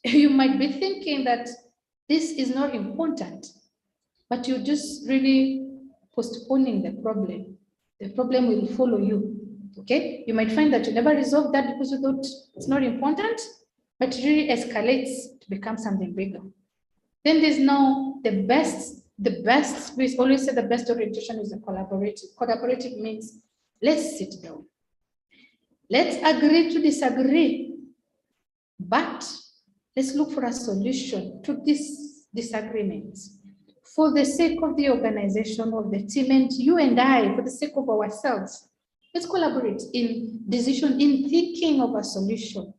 you might be thinking that this is not important, but you're just really postponing the problem. The problem will follow you, okay? You might find that you never resolve that because you thought it's not important, but it really escalates to become something bigger. Then there's now the best, we always say the best orientation is the collaborative. Collaborative means let's sit down. Let's agree to disagree, but let's look for a solution to this disagreement for the sake of the organization, of the team, and you and I, for the sake of ourselves. Let's collaborate in decision, in thinking of a solution.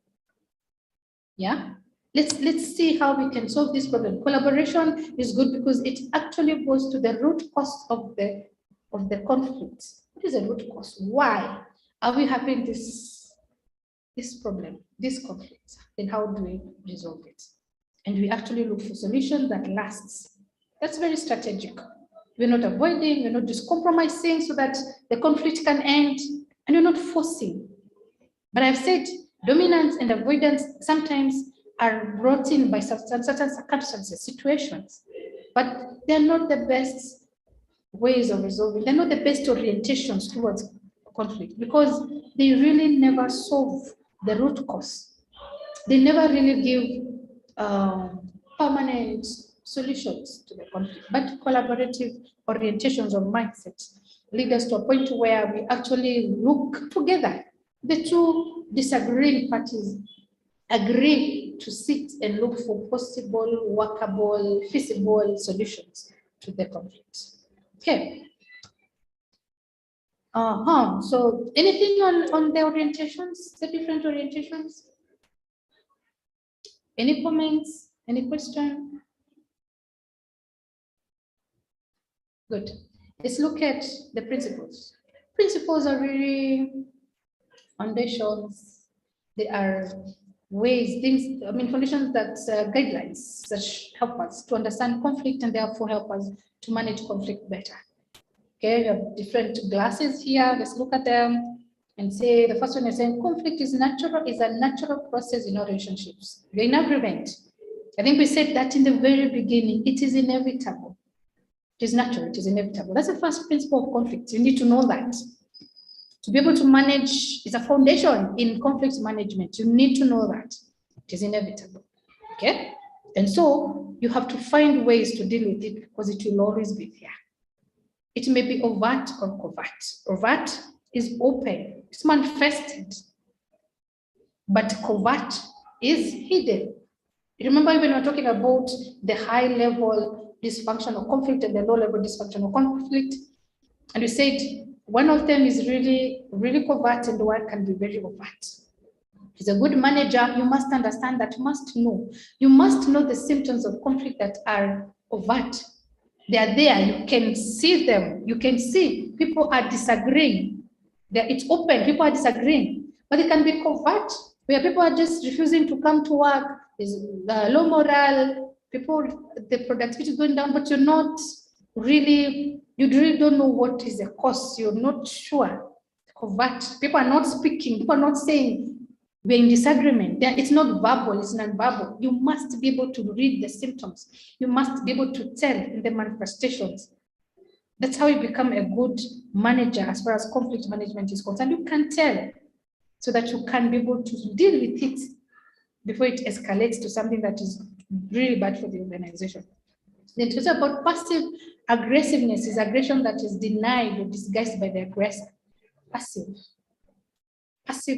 Yeah, let's see how we can solve this problem. Collaboration is good because it actually goes to the root cause of the conflict. What is the root cause? Why are we having this problem, this conflict? Then how do we resolve it? And we actually look for solutions that lasts. That's very strategic. We're not avoiding, we're not just compromising so that the conflict can end, and we're not forcing. But I've said dominance and avoidance sometimes are brought in by certain circumstances, situations, but they're not the best ways of resolving. They're not the best orientations towards conflict because they really never solve the root cause. They never really give permanent solutions to the conflict, but collaborative orientations or mindsets lead us to a point where we actually look together. The two disagreeing parties agree to sit and look for possible, workable, feasible solutions to the conflict. Okay. So anything on the orientations, the different orientations? Any comments? Any question? Good. Let's look at the principles. Principles are really foundations. They are ways, things, foundations that guidelines that help us to understand conflict and therefore help us to manage conflict better. Okay, we have different glasses here. Let's look at them and say the first one is saying conflict is a natural process in our relationships. We're in agreement. I think we said that in the very beginning. It is inevitable. It is natural, it is inevitable. That's the first principle of conflict. You need to know that. To be able to manage is a foundation in conflict management. You need to know that. It is inevitable. Okay? And so you have to find ways to deal with it because it will always be there. It may be overt or covert. Overt is open, it's manifested. But covert is hidden. Remember when we were talking about the high level dysfunctional conflict and the low level dysfunctional conflict, and we said one of them is really, really covert and one can be very overt. As a good manager, you must understand that, you must know the symptoms of conflict that are overt. They are there, you can see them. You can see people are disagreeing. It's open, people are disagreeing, but it can be covert, where people are just refusing to come to work. There's low morale, the productivity is going down, but you really don't know what is the cause. You're not sure. Covert, people are not speaking, people are not saying, we're in disagreement. It's not verbal, it's non-verbal. You must be able to read the symptoms. You must be able to tell in the manifestations. That's how you become a good manager as far as conflict management is concerned. You can tell so that you can be able to deal with it before it escalates to something that is really bad for the organization. Then to talk about passive aggressiveness is aggression that is denied or disguised by the aggressor. Passive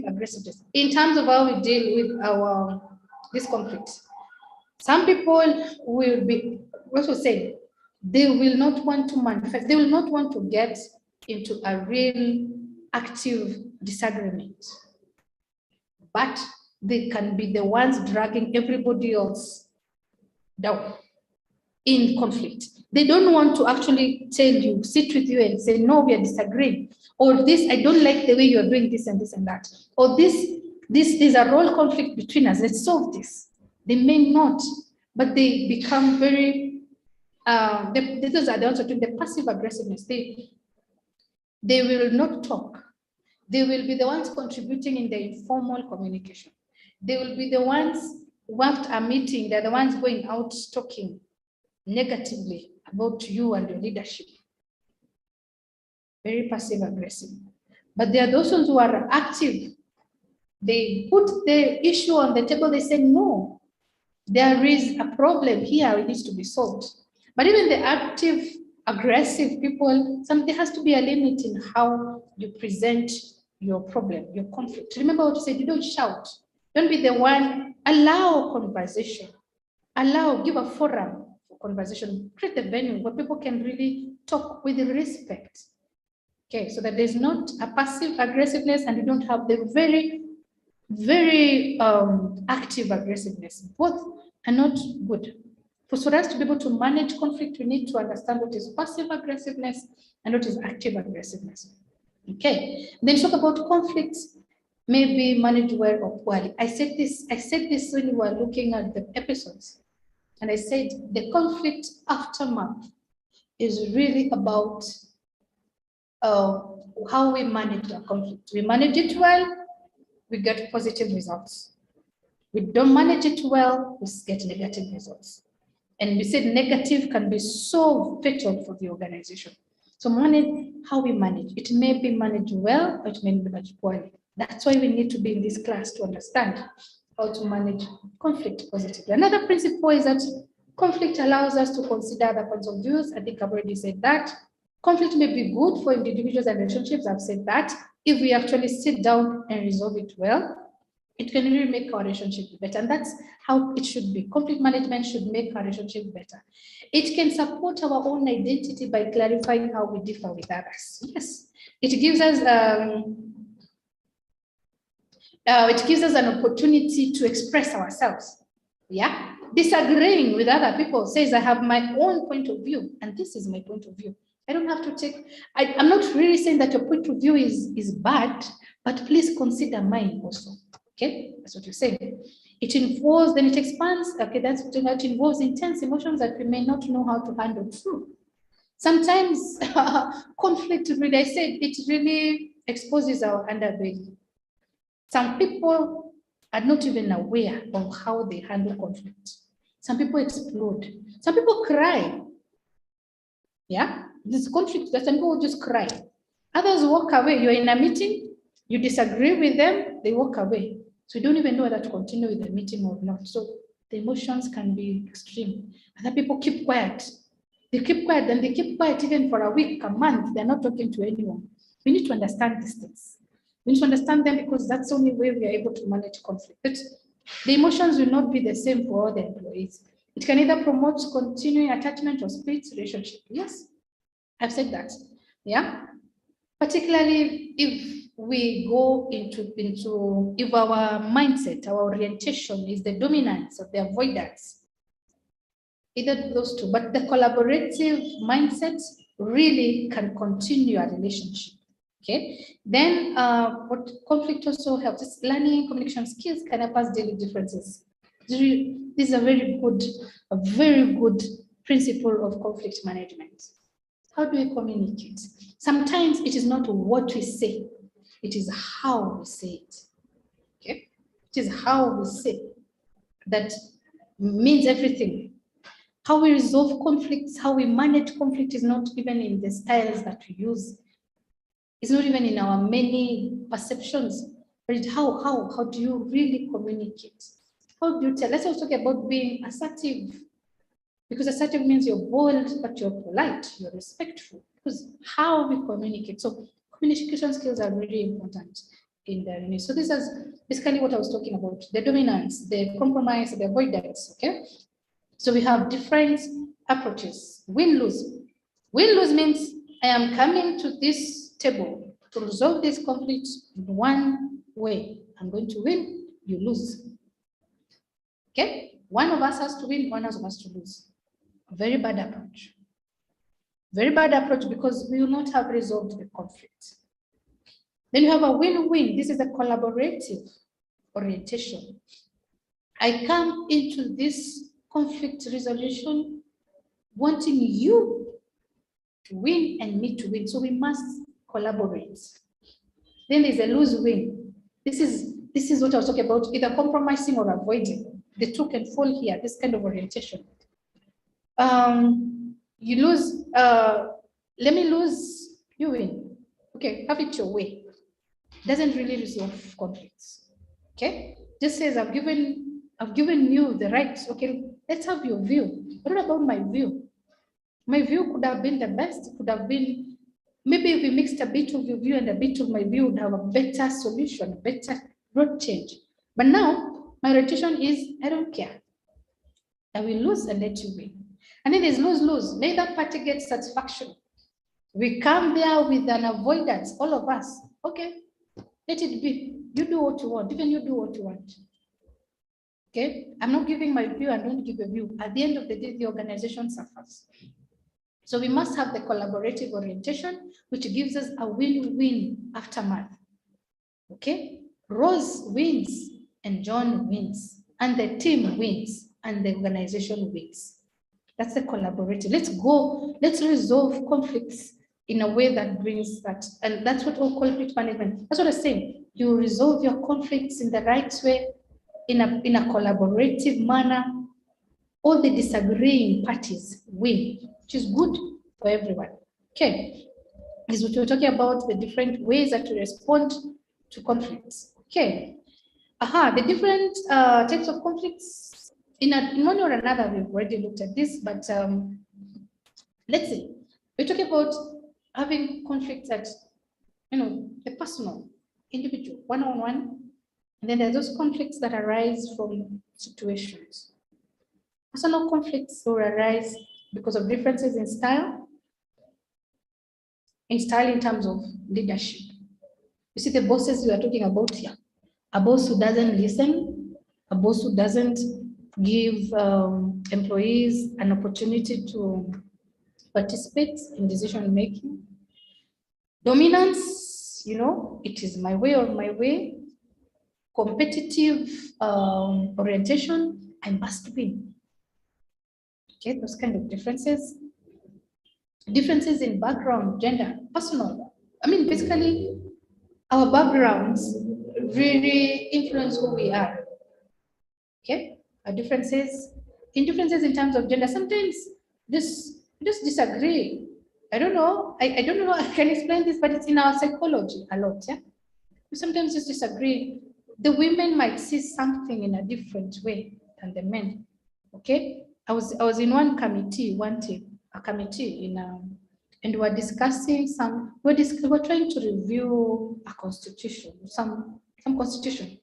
aggressiveness. In terms of how we deal with this conflict, some people will be also saying they will not want to manifest, they will not want to get into a real active disagreement, but they can be the ones dragging everybody else down in conflict. They don't want to actually tell you, sit with you and say, no, we are disagreeing. Or this, I don't like the way you're doing this and this and that. Or this is a role conflict between us, let's solve this. They may not, but they become very, those are the ones doing the passive aggressiveness. They will not talk. They will be the ones contributing in the informal communication. They will be the ones who after a meeting, they're the ones going out talking negatively about you and your leadership. Very passive aggressive. But there are those ones who are active. They put the issue on the table, they say, no, there is a problem here, it needs to be solved. But even the active, aggressive people, there has to be a limit in how you present your problem, your conflict. Remember what you said, you don't shout. Don't be the one, allow conversation. Give a forum for conversation, create a venue where people can really talk with respect. Okay, so that there's not a passive aggressiveness and you don't have the very, very active aggressiveness. Both are not good. For us to be able to manage conflict, we need to understand what is passive aggressiveness and what is active aggressiveness. Okay, then talk about conflicts may be managed well or poorly. I said this when we were looking at the episodes, and I said the conflict aftermath is really about how we manage the conflict. We manage it well, we get positive results. We don't manage it well, we get negative results. And we said negative can be so fatal for the organization. So manage how we manage. It may be managed well, or it may be managed poorly. That's why we need to be in this class to understand how to manage conflict positively. Another principle is that conflict allows us to consider other points of views. I think I've already said that. Conflict may be good for individuals and relationships. I've said that. If we actually sit down and resolve it well, it can really make our relationship better. And that's how it should be. Conflict management should make our relationship better. It can support our own identity by clarifying how we differ with others. Yes, it gives us an opportunity to express ourselves. Yeah, disagreeing with other people says I have my own point of view, and this is my point of view. I don't have to take. I'm not really saying that your point of view is bad, but please consider mine also. Okay, that's what you're saying. It involves, then it expands. Okay, that's what it involves intense emotions that we may not know how to handle through. Sometimes conflict, really, I said, it really exposes our underbelly. Some people are not even aware of how they handle conflict. Some people explode. Some people cry. Yeah, this conflict, some people will just cry. Others walk away. You're in a meeting, you disagree with them, they walk away. So you don't even know whether to continue with the meeting or not. So the emotions can be extreme. Other people keep quiet. They keep quiet, and they keep quiet even for a week, a month. They're not talking to anyone. We need to understand these things. We need to understand them because that's the only way we are able to manage conflict. But the emotions will not be the same for all the employees. It can either promote continuing attachment or split relationship. Yes, I've said that. Yeah. particularly if we go into if our mindset, our orientation is the dominance or the avoidance, either those two, but the collaborative mindset really can continue a relationship. Okay, then what conflict also helps is learning communication skills can help us deal with differences. This is a very good principle of conflict management. How do we communicate? Sometimes it is not what we say, it is how we say it. Okay, it is how we say that means everything. How we resolve conflicts, how we manage conflict is not even in the styles that we use. It's not even in our many perceptions, but how do you really communicate? How do you tell? Let's also talk about being assertive, because assertive means you're bold, but you're polite, you're respectful, because how we communicate. So communication skills are really important in the So this is basically what I was talking about, the dominance, the compromise, the avoidance, okay? So we have different approaches. Win-lose. Win-lose means I am coming to this table to resolve this conflict in one way. I'm going to win, you lose. Okay? One of us has to win, one of us has to lose. A very bad approach. Very bad approach because we will not have resolved the conflict. Then you have a win-win. This is a collaborative orientation. I come into this conflict resolution wanting you to win and me to win. So we must collaborate. Then there's a lose-win. This is what I was talking about, either compromising or avoiding. The two can fall here, this kind of orientation. You lose, let me lose, you win. Okay, have it your way. Doesn't really resolve conflicts. Okay, just says I've given you the right. Okay, let's have your view. What about my view? My view could have been the best. It could have been, maybe if we mixed a bit of your view and a bit of my view, would have a better solution, a better road change. But now my rotation is I don't care. I will lose and let you win. And then there's lose-lose. Neither party gets satisfaction. We come there with an avoidance, all of us. Okay, let it be. You do what you want, even you do what you want. Okay, I'm not giving my view, I don't give a view. At the end of the day, the organization suffers. So we must have the collaborative orientation, which gives us a win-win aftermath. Okay, Rose wins and John wins, and the team wins, and the organization wins. That's the collaborative. Let's go, let's resolve conflicts in a way that brings that. And that's what we call conflict management. That's what I'm saying. You resolve your conflicts in the right way, in a collaborative manner. All the disagreeing parties win, which is good for everyone. Okay, is what we're talking about, the different ways that we respond to conflicts. Okay, the different types of conflicts. In one or another, we've already looked at this, but let's see. We're talking about having conflicts that, the personal, individual, one-on-one, and then there's those conflicts that arise from situations. Personal conflicts will arise because of differences in style in terms of leadership. You see the bosses we are talking about here, a boss who doesn't listen, a boss who doesn't give employees an opportunity to participate in decision making. Dominance, it is my way or my way. Competitive orientation, I must win. Okay, those kind of differences. Differences in background, gender, personal. I mean, basically, our backgrounds really influence who we are. Okay. Differences in terms of gender. Sometimes just disagree. I don't know. I don't know. I can explain this, but it's in our psychology a lot. Yeah. We sometimes just disagree. The women might see something in a different way than the men. Okay. I was in one committee and we were discussing we were trying to review a constitution, some constitution.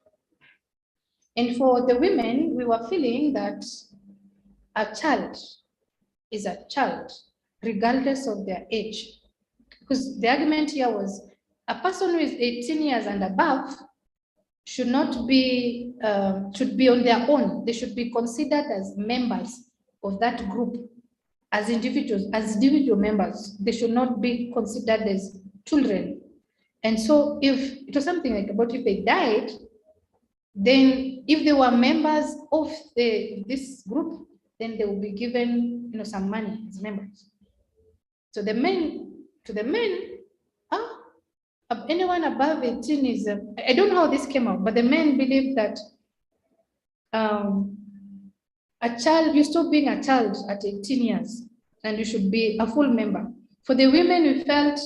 And for the women, we were feeling that a child is a child, regardless of their age. Because the argument here was a person who is 18 years and above should not be, should be on their own. They should be considered as members of that group, as individuals, as individual members. They should not be considered as children. And so if it was something like about if they died, then if they were members of this group, then they will be given, you know, some money as members. So the men, anyone above 18 is, I don't know how this came out, but the men believe that a child, you stop being a child at 18 years and you should be a full member. For the women, we felt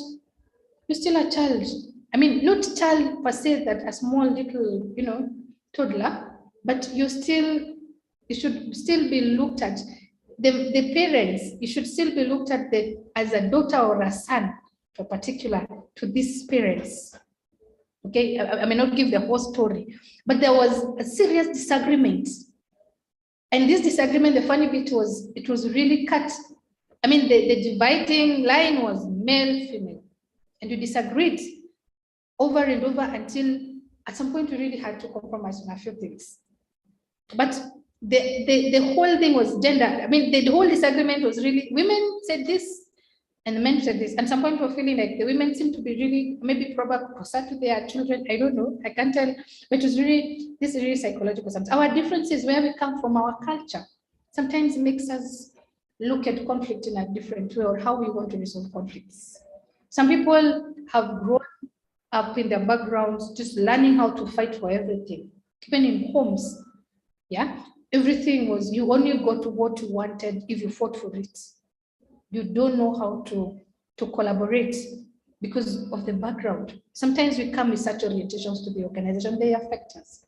you're still a child. I mean, not child per se, that a small little, you know, toddler, but you should still be looked at, the parents, you should still be looked at as a daughter or a son, in particular, to these parents. Okay, I may not give the whole story, but there was a serious disagreement. And this disagreement, the funny bit was, it was really cut. I mean, the dividing line was male, female, and you disagreed over and over until at some point we really had to compromise on a few things. But the whole thing was gender. I mean, the whole disagreement was really, women said this and the men said this. And at some point we're feeling like the women seem to be really, maybe probably closer to their children. I don't know, I can't tell, but it was really, this is really psychological. Our differences, where we come from, our culture, sometimes makes us look at conflict in a different way, or how we want to resolve conflicts. Some people have grown up in their backgrounds, just learning how to fight for everything. Even in homes, yeah, everything was, you only got to what you wanted if you fought for it. You don't know how to collaborate because of the background. Sometimes we come with such orientations to the organization, they affect us.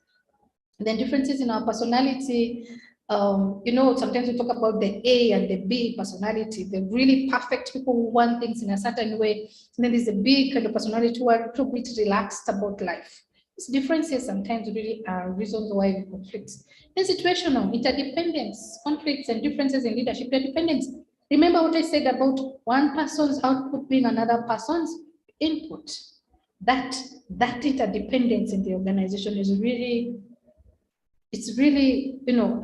And then differences in our personality, you know, sometimes we talk about the A and the B personality, the really perfect people who want things in a certain way. And then there's a B kind of personality who are a little bit relaxed about life. These differences sometimes really are reasons why we conflict. Then situational, interdependence, conflicts and differences in leadership, interdependence. Remember what I said about one person's output being another person's input. That interdependence in the organization is really, it's really, you know,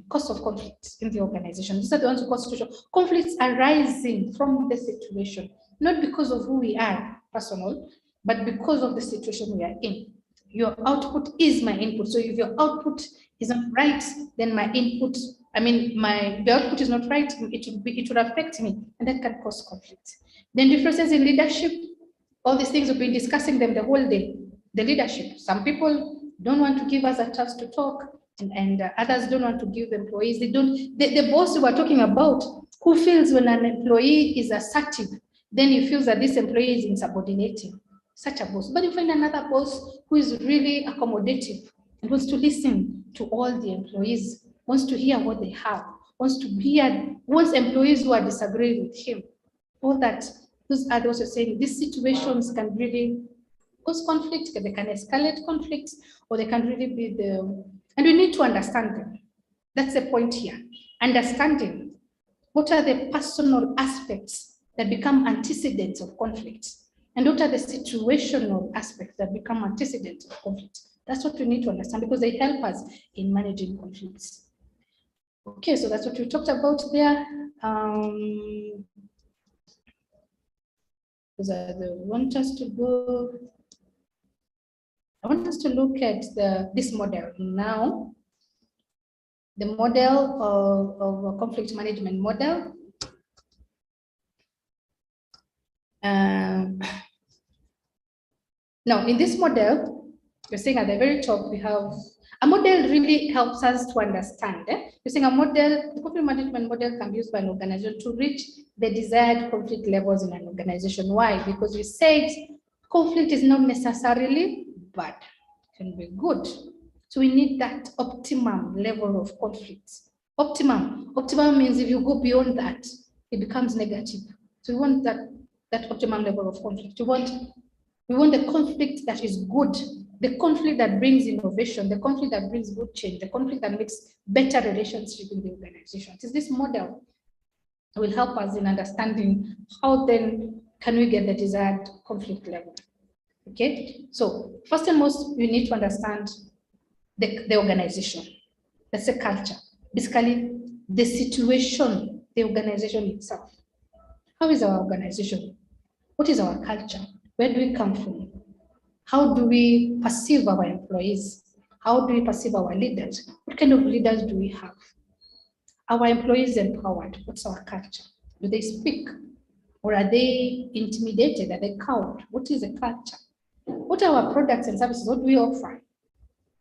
cause of conflict in the organization. These are the ones who cause situational conflicts arising from the situation, not because of who we are, personal, but because of the situation we are in. Your output is my input. So if your output is not right, then my input, I mean, the output is not right, it would affect me, and that can cause conflict. Then differences in leadership, all these things, we've been discussing them the whole day. The leadership, some people don't want to give us a chance to talk, and others don't want to give employees, the boss we were talking about, who feels when an employee is assertive, then he feels that this employee is insubordinating, such a boss. But you find another boss who is really accommodative and wants to listen to all the employees, wants to hear what they have, wants employees who are disagreeing with him. All that, those are also saying these situations can really cause conflict, they can escalate conflicts, or they can really be and we need to understand them. That's the point here. Understanding what are the personal aspects that become antecedents of conflict, and what are the situational aspects that become antecedents of conflict. That's what we need to understand, because they help us in managing conflicts. Okay, so that's what we talked about there. Because I want us to go. I want us to look at this model now, the model of a conflict management model. Now, in this model, you're saying at the very top, we have a model really helps us to understand. You're saying a model, the conflict management model can be used by an organization to reach the desired conflict levels in an organization. Why? Because we said conflict is not necessarily bad, it can be good. So we need that optimum level of conflict. Optimum means if you go beyond that, it becomes negative. So we want that optimum level of conflict. We want the conflict that is good, the conflict that brings innovation, the conflict that brings good change, the conflict that makes better relationships in the organization. It is this model that will help us in understanding how then can we get the desired conflict level? Okay, so first and most, we need to understand the organization. That's a culture. Basically, the situation, the organization itself. How is our organization? What is our culture? Where do we come from? How do we perceive our employees? How do we perceive our leaders? What kind of leaders do we have? Our employees empowered? What's our culture? Do they speak? Or are they intimidated? Are they cowed? What is the culture? What are our products and services? What do we offer?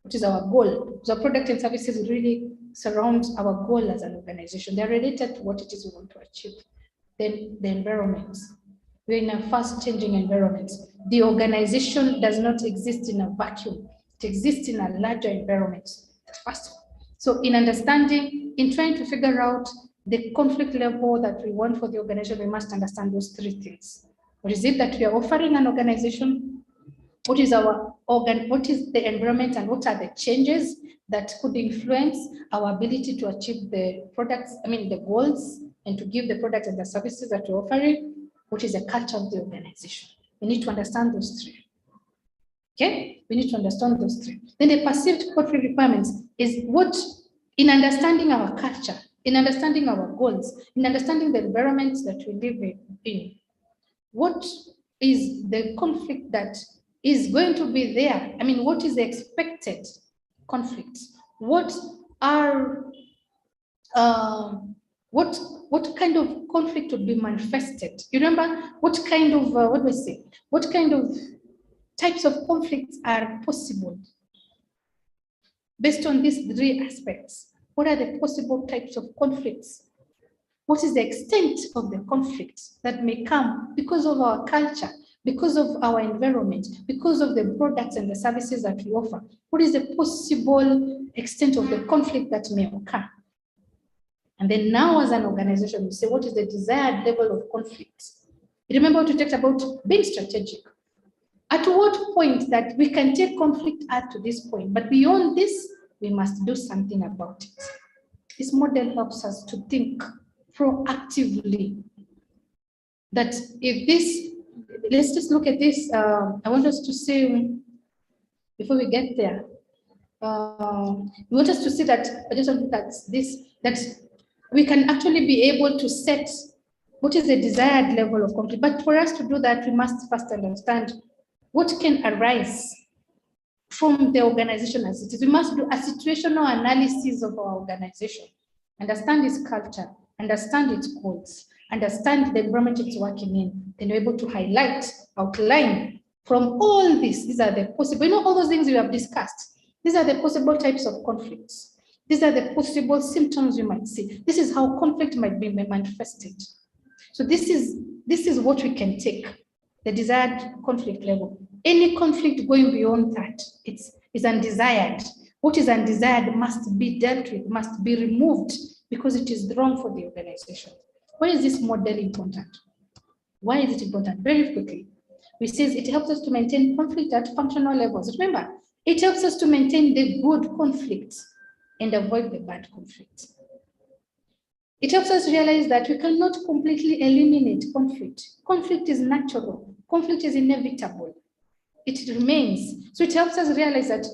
What is our goal? So products and services really surround our goal as an organization. They're related to what it is we want to achieve. Then the environment. We're in a fast changing environment. The organization does not exist in a vacuum. It exists in a larger environment. First. So in understanding, in trying to figure out the conflict level that we want for the organization, we must understand those three things. What is it that we are offering an organization? What is our organ? What is the environment, and what are the changes that could influence our ability to achieve the products, the goals, and to give the products and the services that we're offering? What is the culture of the organization? We need to understand those three. Okay, we need to understand those three. Then the perceived conflict requirements is what, in understanding our culture, in understanding our goals, in understanding the environment that we live in, what is the conflict that is going to be there? What is the expected conflict? What are what kind of conflict would be manifested? You remember what kind of what kind of types of conflicts are possible based on these three aspects? What are the possible types of conflicts? What is the extent of the conflict that may come because of our culture, because of our environment, because of the products and the services that we offer? What is the possible extent of the conflict that may occur? And then now as an organization, we say, what is the desired level of conflict? Remember we talked about being strategic. At what point that we can take conflict up to this point, but beyond this, we must do something about it. This model helps us to think proactively that if this, let's just look at this. I want us to see, before we get there, we want us to see that, I just want to look at this, that we can actually be able to set what is the desired level of conflict. But for us to do that, we must first understand what can arise from the organization as it is. We must do a situational analysis of our organization, understand its culture, understand its goals, understand the environment it's working in, then we're able to highlight, outline from all this. These are the possible, all those things we have discussed. These are the possible types of conflicts. These are the possible symptoms you might see. This is how conflict might be manifested. So this is what we can take, the desired conflict level. Any conflict going beyond that, is undesired. What is undesired must be dealt with, must be removed, because it is wrong for the organization. Why is this model important? Why is it important? Very quickly, we say it helps us to maintain conflict at functional levels. Remember, it helps us to maintain the good conflict and avoid the bad conflict. It helps us realize that we cannot completely eliminate conflict. Conflict is natural. Conflict is inevitable. It remains. So it helps us realize that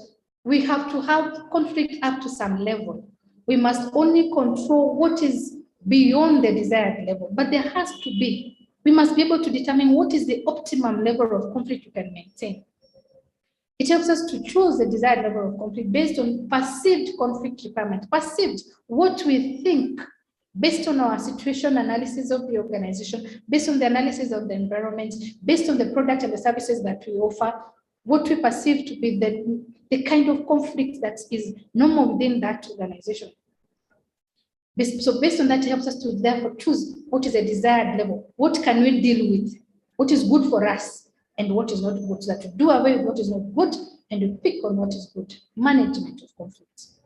we have to have conflict up to some level. We must only control what is beyond the desired level, but there has to be. We must be able to determine what is the optimum level of conflict we can maintain. It helps us to choose the desired level of conflict based on perceived conflict requirement. Perceived, what we think, based on our situation analysis of the organization, based on the analysis of the environment, based on the product and the services that we offer, what we perceive to be the kind of conflict that is normal within that organization. So based on that, it helps us to therefore choose what is a desired level. What can we deal with? What is good for us? And what is not good, so that we do away with what is not good and we pick on what is good. Management of conflicts.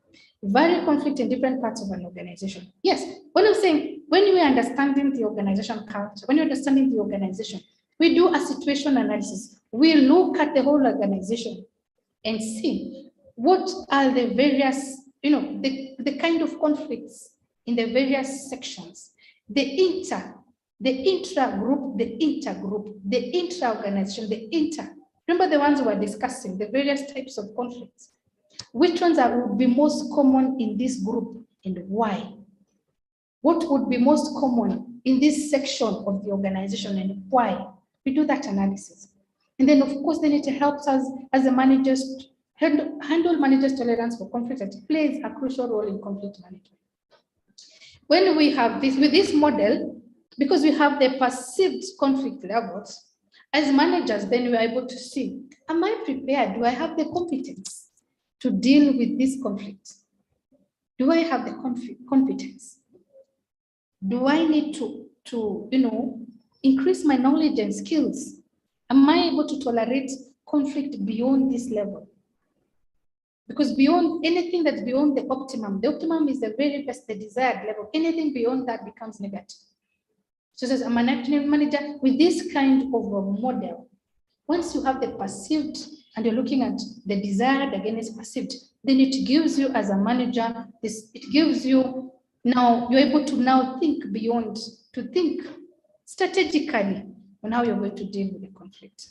Vary conflict in different parts of an organization. Yes, when I'm saying, when we are understanding the organization culture, when you're understanding the organization, we do a situation analysis. We look at the whole organization and see what are the various, the kind of conflicts in the various sections, the the intra-group, the intergroup, the intra-organization, the inter. Remember the ones we were discussing, the various types of conflicts. Which ones would be most common in this group and why? What would be most common in this section of the organization and why? We do that analysis. And then, of course, then it helps us as the managers handle managers' tolerance for conflict. That plays a crucial role in conflict management. When we have this, with this model, because we have the perceived conflict levels, as managers, then we are able to see, am I prepared? Do I have the competence to deal with this conflict? Do I have the competence? Do I need to increase my knowledge and skills? Am I able to tolerate conflict beyond this level? Because beyond anything that's beyond the optimum is the very best, the desired level. Anything beyond that becomes negative. So as I'm an active manager with this kind of a model, once you have the perceived and you're looking at the desired against perceived, then it gives you as a manager, it gives you now, you're able to now think beyond, to think strategically on how you're going to deal with the conflict.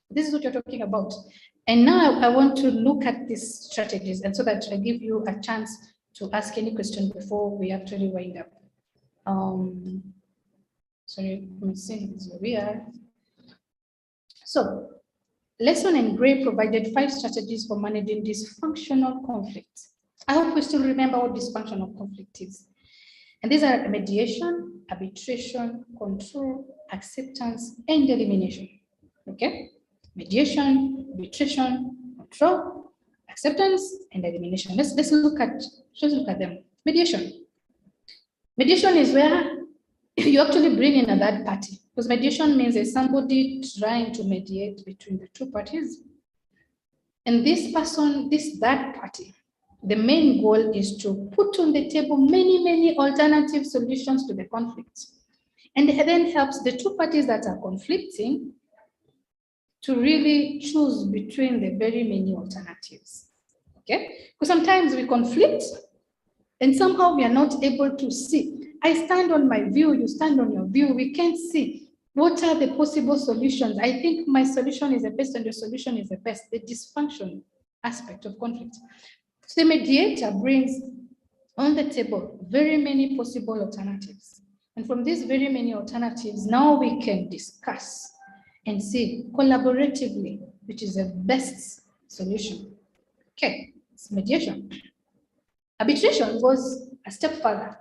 This is what you're talking about. And now I want to look at these strategies, and so that I give you a chance to ask any question before we actually wind up. Sorry, let me see where we are. So, Lesson and Gray provided 5 strategies for managing dysfunctional conflict. I hope we still remember what dysfunctional conflict is. And these are mediation, arbitration, control, acceptance, and elimination. Okay? Mediation, arbitration, control, acceptance, and elimination. Let's look at them. Mediation. Mediation is where you actually bring in a third party, because mediation means there's somebody trying to mediate between the two parties. And this person, this third party, the main goal is to put on the table many alternative solutions to the conflict. And it then helps the two parties that are conflicting to really choose between the very many alternatives. Okay? Because sometimes we conflict and somehow we are not able to see. I stand on my view, you stand on your view. We can't see what are the possible solutions. I think my solution is the best and your solution is the best, the dysfunction aspect of conflict. So the mediator brings on the table very many possible alternatives. And from these very many alternatives, now we can discuss and see collaboratively, which is the best solution. Okay, it's mediation. Arbitration goes a step further.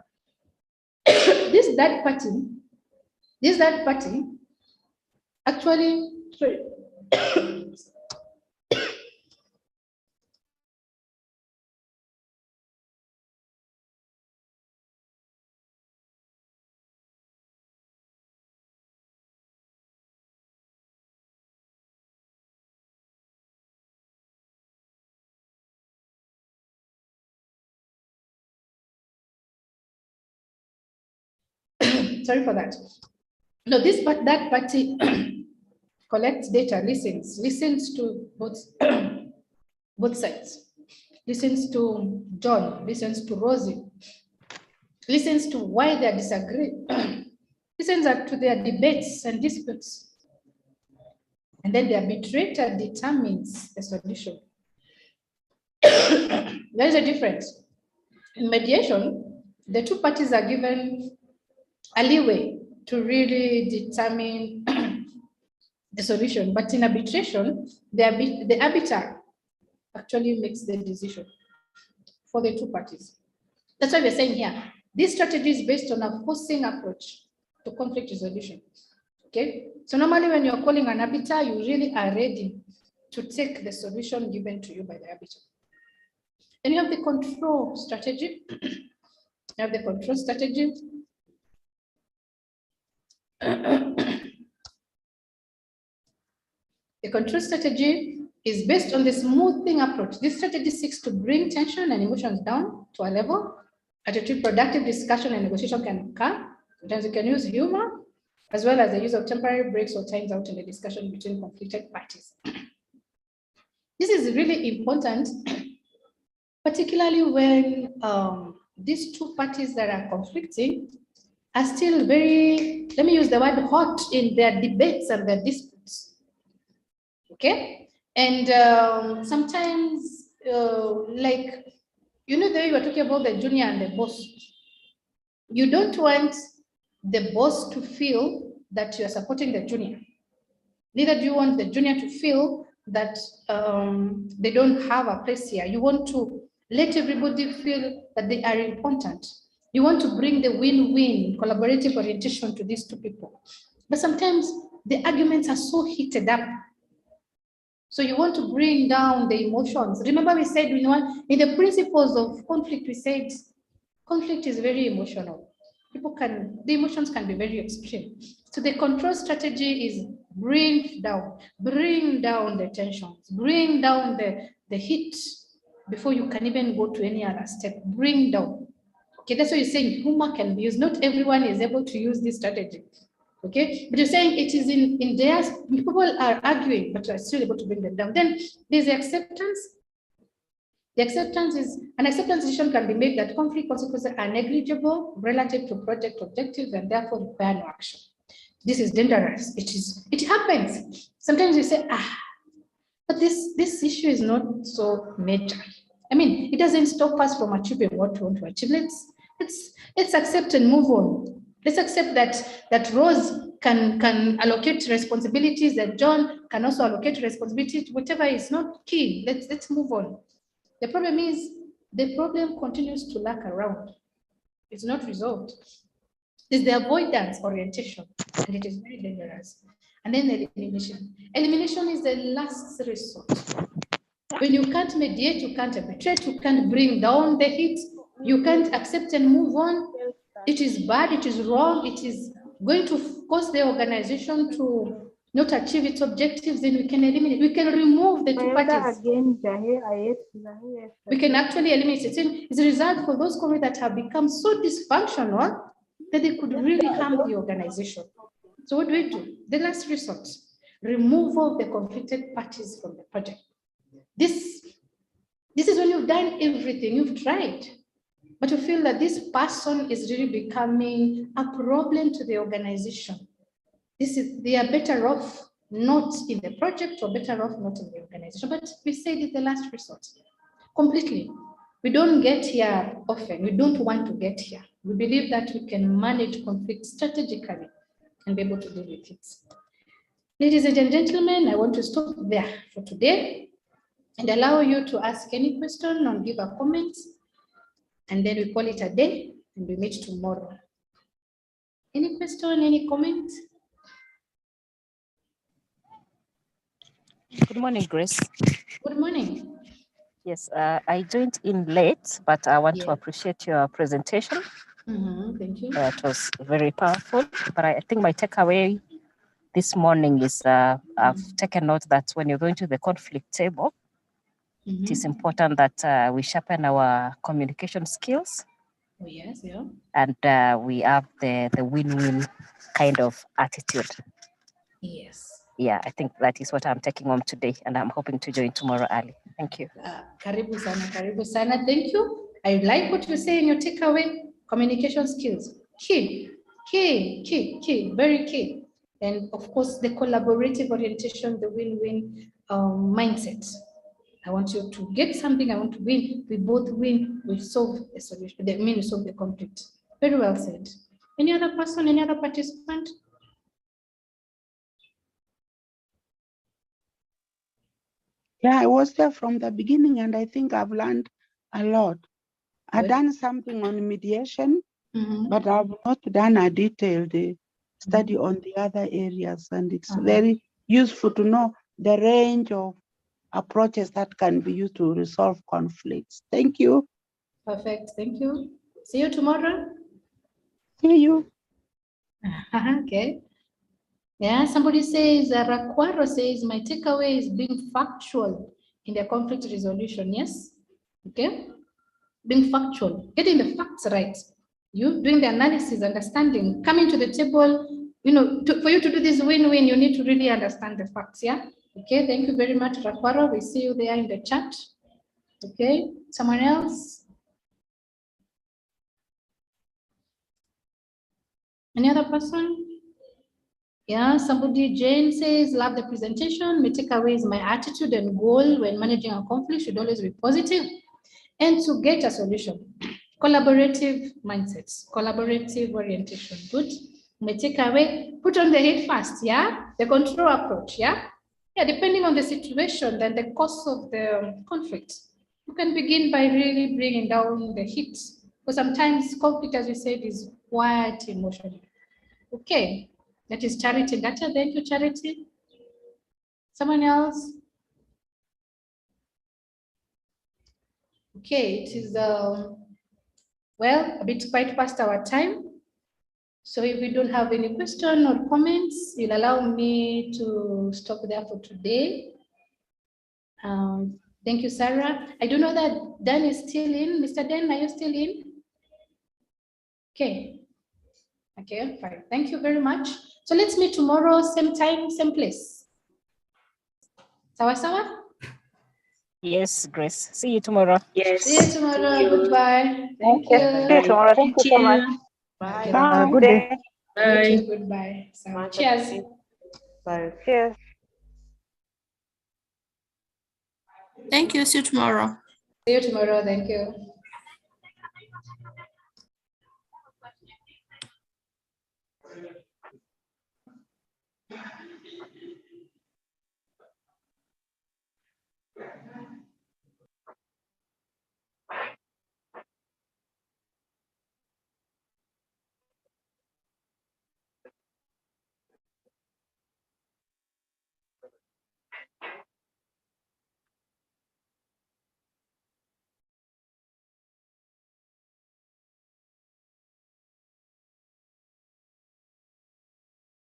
This third party actually, sorry. Sorry for that. No, that party collects data, listens to both sides, listens to John, listens to Rosie, listens to why they disagree, listens to their debates and disputes. And then the arbitrator determines the solution. There is a difference. In mediation, the two parties are given a leeway to really determine the solution. But in arbitration, the arbiter actually makes the decision for the two parties. That's why we're saying here, this strategy is based on a forcing approach to conflict resolution. Okay? So normally when you're calling an arbiter, you really are ready to take the solution given to you by the arbiter. Then you have the control strategy. You have the control strategy. The control strategy is based on the smoothing approach. This strategy seeks to bring tension and emotions down to a level at which productive discussion and negotiation can occur. Sometimes you can use humor, as well as the use of temporary breaks or times out in the discussion between conflicted parties. This is really important, particularly when these two parties that are conflicting are still very, let me use the word hot in their debates and their disputes. Okay? And sometimes, like, you know, the way you were talking about the junior and the boss, you don't want the boss to feel that you are supporting the junior. Neither do you want the junior to feel that they don't have a place here. You want to let everybody feel that they are important. You want to bring the win-win collaborative orientation to these two people. But sometimes the arguments are so heated up. So you want to bring down the emotions. Remember we said in the principles of conflict, we said conflict is very emotional. The emotions can be very extreme. So the control strategy is bring down the tensions, bring down the heat before you can even go to any other step, bring down. Okay, that's why you're saying humor can be used. Not everyone is able to use this strategy. Okay, but you're saying it is in theirs, people are arguing, but you're still able to bring them down. Then there's the acceptance. The acceptance is, an acceptance decision can be made that conflict consequences are negligible relative to project objectives and therefore require no action. This is dangerous. It happens. Sometimes you say, but this issue is not so major. I mean, it doesn't stop us from achieving what we want to achieve. Let's accept and move on. Let's accept that Rose can allocate responsibilities, that John can also allocate responsibilities. Whatever is not key, let's move on. The problem is the problem continues to lurk around. It's not resolved. It's the avoidance orientation, and it is very dangerous. And then the elimination. Elimination is the last resort. When you can't mediate, you can't arbitrate, you can't bring down the heat, you can't accept and move on. It is bad, it is wrong, it is going to cause the organization to not achieve its objectives, then we can eliminate, we can remove the two parties. We can actually eliminate it. It's a result for those conflicts that have become so dysfunctional that they could really harm the organization. So what do? The last resort, removal of the conflicted parties from the project. This is when you've done everything, you've tried, but you feel that this person is really becoming a problem to the organization. They are better off not in the project or better off not in the organization. But we say it's the last resort. Completely. We don't get here often. We don't want to get here. We believe that we can manage conflict strategically and be able to deal with it. Ladies and gentlemen, I want to stop there for today and allow you to ask any question or give a comment. And then we call it a day and we meet tomorrow. Any question, any comment? Good morning, Grace. Good morning. Yes, I joined in late, but I want to appreciate your presentation. Thank you. It was very powerful, but I think my takeaway this morning is I've taken note that when you're going to the conflict table, it is important that we sharpen our communication skills. Oh, yes, yeah. And we have the win-win kind of attitude. Yes. Yeah, I think that is what I'm taking home today, and I'm hoping to join tomorrow early. Thank you. Karibu sana. Thank you. I like what you say in your takeaway. Communication skills, key, very key. And of course, the collaborative orientation, the win-win mindset. I want you to get something, I want to win. We both win, we solve the solution, we solve the conflict. Very well said. Any other person, any other participant? Yeah, I was there from the beginning and I think I've learned a lot. I've done something on mediation, but I've not done a detailed study on the other areas. And it's very useful to know the range of approaches that can be used to resolve conflicts. Thank you. Perfect, thank you. See you tomorrow. See you. Okay. Yeah, somebody says, Rakwaro says, my takeaway is being factual in the conflict resolution. Yes. Okay. Being factual, getting the facts right. You doing the analysis, understanding, coming to the table, for you to do this win-win, you need to really understand the facts. Yeah. Okay. Thank you very much, Rakwaro. We see you there in the chat. Okay. Someone else? Any other person? Yeah, somebody, Jane says, love the presentation. My takeaway is my attitude and goal when managing a conflict should always be positive and to get a solution. Collaborative mindsets, collaborative orientation. Good. My takeaway, put on the heat first, yeah? The control approach, yeah? Yeah, depending on the situation and the cost of the conflict. You can begin by really bringing down the heat. Because sometimes conflict, as we said, is quite emotional. Okay. That is Charity Data. Thank you, Charity. Someone else? Okay, it is, well, a bit quite past our time. So if we don't have any question or comments, you'll allow me to stop there for today. Thank you, Sarah. I don't know that Dan is still in. Mr. Dan, are you still in? Okay. Okay, fine. Thank you very much. So let's meet tomorrow, same time, same place. Sawa sawa? Yes, Grace. See you tomorrow. Yes. See you tomorrow. Goodbye. Thank you. See you tomorrow. Thank you so much. Bye. Bye. Good day. Bye. Goodbye. So, cheers. Bye. Cheers. Thank you. See you tomorrow. See you tomorrow. Thank you.